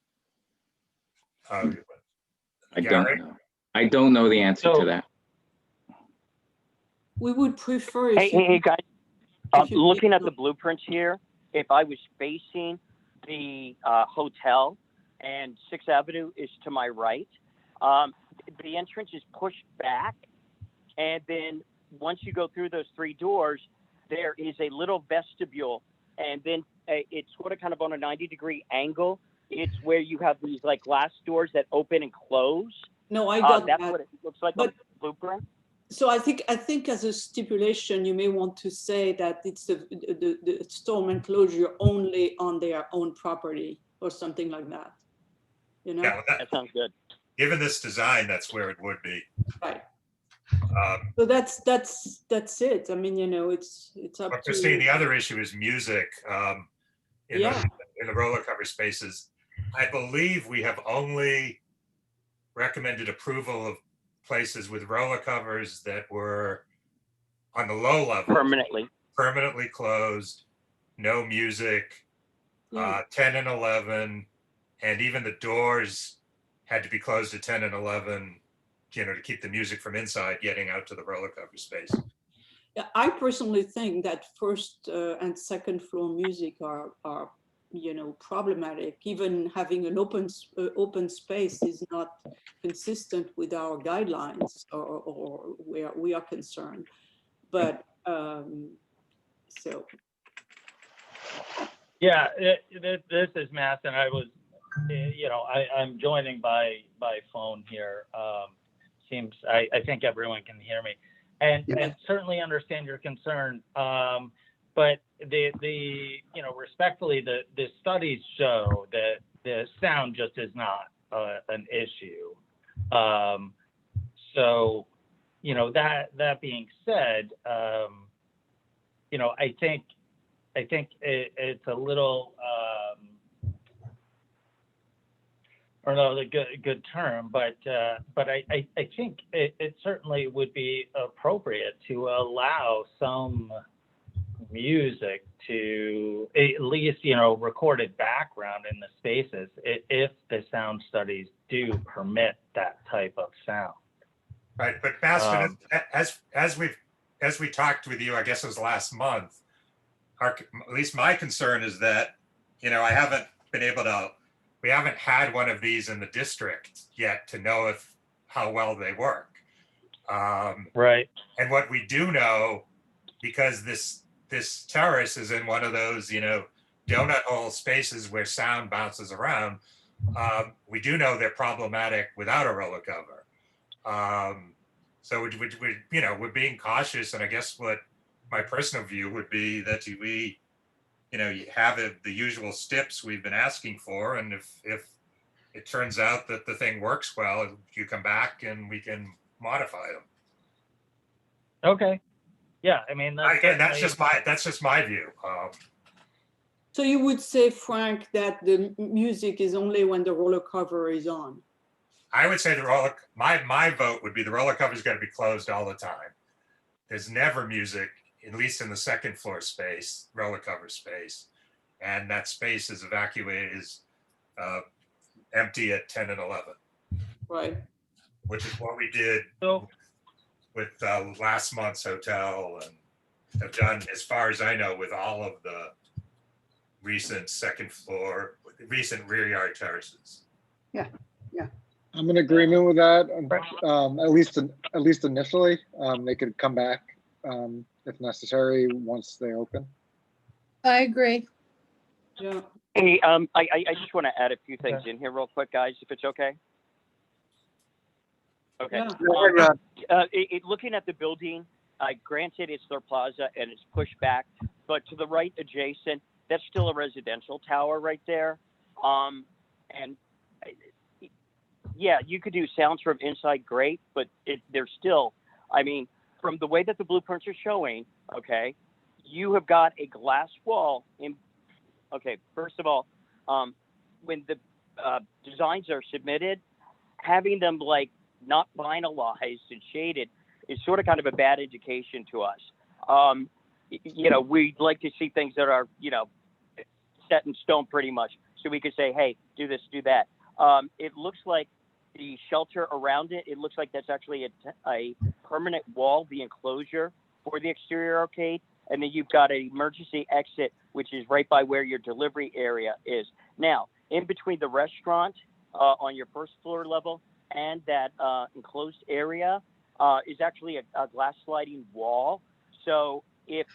I don't know the answer to that. We would prefer if Hey guys, looking at the blueprints here, if I was facing the hotel and 6th Avenue is to my right, the entrance is pushed back. And then once you go through those 3 doors, there is a little vestibule. And then it's sort of kind of on a 90-degree angle. It's where you have these like glass doors that open and close. No, I got that's that. what it looks like on the blueprint. So I think as a stipulation, you may want to say that it's the storm enclosure only on their own property or something like that. You know? Yeah, well, That sounds good. given this design, that's where it would be. Right. So that's it. I mean, you know, it's up But to. Christine, the other issue is music in the roller cover spaces. I believe we have only recommended approval of places with roller covers that were on the low level. Permanently closed, no music, 10 and 11, and even the doors had to be closed at 10 and 11, you know, to keep the music from inside getting out to the roller cover space. Yeah, I personally think that first and second floor music are you know, problematic. Even having an open space is not consistent with our guidelines or where we are concerned. But so. Yeah, this is Matt, and I was, you know, I'm joining by phone here. I think everyone can hear me, and certainly understand your concern. But the you know, respectfully, the studies show that the sound just is not an issue. So, you know, that being said, you know, I think it's a little, I don't know the good term, but I think it certainly would be appropriate to allow some music to at least, you know, recorded background in the spaces if the sound studies do permit that type of sound. Right, but Bastion, as we talked with you, I guess it was last month, at least my concern is that, you know, we haven't had one of these in the district yet to know how well they work. Right. And what we do know, because this terrace is in one of those, you know, donut hole spaces where sound bounces around, we do know they're problematic without a roller cover. So we, you know, we're being cautious, and I guess what my personal view would be that we, you know, you have the usual steps we've been asking for, and if it turns out that the thing works well, you come back and we can modify them. Okay. Yeah, I mean, that's just my view. So you would say, Frank, that the music is only when the roller cover is on? I would say my vote would be the roller cover's got to be closed all the time. There's never music, at least in the second floor space, roller cover space, and that space is empty at 10 and 11. Right. Which is what we did with last month's hotel, and have done, as far as I know, with all of the recent recent rear yard terraces. Yeah. I'm in agreement with that. At least initially, they could come back if necessary once they open. I agree. Yeah. Hey, I just want to add a few things in here real quick, guys, if it's okay. Okay. Yeah. Looking at the building, granted it's their plaza and it's pushed back, but to the right adjacent, that's still a residential tower right there. And yeah, you could do sounds from inside, great, but they're still, I mean, from the way that the blueprints are showing, okay, you have got a glass wall in. Okay, first of all, when the designs are submitted, having them like not finalized and shaded is sort of kind of a bad indication to us. You know, we'd like to see things that are, you know, set in stone pretty much, so we could say, hey, do this, do that. It looks like the shelter around it, it looks like that's actually a permanent wall, the enclosure for the exterior arcade. And then you've got an emergency exit, which is right by where your delivery area is. Now, in between the restaurant on your first floor level and that enclosed area is actually a glass sliding wall. So if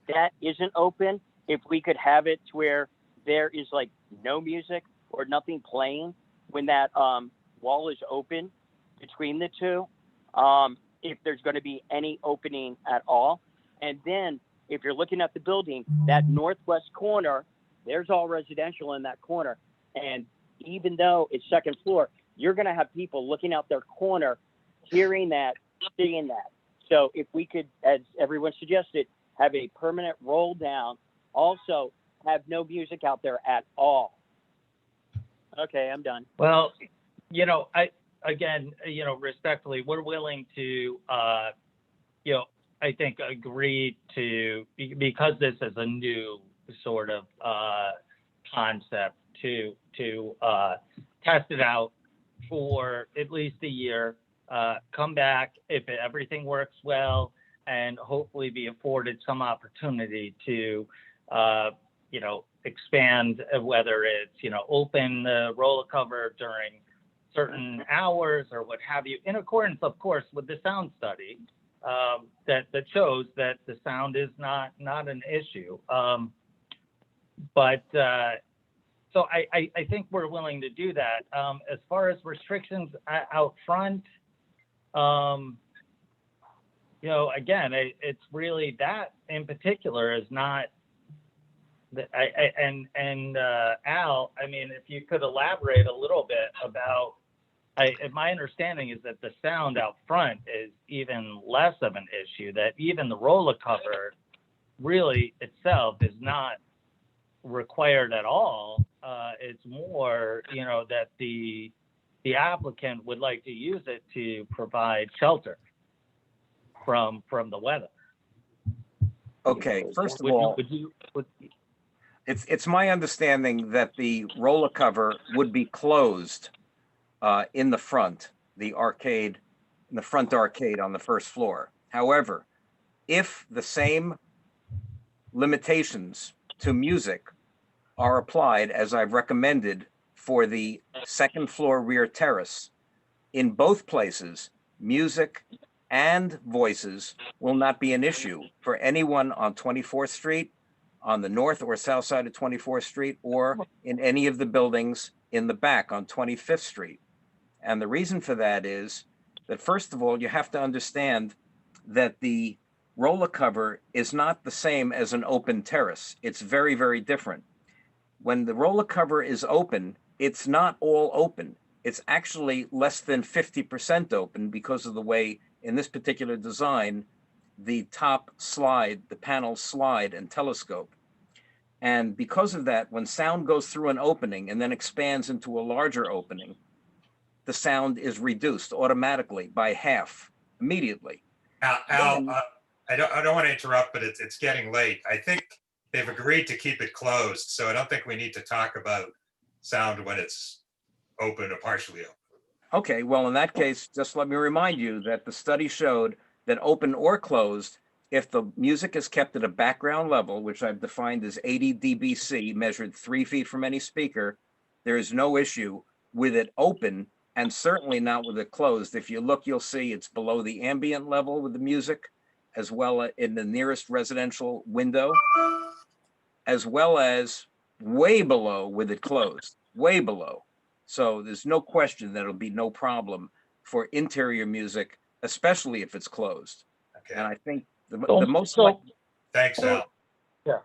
that isn't open, if we could have it to where there is like no music or nothing playing when that wall is open between the two, if there's going to be any opening at all. And then if you're looking at the building, that northwest corner, there's all residential in that corner. And even though it's second floor, you're going to have people looking out their corner, hearing that, seeing that. So if we could, as everyone suggested, have a permanent roll down, also have no music out there at all. Okay, I'm done. Well, you know, again, you know, respectfully, we're willing to, you know, I think agree to, because this is a new sort of concept, to test it out for at least a year, come back if everything works well, and hopefully be afforded some opportunity to, you know, expand, whether it's, you know, open the roller cover during certain hours or what have you, in accordance, of course, with the sound study that shows that the sound is not an issue. So I think we're willing to do that. As far as restrictions out front, you know, again, it's really that in particular is not. Al, I mean, if you could elaborate a little bit about. My understanding is that the sound out front is even less of an issue. That even the roller cover, really itself, is not required at all. It's more, you know, that the applicant would like to use it to provide shelter from the weather. Okay, first of all, it's my understanding that the roller cover would be closed in the front, the arcade, in the front arcade on the first floor. However, if the same limitations to music are applied as I've recommended for the second floor rear terrace, in both places, music and voices will not be an issue for anyone on 24th Street, on the north or south side of 24th Street, or in any of the buildings in the back on 25th Street. And the reason for that is that, first of all, you have to understand that the roller cover is not the same as an open terrace. It's very, very different. When the roller cover is open, it's not all open. It's actually less than 50% open because of the way, in this particular design, the top slide, the panels slide and telescope. And because of that, when sound goes through an opening and then expands into a larger opening, the sound is reduced automatically by half immediately. Al, I don't want to interrupt, but it's getting late. I think they've agreed to keep it closed, so I don't think we need to talk about sound when it's open or partially open. Okay, well, in that case, just let me remind you that the study showed that open or closed, if the music is kept at a background level, which I've defined as 80 dBc, measured 3 feet from any speaker, there is no issue with it open, and certainly not with it closed. If you look, you'll see it's below the ambient level with the music, as well as in the nearest residential window, as well as way below with it closed, way below. So there's no question that it'll be no problem for interior music, especially if it's closed. Okay. And I think the most. Thanks, Al. Yeah.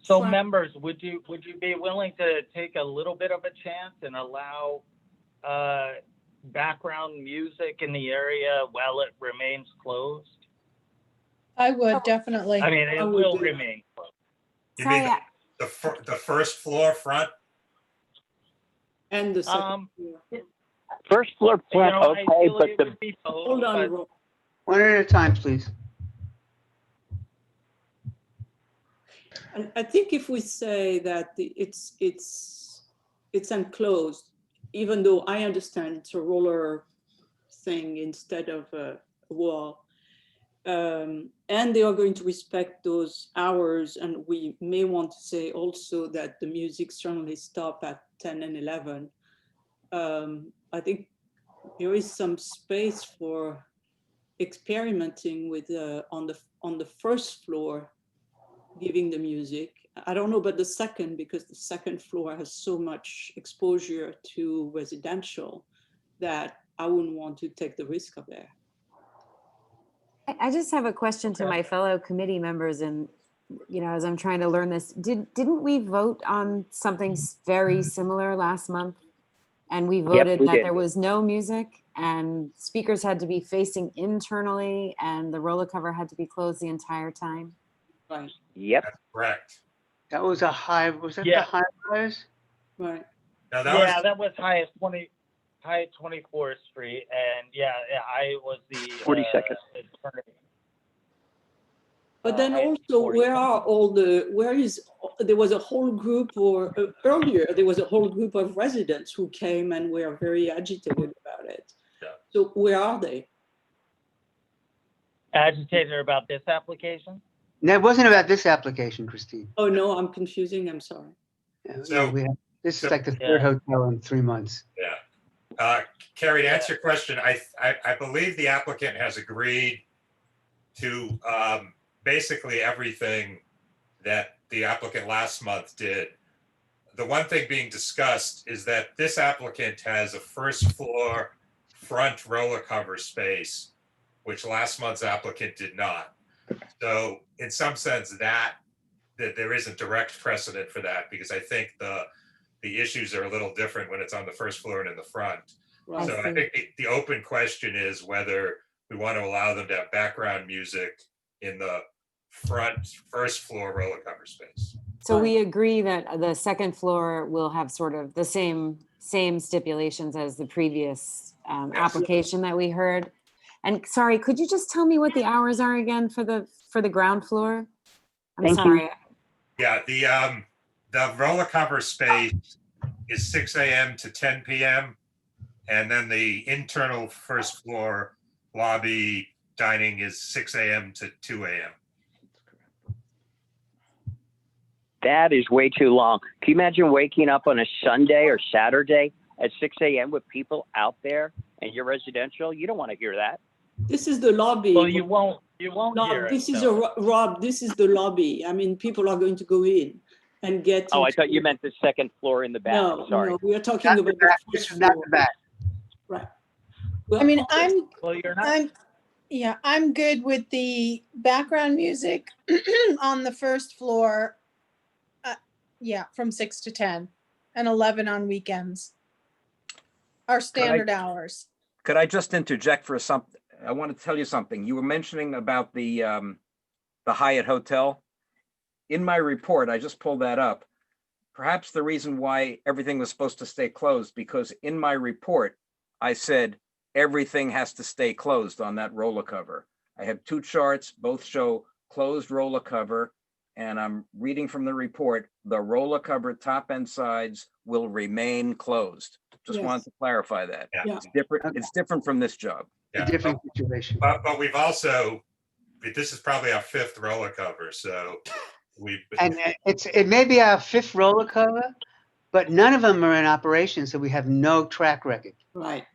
So members, would you be willing to take a little bit of a chance and allow background music in the area while it remains closed? I would definitely. I mean, it will remain closed. You mean the first floor front? And the second First floor front, You know, okay, ideally but it the would be both, hold on, but- Ro- one at a time, please. I think if we say that it's enclosed, even though I understand it's a roller thing instead of a wall, and they are going to respect those hours, and we may want to say also that the music certainly stop at 10 and 11. I think there is some space for experimenting with on the first floor, giving the music. I don't know about the second, because the second floor has so much exposure to residential that I wouldn't want to take the risk of there. I just have a question to my fellow committee members, and as I'm trying to learn this, didn't we vote on something very similar last month? And we voted we that did. there was no music and speakers had to be facing internally and the roller cover had to be closed the entire time. Right. Yep. That's correct. That was a high, was that the Yeah. high rise? Right. Now that was, that was Hyatt 24th Street, and I was the 42nd. attorney. But then I- also, there was a whole group, or earlier, there was a whole group of residents who came and were very agitated about it. Yeah. So where are they? Agitated about this application? No, it wasn't about this application, Christine. Oh, no, I'm confusing, I'm sorry. So- This is like the third hotel in 3 months. yeah. Carrie, to answer your question, I believe the applicant has agreed to basically everything that the applicant last month did. The one thing being discussed is that this applicant has a first floor front roller cover space, which last month's applicant did not. So in some sense that there isn't direct precedent for that, because I think the issues are a little different when it's on the first floor and in the front. Right. So I think the open question is whether we want to allow them to have background music in the first floor roller cover space. So we agree that the second floor will have sort of the same stipulations as the previous application that we heard. And sorry, could you just tell me what the hours are again for the ground floor? I'm Thank you. sorry. Yeah, the roller cover space is 6 a.m. to 10 p.m. And then the internal first floor lobby dining is 6 a.m. to 2 a.m. That is way too long. Can you imagine waking up on a Sunday or Saturday at 6 a.m. with people out there and you're residential? You don't want to hear that. This is the lobby. Well, you won't No, hear this it. is no. Rob, this is the lobby. I mean, people are going to go in and get. Oh, I into- thought you meant the second floor in the back. No, Sorry. no, we are talking Not about the back, the this first is not floor. the back. Right. I mean, Well, you're not. I'm good with the background music on the first floor. From 6 to 10 and 11 on weekends. Our standard hours. Could I just interject for something? I want to tell you something. You were mentioning about the Hyatt Hotel. In my report, I just pulled that up. Perhaps the reason why everything was supposed to stay closed, because in my report, I said everything has to stay closed on that roller cover. I have two charts, both show closed roller cover, and I'm reading from the report, the roller cover top and sides will remain closed. Just Yes. wanted to clarify that. Yeah. It's different. It's different from this job. Yeah. A different situation. But we've also, this is probably our fifth roller cover, so we've. And it may be our fifth roller cover, but none of them are in operation, so we have no track record. Right.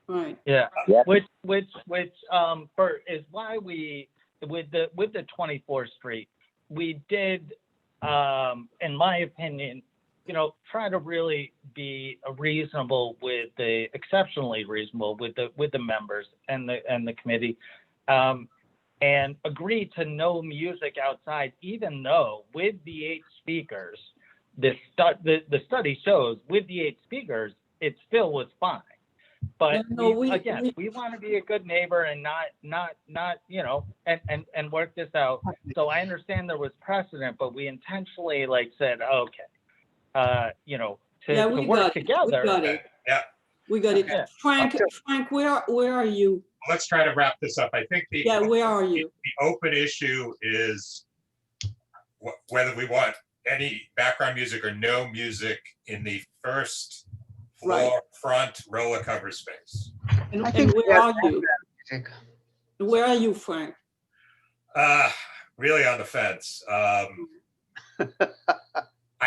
Right. Yeah. Yep. Which is why we with the 24th Street, we did, in my opinion, try to really be exceptionally reasonable with the members and the committee, and agree to no music outside, even though with the 8 speakers, the study shows with the 8 speakers, it still was fine. But we want to be a good neighbor and not and work this out. So I understand there was precedent, but we intentionally said, okay, to work together. We got it. Yeah. We got it. Yeah. Frank, where are you? Let's try to wrap this up. I think Where are you? the open issue is whether we want any background music or no music in the first floor front roller cover space. And, I think where are you? music. Where are you, Frank? Really on the fence. I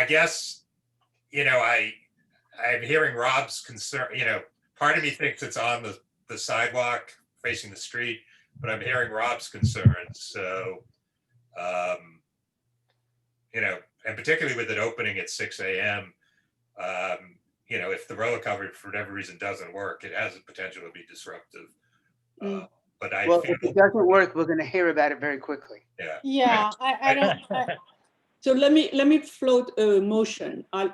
guess, I'm hearing Rob's concern, part of me thinks it's on the sidewalk facing the street, but I'm hearing Rob's concerns. So, and particularly with it opening at 6 a.m., if the roller cover for whatever reason doesn't work, it has the potential to be disruptive. but I Well, feel, if it doesn't work, we're gonna hear about it very quickly. yeah. Yeah, I don't, So let me float a motion. I'll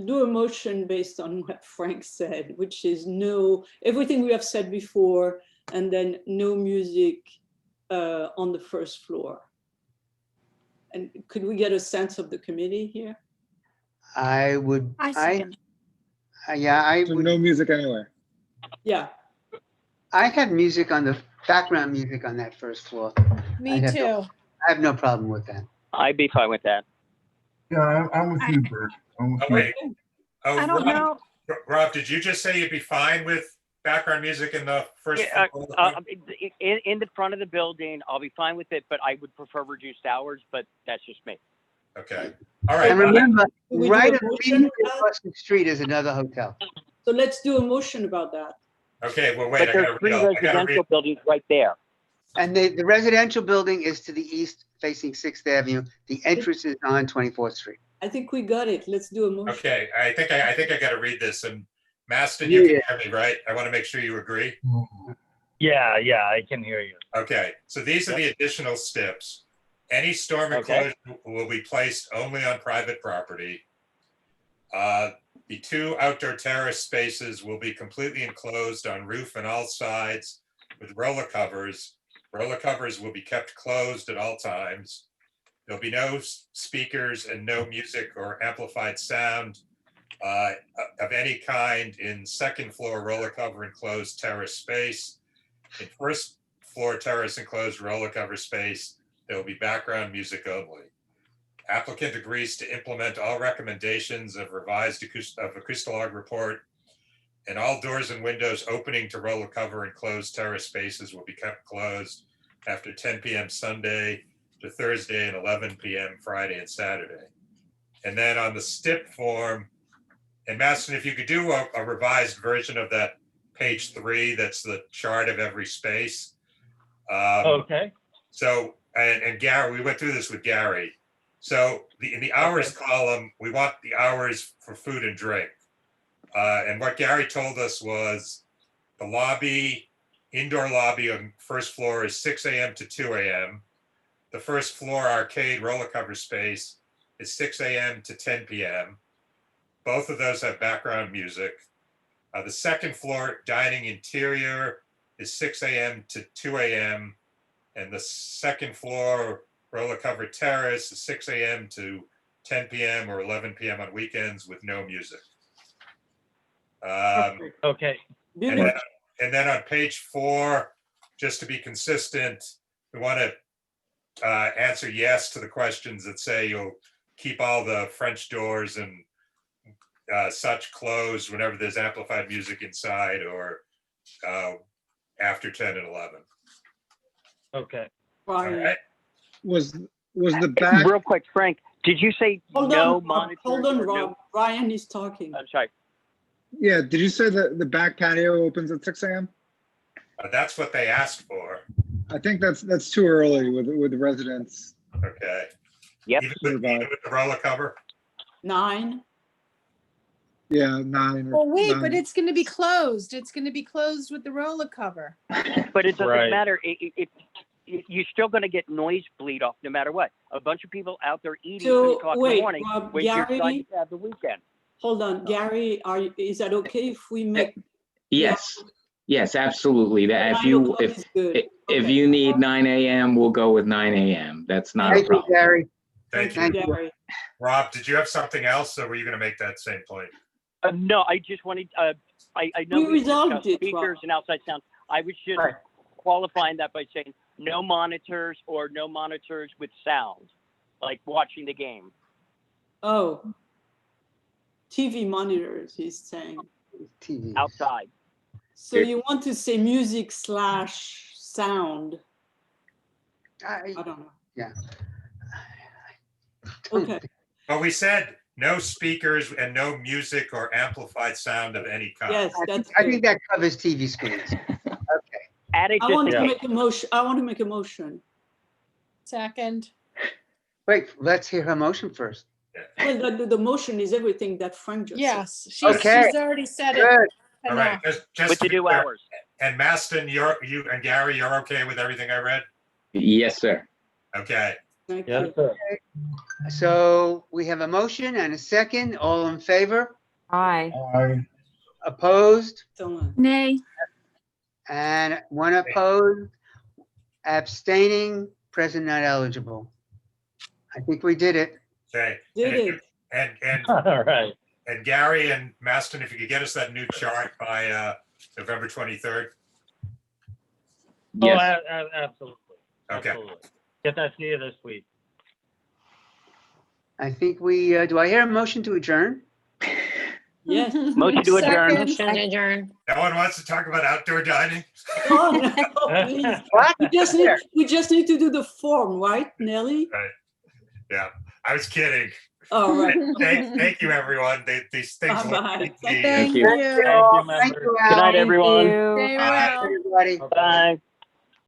do a motion based on what Frank said, which is no, everything we have said before, and then no music on the first floor. And could we get a sense of the committee here? I would, I second. yeah, I So would, no music anywhere. Yeah, I had music on the, background music on that first floor. me too. I have no problem with that. I'd be fine with that. Yeah, I'm with you, Bert. I'm with Oh, you. wait. Oh, I don't know. Rob, did you just say you'd be fine with background music in the first Yeah, floor? in the front of the building, I'll be fine with it, but I would prefer reduced hours, but that's just me. Okay. All right. And remember, Can we do right a motion immediately about- across the street is another hotel. so let's do a motion about that. Okay, well, wait, But I there's gotta three read, I gotta residential read. buildings right there. And the residential building is to the east facing 6th Avenue. The entrance is on 24th Street. I think we got it. Let's do a motion. Okay, I think I gotta read this. And Maston, you can hear me, right? I want to make sure you agree. Yeah, I can hear you. Okay, so these are the additional steps. Any storm Okay. enclosure will be placed only on private property. The 2 outdoor terrace spaces will be completely enclosed on roof and all sides with roller covers. Roller covers will be kept closed at all times. There'll be no speakers and no music or amplified sound of any kind in second floor roller cover enclosed terrace space. In first floor terrace enclosed roller cover space, there will be background music only. Applicant agrees to implement all recommendations of revised Acoustalog report, and all doors and windows opening to roller cover enclosed terrace spaces will be kept closed after 10 p.m. Sunday to Thursday and 11 p.m. Friday and Saturday. And then on the STIP form, and Maston, if you could do a revised version of that page 3, that's the chart of every space. Okay. So, and Gary, we went through this with Gary. So in the hours column, we want the hours for food and drink. And what Gary told us was the lobby, indoor lobby on first floor is 6 a.m. to 2 a.m. The first floor arcade roller cover space is 6 a.m. to 10 p.m. Both of those have background music. The second floor dining interior is 6 a.m. to 2 a.m. And the second floor roller cover terrace is 6 a.m. to 10 p.m. or 11 p.m. on weekends with no music. Okay. And then on page 4, just to be consistent, we want to answer yes to the questions that say you'll keep all the French doors and such closed whenever there's amplified music inside or after 10 and 11. Okay. All right. Was the back? Real quick, Frank, did you say Hold no on, monitors? hold on, or Rob. no- Ryan is talking. I'm sorry. Yeah, did you say that the back patio opens at 6 a.m.? That's what they asked for. I think that's too early with the residents. Okay. Yep. Even with the roller cover? 9. Yeah, 9. Well, wait, 9. but it's going to be closed. It's going to be closed with the roller cover. But it doesn't Right. matter. You're still going to get noise bleed off no matter what. A bunch of people out there eating So, 3 o'clock in the wait, morning Rob, when you're Gary? trying to have the weekend. Hold on, Gary, is that okay if we make? Yes, absolutely. That if 9 you o'clock is good. if you need 9 a.m., we'll go with 9 a.m. That's not a Thank you, problem. Gary. Thank you. Thank you. Gary. Rob, did you have something else or were you going to make that same point? No, I just wanted, I know We we resolved discussed it, speakers Rob. and outside sound. I was just qualifying that by saying no monitors or no monitors with sound, like watching the game. Oh. TV monitors, he's saying. TV. Outside. So you want to say music / sound? I don't know. Yeah. Okay. Well, we said no speakers and no music or amplified sound of any kind. Yes, that's I good. think that covers TV screens. Okay. Add it I just want in to case. make a motion. I want to make a motion. Second. Wait, let's hear her motion first. Well, the motion is everything that Frank just said. Yes, Okay. she's already said it. Good. All right. enough. Just With to the be new clear, hours. And Maston, you and Gary, you're okay with everything I read? Yes, sir. Okay. Thank Yes, you. sir. So we have a motion and a second. All in favor? Aye. Aye. Opposed? Nay. And one opposed, abstaining, present not eligible. I think we did it. Okay. Did it. And All right. and Gary and Maston, if you could get us that new chart by November 23rd. Oh, Yes. absolutely. Okay. Absolutely. Get that to you this week. I think we, do I hear a motion to adjourn? Yes. Motion to adjourn. Second. No one wants to talk about outdoor dining? Oh, no, please. What? We just need to do the form, right, Nelly? Right. Yeah, I was kidding. All right. Thank you, everyone. These things. Bye-bye. Thank you. Thank you all. Thank you, Good night, Al. everyone. Thank you. Stay Bye, well. everybody. Bye.